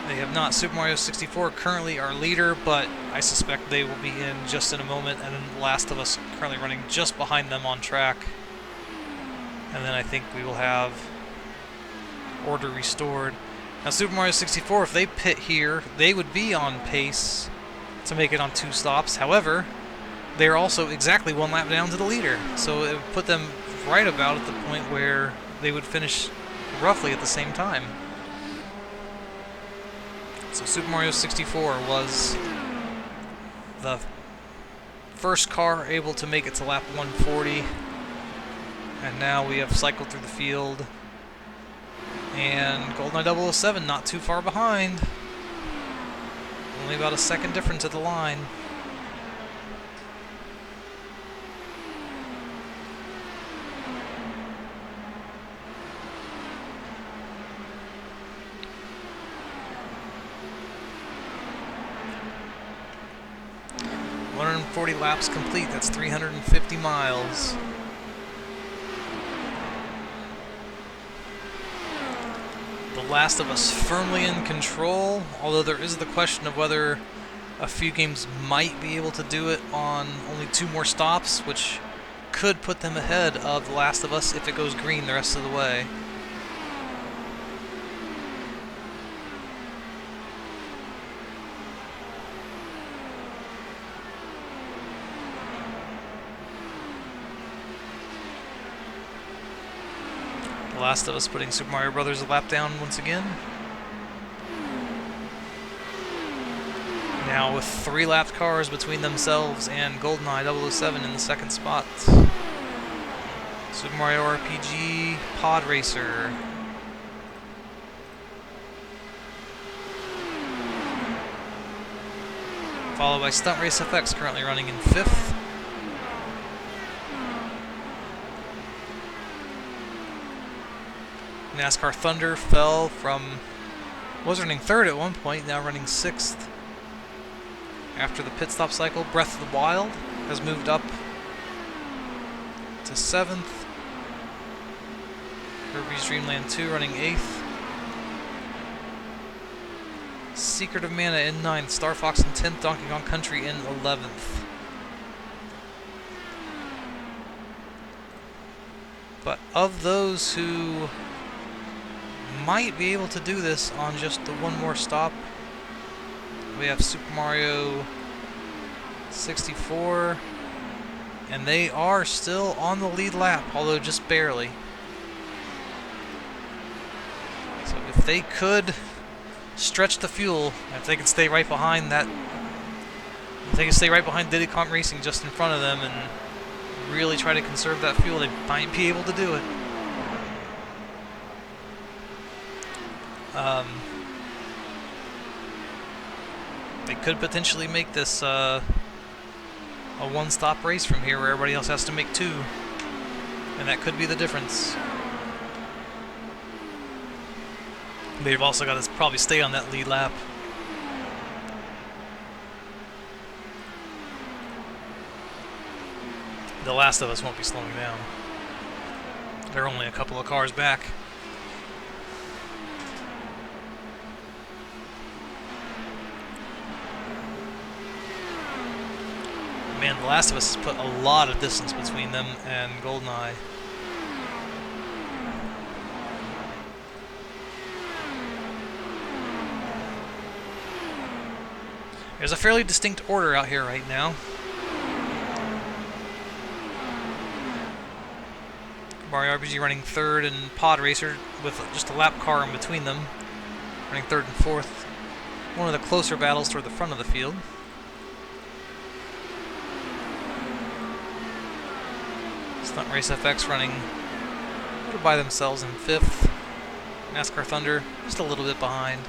have not. Super Mario 64 currently our leader, but I suspect they will be in just in a moment, and then Last of Us currently running just behind them on track. And then I think we will have order restored. Now Super Mario 64, if they pit here, they would be on pace to make it on 2 stops. However, they're also exactly 1 lap down to the leader. So it would put them right about at the point where they would finish roughly at the same time. So Super Mario 64 was the first car able to make it to lap 140. And now we have cycled through the field. And GoldenEye 007 not too far behind. Only about a second difference at the line. 140 laps complete. That's 350 miles. The Last of Us firmly in control, although there is the question of whether a few games might be able to do it on only 2 more stops, which could put them ahead of The Last of Us if it goes green the rest of the way. The Last of Us putting Super Mario Brothers a lap down once again. Now with 3 lapped cars between themselves and GoldenEye 007 in the second spot. Super Mario RPG Pod Racer. Followed by Stunt Race FX, currently running in 5th. NASCAR Thunder fell from, was running 3rd at one point, now running 6th. After the pit stop cycle, Breath of the Wild has moved up to 7th. Kirby's Dream Land 2 running 8th. Secret of Mana in 9th. Star Fox in 10th. Donkey Kong Country in 11th. But of those who might be able to do this on just the 1 more stop, we have Super Mario 64, and they are still on the lead lap, although just barely. So if they could stretch the fuel, if they could stay right behind that, if they could stay right behind Diddy Kong Racing just in front of them and really try to conserve that fuel, they might be able to do it. They could potentially make this a one-stop race from here where everybody else has to make 2. And that could be the difference. They've also got to probably stay on that lead lap. The Last of Us won't be slowing down. They're only a couple of cars back. Man, The Last of Us has put a lot of distance between them and GoldenEye. There's a fairly distinct order out here right now. Mario RPG running 3rd and Pod Racer with just a lap car in between them, running 3rd and 4th. One of the closer battles toward the front of the field. Stunt Race FX running a little by themselves in 5th. NASCAR Thunder just a little bit behind.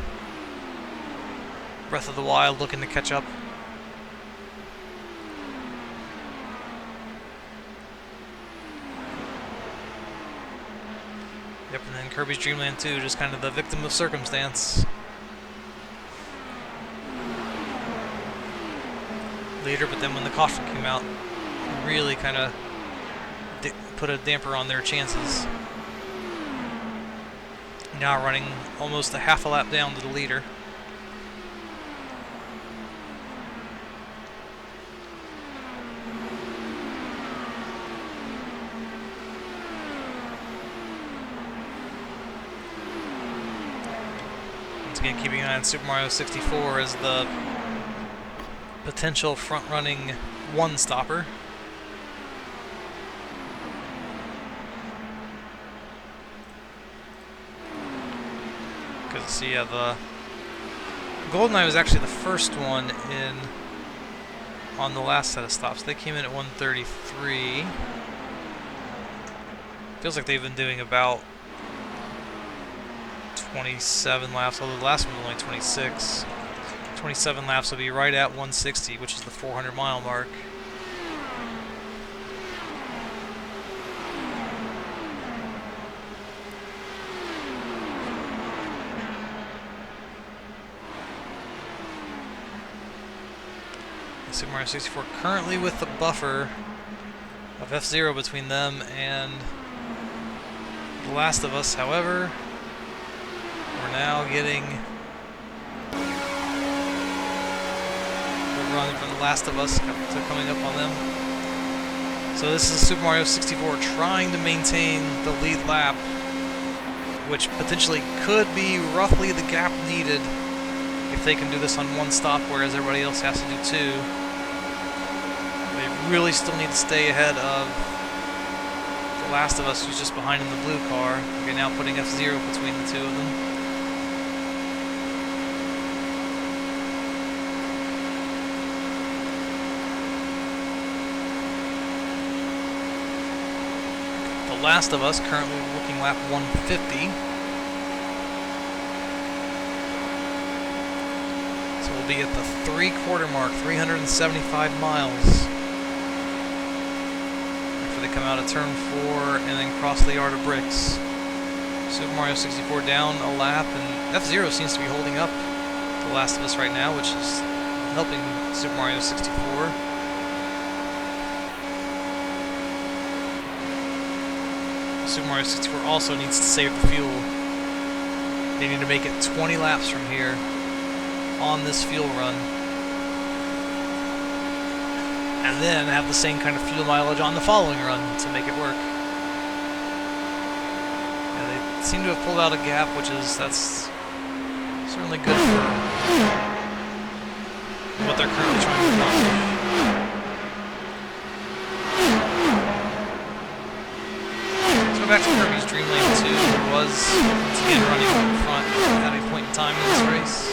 Breath of the Wild looking to catch up. Yep, and then Kirby's Dream Land 2, just kind of the victim of circumstance. Later, but then when the caution came out, really kind of put a damper on their chances. Now running almost a half a lap down to the leader. Once again, keeping an eye on Super Mario 64 as the potential front-running one-stopper. Because, yeah, the GoldenEye was actually the first one in on the last set of stops. They came in at 133. Feels like they've been doing about 27 laps, although the last one was only 26. 27 laps will be right at 160, which is the 400-mile mark. Super Mario 64 currently with the buffer of F-Zero between them and The Last of Us. However, we're now getting the run from The Last of Us coming up on them. So this is Super Mario 64 trying to maintain the lead lap, which potentially could be roughly the gap needed if they can do this on one stop, whereas everybody else has to do two. They really still need to stay ahead of The Last of Us, who's just behind in the blue car. Okay, now putting F-Zero between the two of them. The Last of Us currently working lap 150. So we'll be at the 3/4 mark, 375 miles. After they come out of turn 4 and then cross the Yard of Bricks. Super Mario 64 down a lap, and F-Zero seems to be holding up The Last of Us right now, which is helping Super Mario 64. Super Mario 64 also needs to save the fuel. They need to make it 20 laps from here on this fuel run, and then have the same kind of fuel mileage on the following run to make it work. Yeah, they seem to have pulled out a gap, that's certainly good for what they're currently trying to accomplish. Back to Kirby's Dream Land 2, who was once again running in front at a point in time in this race.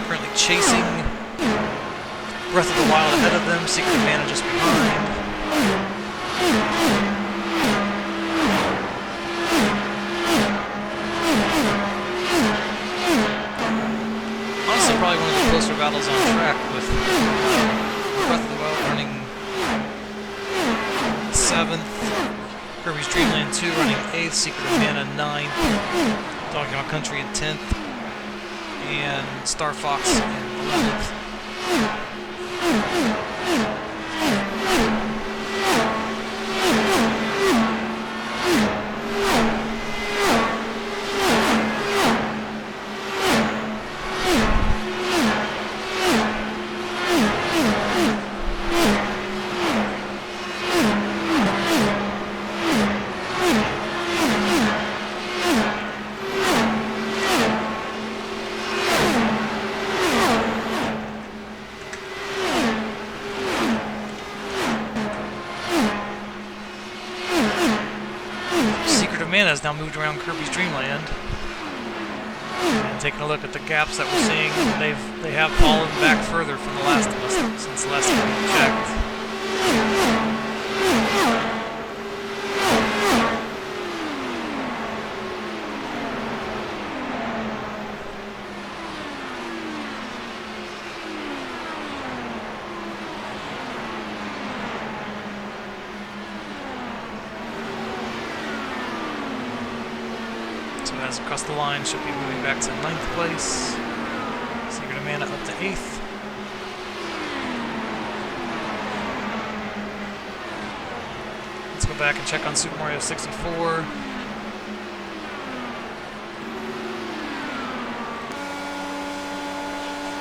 Currently chasing Breath of the Wild ahead of them, Secret of Mana just behind. Honestly, probably one of the closer battles on track, with Breath of the Wild running 7th, Kirby's Dream Land 2 running 8th, Secret of Mana 9th, Donkey Kong Country in 10th, and Star Fox in 11th. Mana has now moved around Kirby's Dream Land. And taking a look at the gaps that we're seeing, they have fallen back further from The Last of Us since the last time we checked. As across the line, should be moving back to 9th place. Secret of Mana up to 8th. Let's go back and check on Super Mario 64.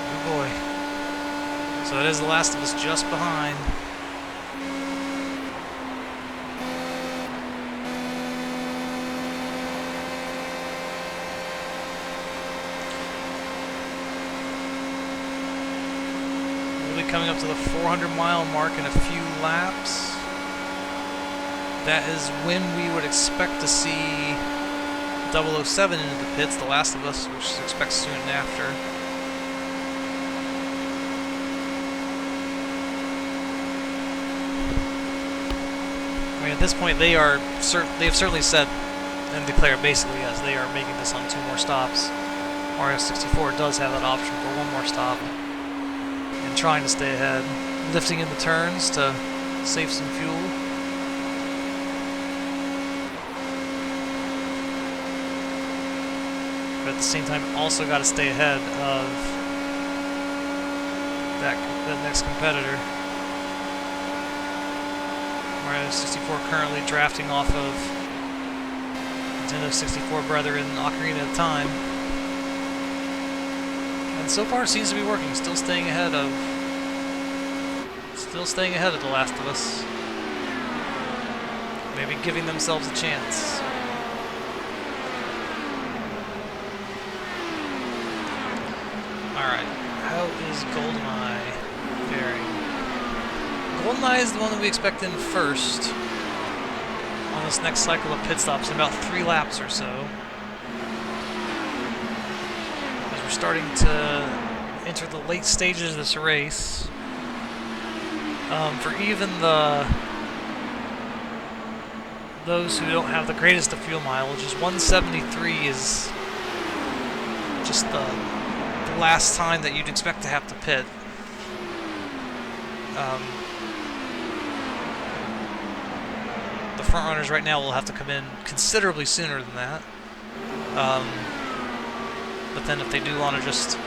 Oh boy. So that is The Last of Us just behind. Coming up to the 400-mile mark in a few laps. That is when we would expect to see 007 into the pits, The Last of Us, which is expected soon after. I mean, at this point, they have certainly said and declared basically as they are making this on 2 more stops. Mario 64 does have that option for 1 more stop. And trying to stay ahead, lifting in the turns to save some fuel. But at the same time, also got to stay ahead of that next competitor. Mario 64 currently drafting off of Nintendo 64 brethren Ocarina of Time. And so far it seems to be working, still staying ahead of The Last of Us. Maybe giving themselves a chance. Alright, how is GoldenEye faring? GoldenEye is the one that we expect in first on this next cycle of pit stops in about 3 laps or so. As we're starting to enter the late stages of this race. For even those who don't have the greatest of fuel mileage, 173 is just the last time that you'd expect to have to pit. The front runners right now will have to come in considerably sooner than that. But then if they do want to just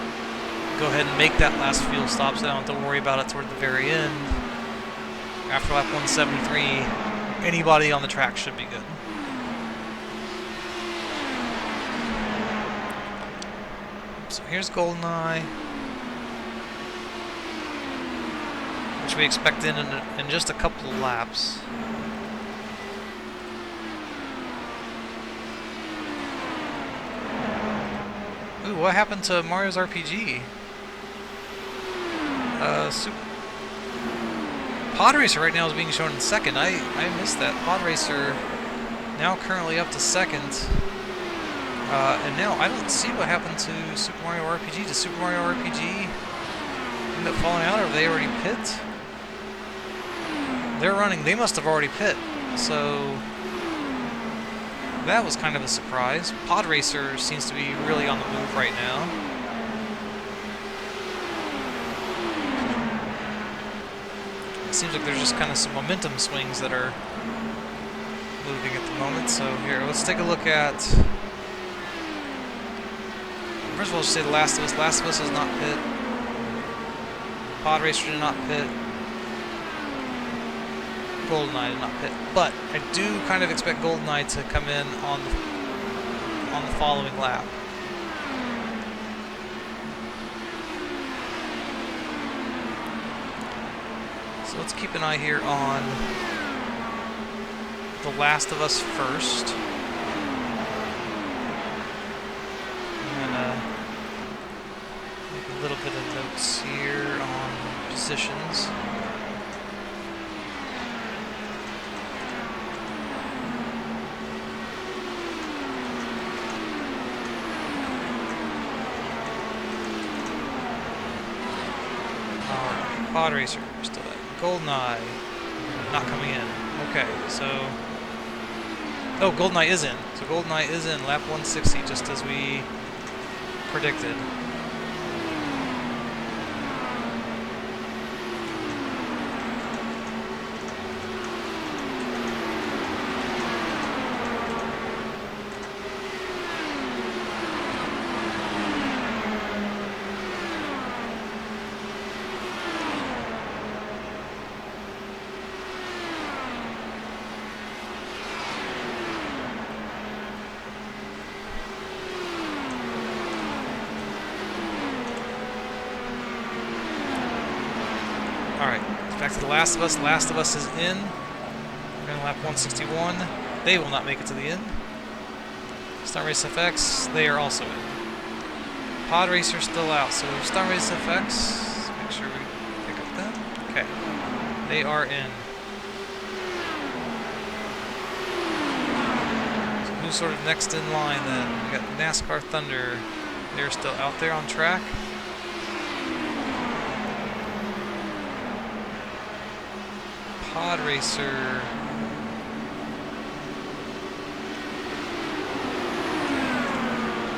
go ahead and make that last fuel stop so they don't have to worry about it toward the very end, after lap 173, anybody on the track should be good. So here's GoldenEye, which we expect in just a couple of laps. Ooh, what happened to Mario's RPG? Pod Racer right now is being shown in second. I missed that. Pod Racer now currently up to second. And now I don't see what happened to Super Mario RPG. Does Super Mario RPG end up falling out, or have they already pit? They're running. They must have already pit. So that was kind of a surprise. Pod Racer seems to be really on the move right now. It seems like there's just kind of some momentum swings that are moving at the moment. So here, let's take a look at... First of all, I'll just say The Last of Us. Last of Us does not pit. Pod Racer did not pit. GoldenEye did not pit. But I do kind of expect GoldenEye to come in on the following lap. So let's keep an eye here on The Last of Us first. I'm gonna make a little bit of notes here on positions. Alright, Pod Racer, still there. GoldenEye, not coming in. Okay, so... Oh, GoldenEye is in. So GoldenEye is in lap 160, just as we predicted. Back to The Last of Us. The Last of Us is in. We're going to lap 161. They will not make it to the end. Stunt Race FX, they are also in. Pod Racer still out. So Stunt Race FX, make sure we pick up that. Okay. They are in. So who's sort of next in line then? We got NASCAR Thunder. They're still out there on track. Pod Racer.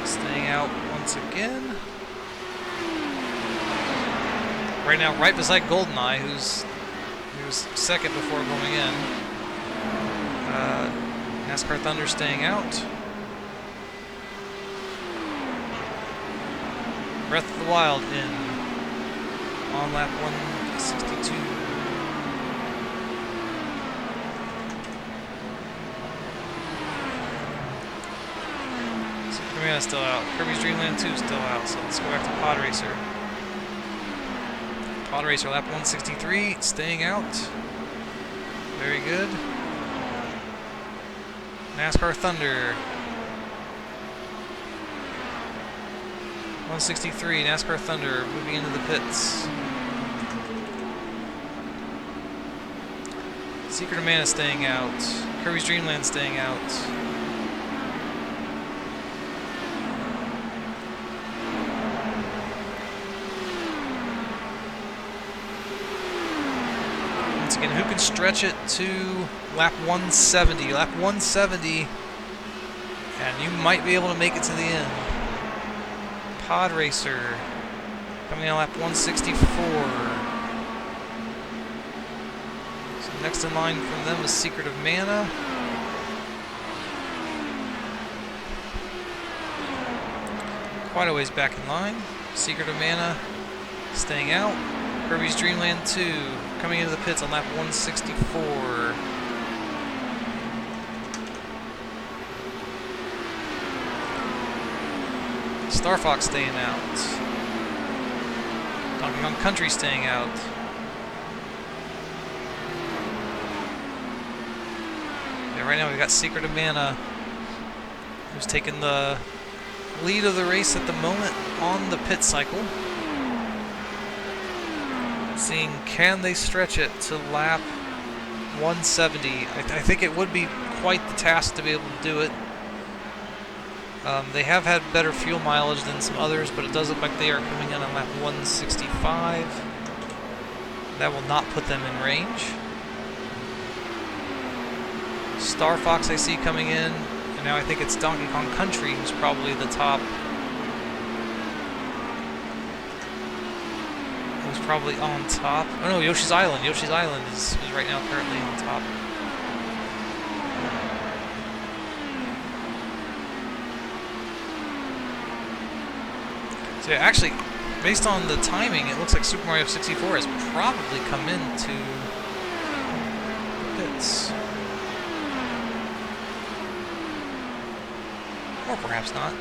Staying out once again. Right now, right beside GoldenEye, who was second before going in. NASCAR Thunder staying out. Breath of the Wild in. on lap 162. Secret of Mana still out. Kirby's Dream Land 2 still out, so let's go back to Pod Racer. Pod Racer lap 163, staying out. Very good. NASCAR Thunder. 163, NASCAR Thunder moving into the pits. Secret of Mana staying out. Kirby's Dream Land staying out. Once again, who can stretch it to lap 170? Lap 170, and you might be able to make it to the end. Pod Racer coming on lap 164. So next in line from them is Secret of Mana. Quite a ways back in line. Secret of Mana staying out. Kirby's Dream Land 2 coming into the pits on lap 164. Star Fox staying out. Donkey Kong Country staying out. Yeah, right now we've got Secret of Mana, who's taking the lead of the race at the moment on the pit cycle. Seeing can they stretch it to lap 170. I think it would be quite the task to be able to do it. They have had better fuel mileage than some others, but it does look like they are coming in on lap 165. That will not put them in range. Star Fox I see coming in, and now I think it's Donkey Kong Country who's probably the top. Who's probably on top. Oh no, Yoshi's Island. Yoshi's Island is right now currently on top. So yeah, actually, based on the timing, it looks like Super Mario 64 has probably come into the pits. Or perhaps not.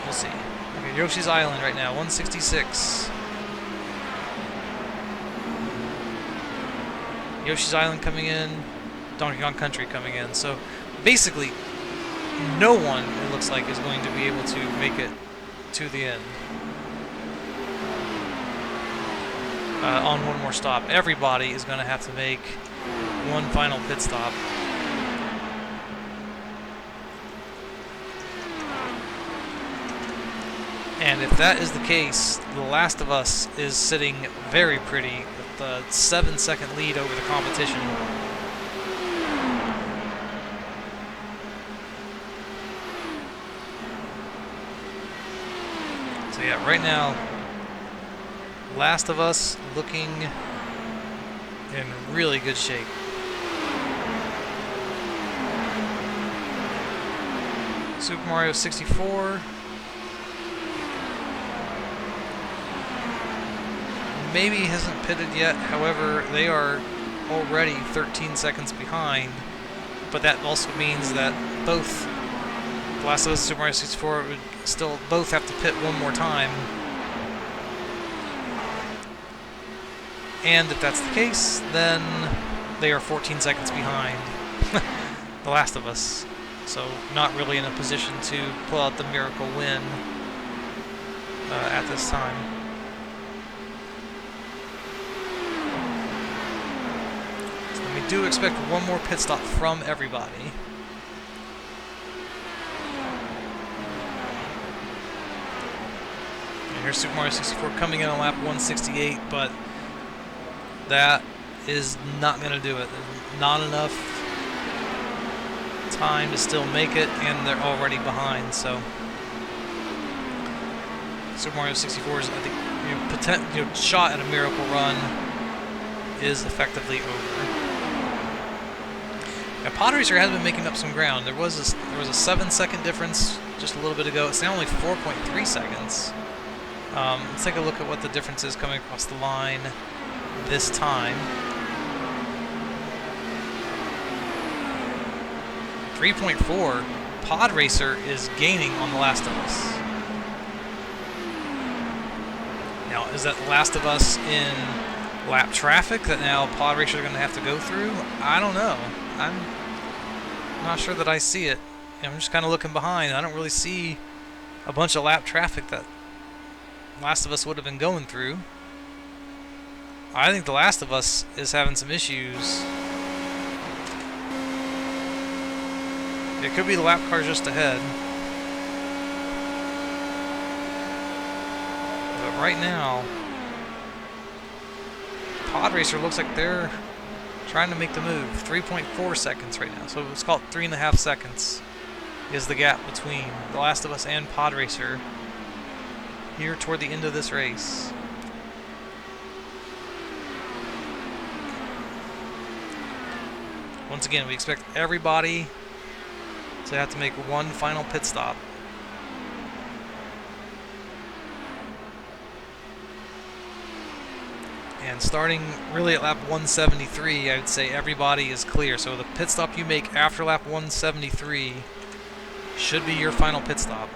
We'll see. Okay, Yoshi's Island right now, 166. Yoshi's Island coming in, Donkey Kong Country coming in. So basically, no one, it looks like, is going to be able to make it to the end. On one more stop. Everybody is going to have to make one final pit stop. And if that is the case, The Last of Us is sitting very pretty with the 7-second lead over the competition. So yeah, right now, Last of Us looking in really good shape. Super Mario 64. Maybe hasn't pitted yet, however, they are already 13 seconds behind. But that also means that both The Last of Us and Super Mario 64 would still both have to pit one more time. And if that's the case, then they are 14 seconds behind The Last of Us. So not really in a position to pull out the miracle win at this time. So we do expect one more pit stop from everybody. And here's Super Mario 64 coming in on lap 168, but that is not going to do it. There's not enough time to still make it, and they're already behind. So Super Mario 64's, I think, shot at a miracle run is effectively over. Now, Pod Racer has been making up some ground. There was a 7-second difference just a little bit ago. It's now only 4.3 seconds. Let's take a look at what the difference is coming across the line this time. 3.4. Pod Racer is gaining on The Last of Us. Now, is that The Last of Us in lap traffic that now Pod Racer is going to have to go through? I don't know. I'm not sure that I see it. I'm just kind of looking behind. I don't really see a bunch of lap traffic that Last of Us would have been going through. I think The Last of Us is having some issues. It could be the lap car just ahead. But right now, Pod Racer looks like they're trying to make the move. 3.4 seconds right now. So let's call it 3.5 seconds is the gap between The Last of Us and Pod Racer here toward the end of this race. Once again, we expect everybody to have to make one final pit stop. And starting really at lap 173, I would say everybody is clear. So the pit stop you make after lap 173 should be your final pit stop.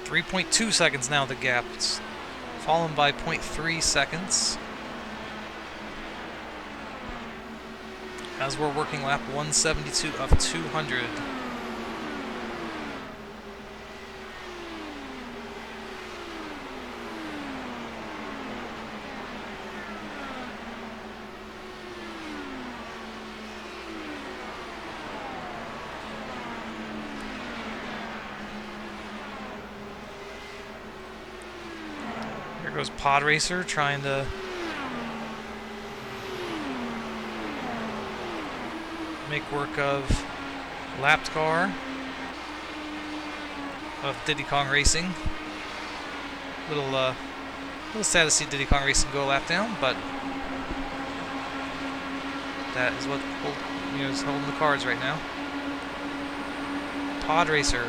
.2 seconds now the gap. It's fallen by 0.3 seconds. As we're working lap 172 of 200. Goes Pod Racer trying to make work of lapped car of Diddy Kong Racing. Little sad to see Diddy Kong Racing go a lap down, but that is what is holding the cards right now. Pod Racer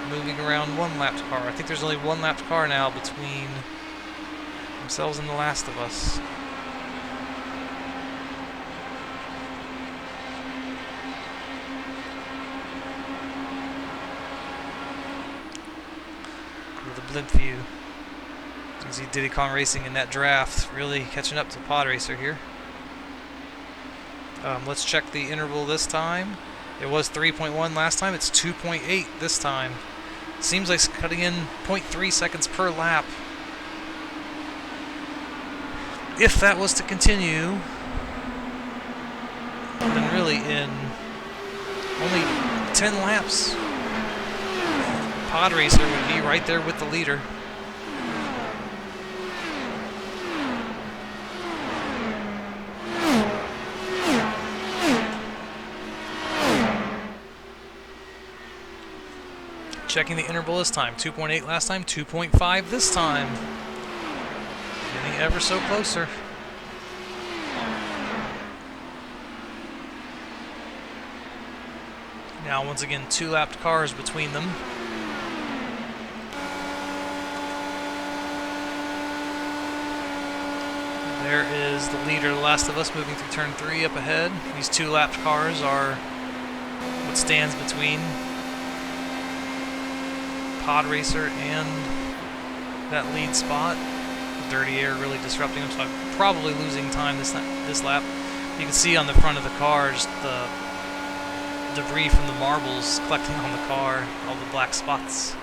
moving around one lapped car. I think there's only one lapped car now between themselves and The Last of Us. With a blimp view. You see Diddy Kong Racing in that draft really catching up to Pod Racer here. Let's check the interval this time. It was 3.1 last time. It's 2.8 this time. Seems like it's cutting in 0.3 seconds per lap. If that was to continue, then really in only 10 laps, Pod Racer would be right there with the leader. Checking the interval this time. 2.8 last time, 2.5 this time. Getting ever so closer. Now, once again, two lapped cars between them. There is the leader, The Last of Us, moving through turn 3 up ahead. These two lapped cars are what stands between Pod Racer and that lead spot. Dirty air really disrupting them, so I'm probably losing time this lap. You can see on the front of the car just the debris from the marbles collecting on the car, all the black spots.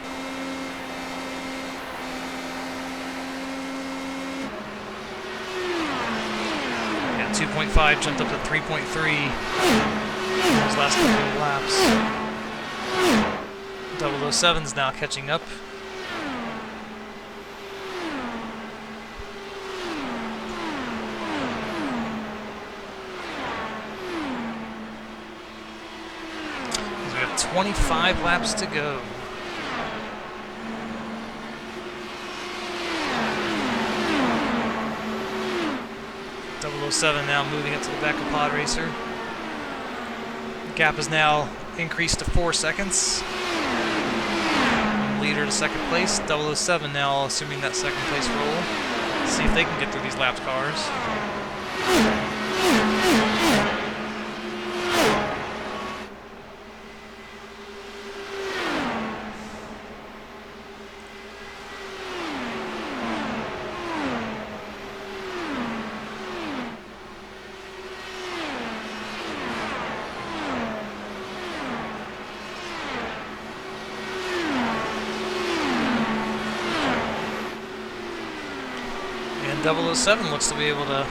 Yeah, 2.5 jumped up to 3.3 those last couple of laps. 007's now catching up. We have 25 laps to go. .007 now moving up to the back of Pod Racer. Gap is now increased to 4 seconds. Leader to second place. 007 now assuming that second place role. See if they can get through these lapped cars. And 007 looks to be able to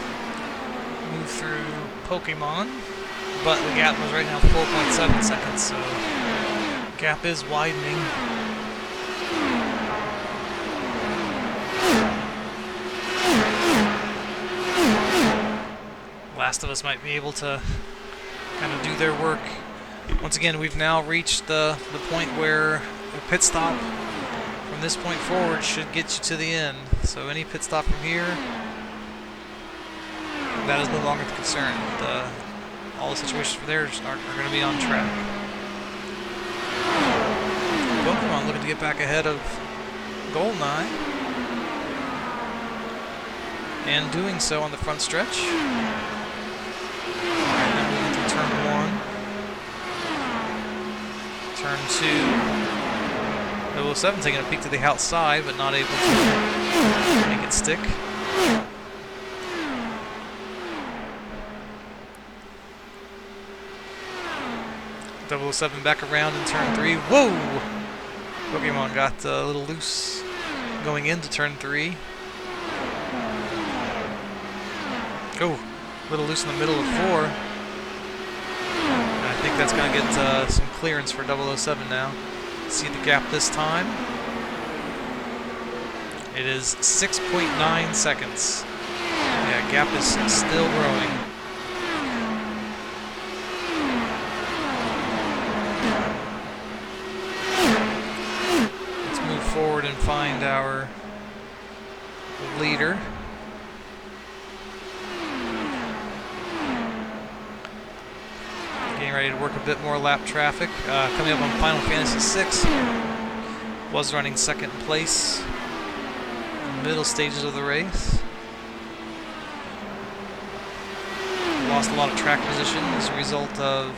move through Pokemon, but the gap was right now 4.7 seconds, so gap is widening. Last of Us might be able to kind of do their work. Once again, we've now reached the point where a pit stop from this point forward should get you to the end. So any pit stop from here, that is no longer the concern. All the situations from there are going to be on track. Pokemon looking to get back ahead of Goldeneye, and doing so on the front stretch. And then moving through turn 1. Turn 2. 007 taking a peek to the outside, but not able to make it stick. .007 back around in turn 3. Whoa! Pokemon got a little loose going into turn 3. Oh, a little loose in the middle of 4. And I think that's going to get some clearance for 007 now. See the gap this time. It is 6.9 seconds. Yeah, gap is still growing. Let's move forward and find our leader. Getting ready to work a bit more lap traffic. Coming up on Final Fantasy VI. Was running second place in the middle stages of the race. Lost a lot of track position as a result of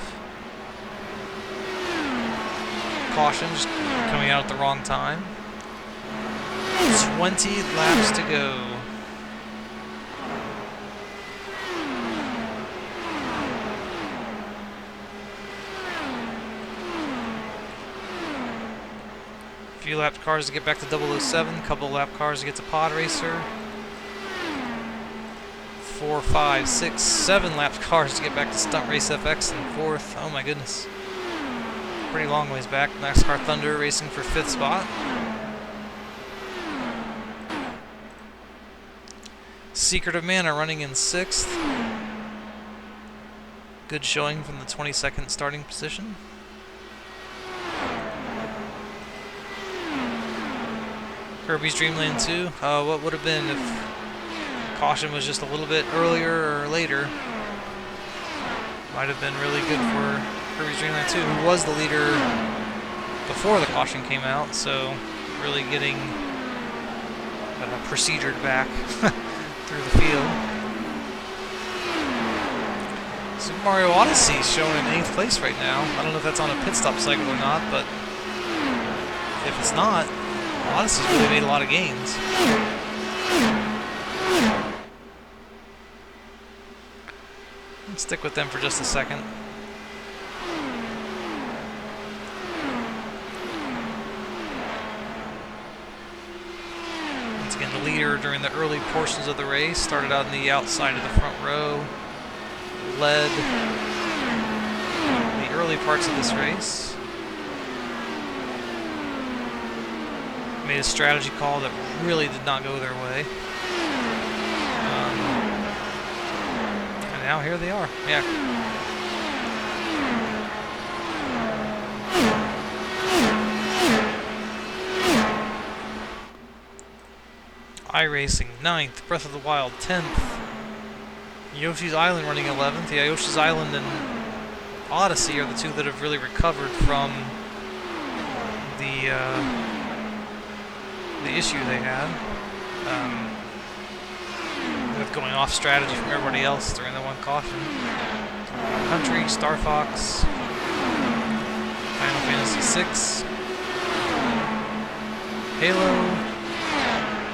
caution, just coming out at the wrong time. 20 laps to go. Few lap cars to get back to 007, couple lap cars to get to Pod Racer. 4, 5, 6, 7 lap cars to get back to Stunt Race FX in 4th. Oh my goodness. Pretty long ways back. NASCAR Thunder racing for 5th spot. Secret of Mana running in 6th. Good showing from the 22nd starting position. Kirby's Dream Land 2. What would have been if caution was just a little bit earlier or later? Might have been really good for Kirby's Dream Land 2, who was the leader before the caution came out, so really getting procedured back through the field. Super Mario Odyssey is showing in 8th place right now. I don't know if that's on a pit stop cycle or not, but if it's not, Odyssey's really made a lot of gains. Let's stick with them for just a second. Once again, the leader during the early portions of the race started out on the outside of the front row, led the early parts of this race. Made a strategy call that really did not go their way. And now here they are. Yeah. iRacing 9th, Breath of the Wild 10th. Yoshi's Island running 11th. Yeah, Yoshi's Island and Odyssey are the two that have really recovered from the issue they had with going off strategy from everybody else during the one caution. Country, Star Fox, Final Fantasy VI, Halo,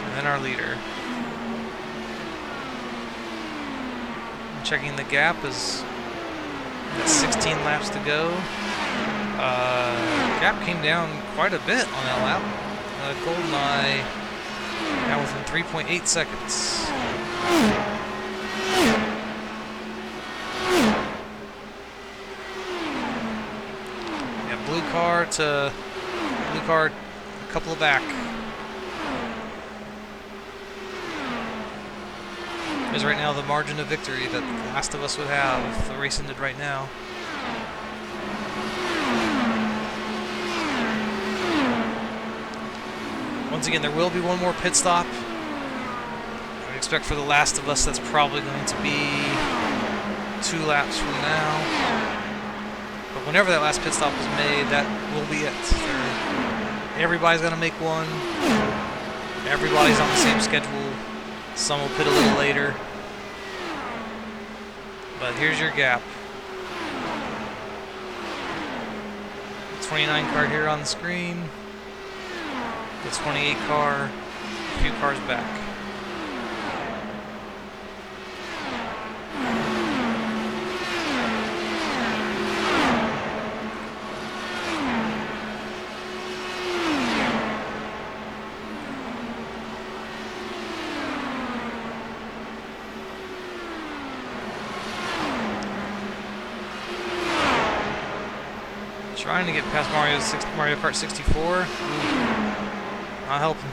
and then our leader. Checking the gap is at 16 laps to go. Gap came down quite a bit on that lap. GoldenEye now within 3.8 seconds. Yeah, blue car a couple of back. Is right now the margin of victory that The Last of Us would have if the race ended right now. Once again, there will be one more pit stop. I would expect for The Last of Us that's probably going to be 2 laps from now. But whenever that last pit stop is made, that will be it. Everybody's going to make one. Everybody's on the same schedule. Some will pit a little later. But here's your gap. The 29 car here on the screen. The 28 car, a few cars back. Trying to get past Mario Kart 64. Not helping.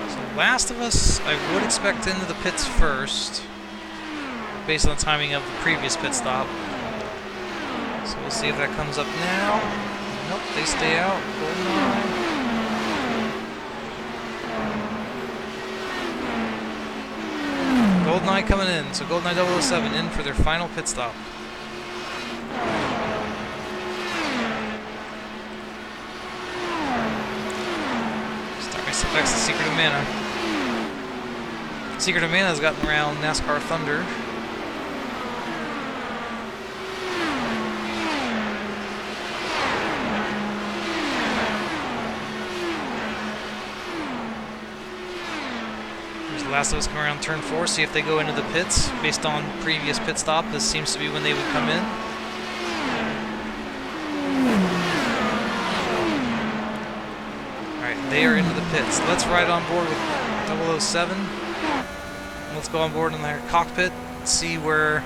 So Last of Us, I would expect into the pits first, based on the timing of the previous pit stop. So we'll see if that comes up now. Nope, they stay out. GoldenEye. GoldenEye coming in, so GoldenEye 007 in for their final pit stop. Start by Selects the Secret of Mana. Secret of Mana has gotten around NASCAR Thunder. Last of Us come around turn 4, see if they go into the pits. Based on previous pit stop, this seems to be when they would come in. Alright, they are into the pits. Let's ride on board with 007. Let's go on board in their cockpit, see where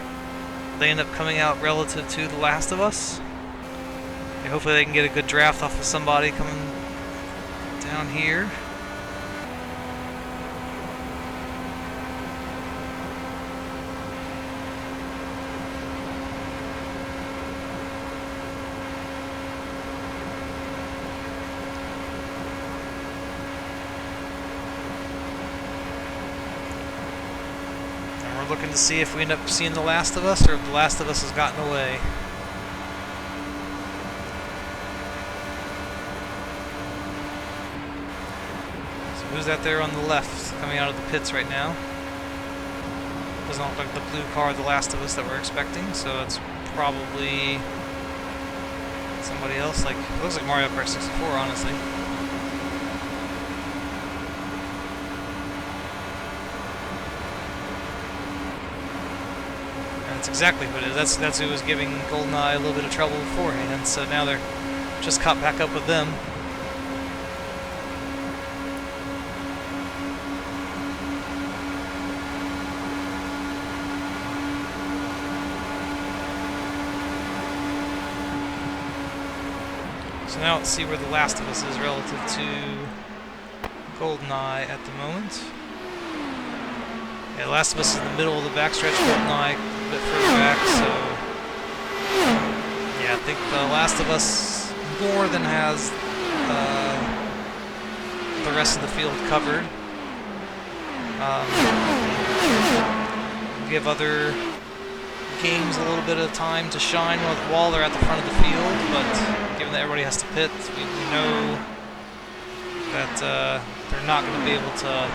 they end up coming out relative to The Last of Us. And hopefully they can get a good draft off of somebody coming down here. Looking to see if we end up seeing The Last of Us, or if The Last of Us has gotten away. So who's that there on the left coming out of the pits right now? Doesn't look like the blue car of The Last of Us that we're expecting, so it's probably somebody else. Like, it looks like Mario Kart 64, honestly. That's exactly what it is. That's who was giving GoldenEye a little bit of trouble beforehand, so now they're just caught back up with them. So now let's see where The Last of Us is relative to GoldenEye at the moment. Yeah, The Last of Us is in the middle of the backstretch, GoldenEye a bit further back, so yeah, I think The Last of Us more than has the rest of the field covered. Give other games a little bit of time to shine while they're at the front of the field, but given that everybody has to pit, we know that they're not going to be able to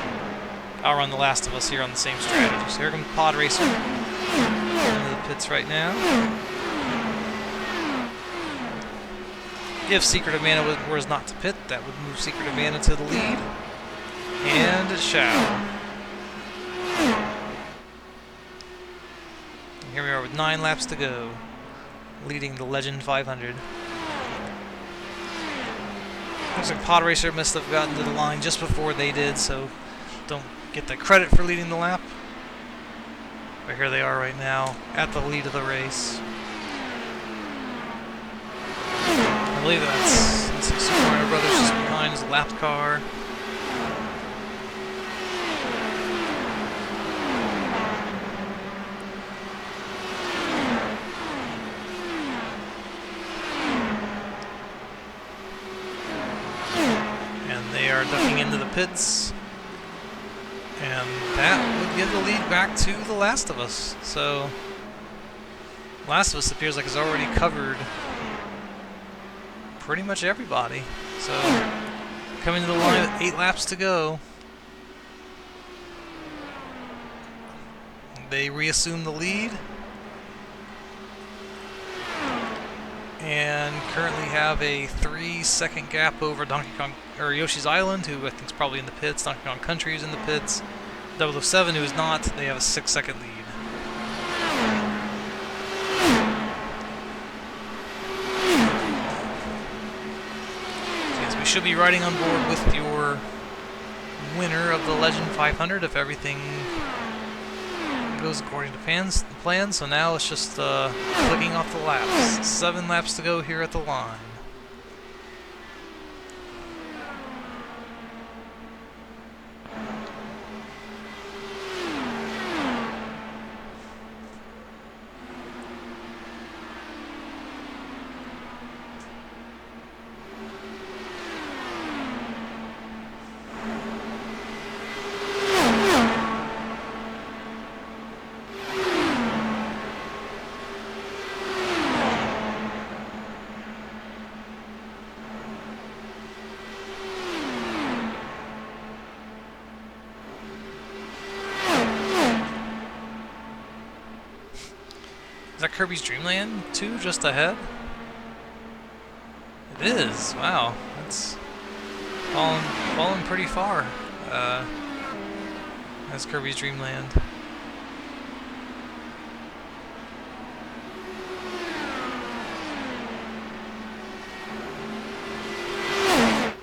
outrun The Last of Us here on the same strategy. So here comes Pod Racer into the pits right now. If Secret of Mana was not to pit, that would move Secret of Mana to the lead. And it shall. Here we are with 9 laps to go, leading the Legend 500. Looks like Pod Racer must have gotten to the line just before they did, so don't get the credit for leading the lap. But here they are right now, at the lead of the race. I believe that's Super Mario Brothers just behind his lap car. Ducking into the pits, and that would give the lead back to The Last of Us. So, Last of Us appears like it's already covered pretty much everybody. So, coming to the line with 8 laps to go, they reassume the lead, and currently have a 3-second gap over Donkey Kong or Yoshi's Island, who I think is probably in the pits. Donkey Kong Country is in the pits. 007, who is not, they have a 6-second lead. So yes, we should be riding on board with your winner of the Legend 500 if everything goes according to plan. So now it's just clicking off the laps. 7 laps to go here at the line. Is that Kirby's Dream Land 2 just ahead? It is. Wow, that's fallen pretty far. That's Kirby's Dream Land.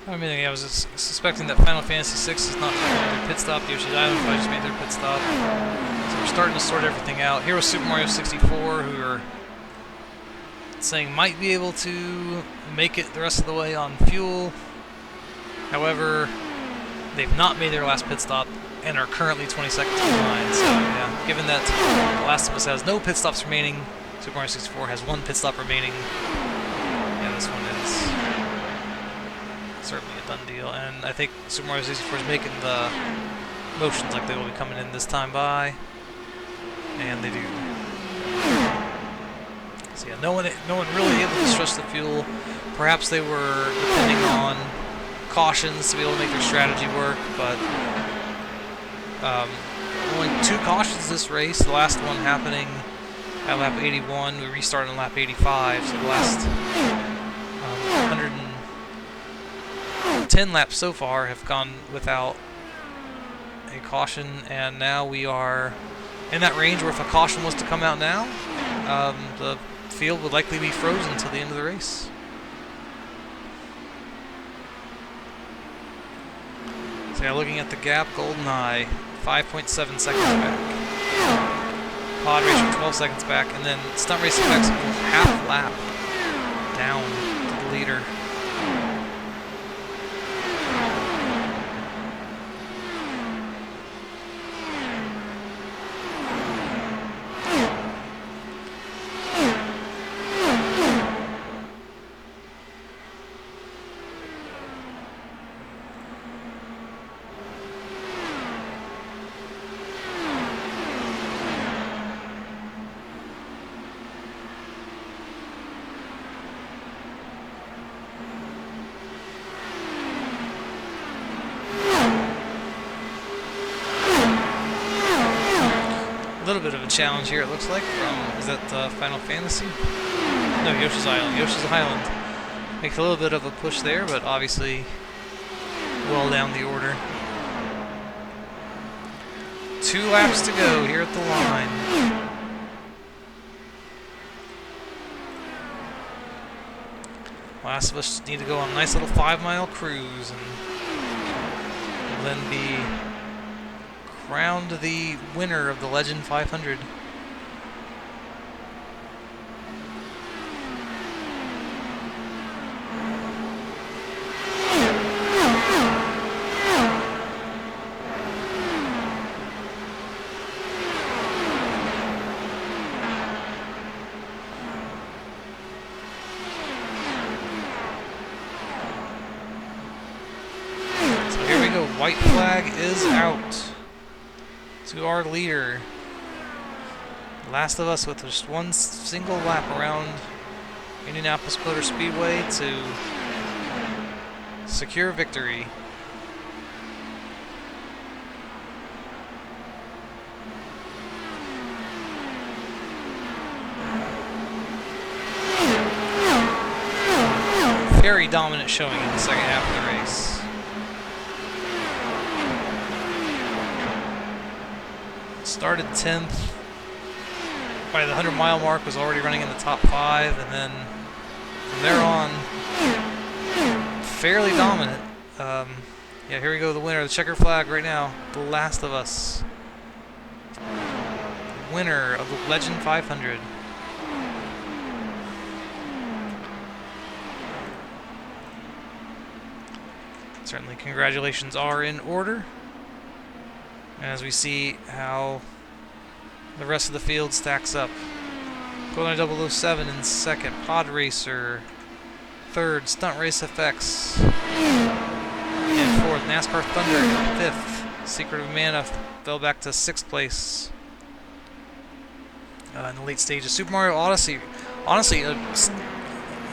I mean, I was suspecting that Final Fantasy VI is not their pit stop. Yoshi's Island probably just made their pit stop. So we're starting to sort everything out. Here was Super Mario 64, who are saying might be able to make it the rest of the way on fuel. However, they've not made their last pit stop and are currently 20 seconds behind. So, yeah, given that The Last of Us has no pit stops remaining, Super Mario 64 has 1 pit stop remaining. Yeah, this one is certainly a done deal, and I think Super Mario 64 is making the motions like they will be coming in this time by, and they do. So yeah, no one really able to stretch the fuel. Perhaps they were depending on cautions to be able to make their strategy work, but only 2 cautions this race. The last one happening at lap 81. We restarted on lap 85, so the last 110 laps so far have gone without a caution, and now we are in that range where if a caution was to come out now, the field would likely be frozen until the end of the race. So yeah, looking at the gap, GoldenEye 5.7 seconds back. Pod Racer 12 seconds back, and then Stunt Race Effects half lap down to the leader. little bit of a challenge here, it looks like, from, is that Final Fantasy? No, Yoshi's Island. Yoshi's Island makes a little bit of a push there, but obviously well down the order. 2 laps to go here at the line. Last of us need to go on a nice little 5-mile cruise and then be crowned the winner of the Legend 500. White flag is out to our leader. Last of Us with just one single lap around Indianapolis Motor Speedway to secure victory. Very dominant showing in the second half of the race. Started 10th, by the 100-mile mark was already running in the top 5, and then from there on, fairly dominant. Yeah, here we go, the winner, the checker flag right now, The Last of Us. Winner of the Legend 500. Certainly congratulations are in order. As we see how the rest of the field stacks up. Golden 007 in second, Pod Racer third, Stunt Race FX in fourth, NASCAR Thunder in fifth, Secret of Mana fell back to 6th place in the late stages. Super Mario Odyssey, honestly,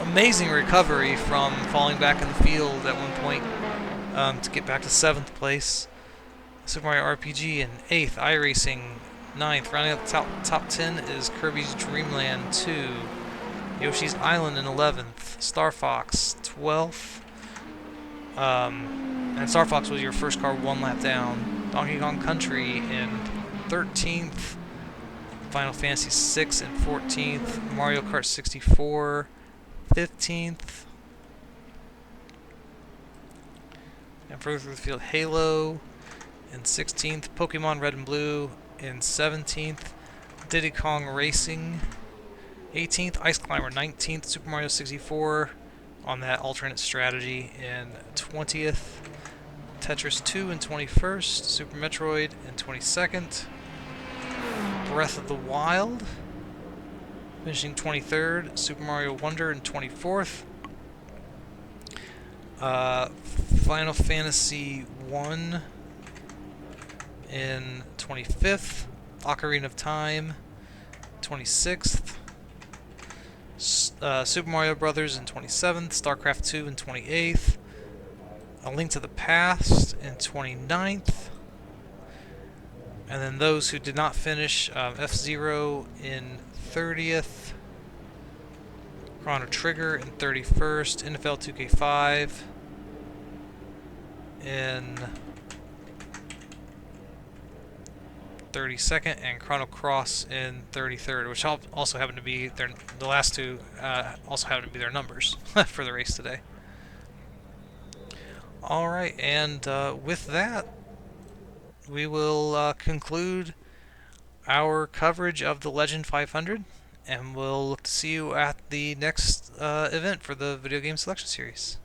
amazing recovery from falling back in the field at one point to get back to 7th place. Super Mario RPG in 8th, iRacing 9th. Rounding out the top 10 is Kirby's Dream Land 2. Yoshi's Island in 11th. Star Fox 12th. And Star Fox was your first car 1 lap down. Donkey Kong Country in 13th. Final Fantasy 6 in 14th. Mario Kart 64 15th. And further through the field, Halo in 16th, Pokemon Red and Blue in 17th, Diddy Kong Racing 18th, Ice Climber 19th, Super Mario 64 on that alternate strategy in 20th, Tetris 2 in 21st, Super Metroid in 22nd, Breath of the Wild finishing 23rd, Super Mario Wonder in 24th, Final Fantasy 1 in 25th, Ocarina of Time 26th, Super Mario Brothers in 27th, StarCraft 2 in 28th, A Link to the Past in 29th, and then those who did not finish, F-Zero in 30th, Chrono Trigger in 31st, NFL 2K5 in 32nd, and Chrono Cross in 33rd, which also happen to be the last two also happen to be their numbers for the race today. All right, and with that, we will conclude our coverage of the Legend 500, and we'll look to see you at the next event for the Video Game Selection Series.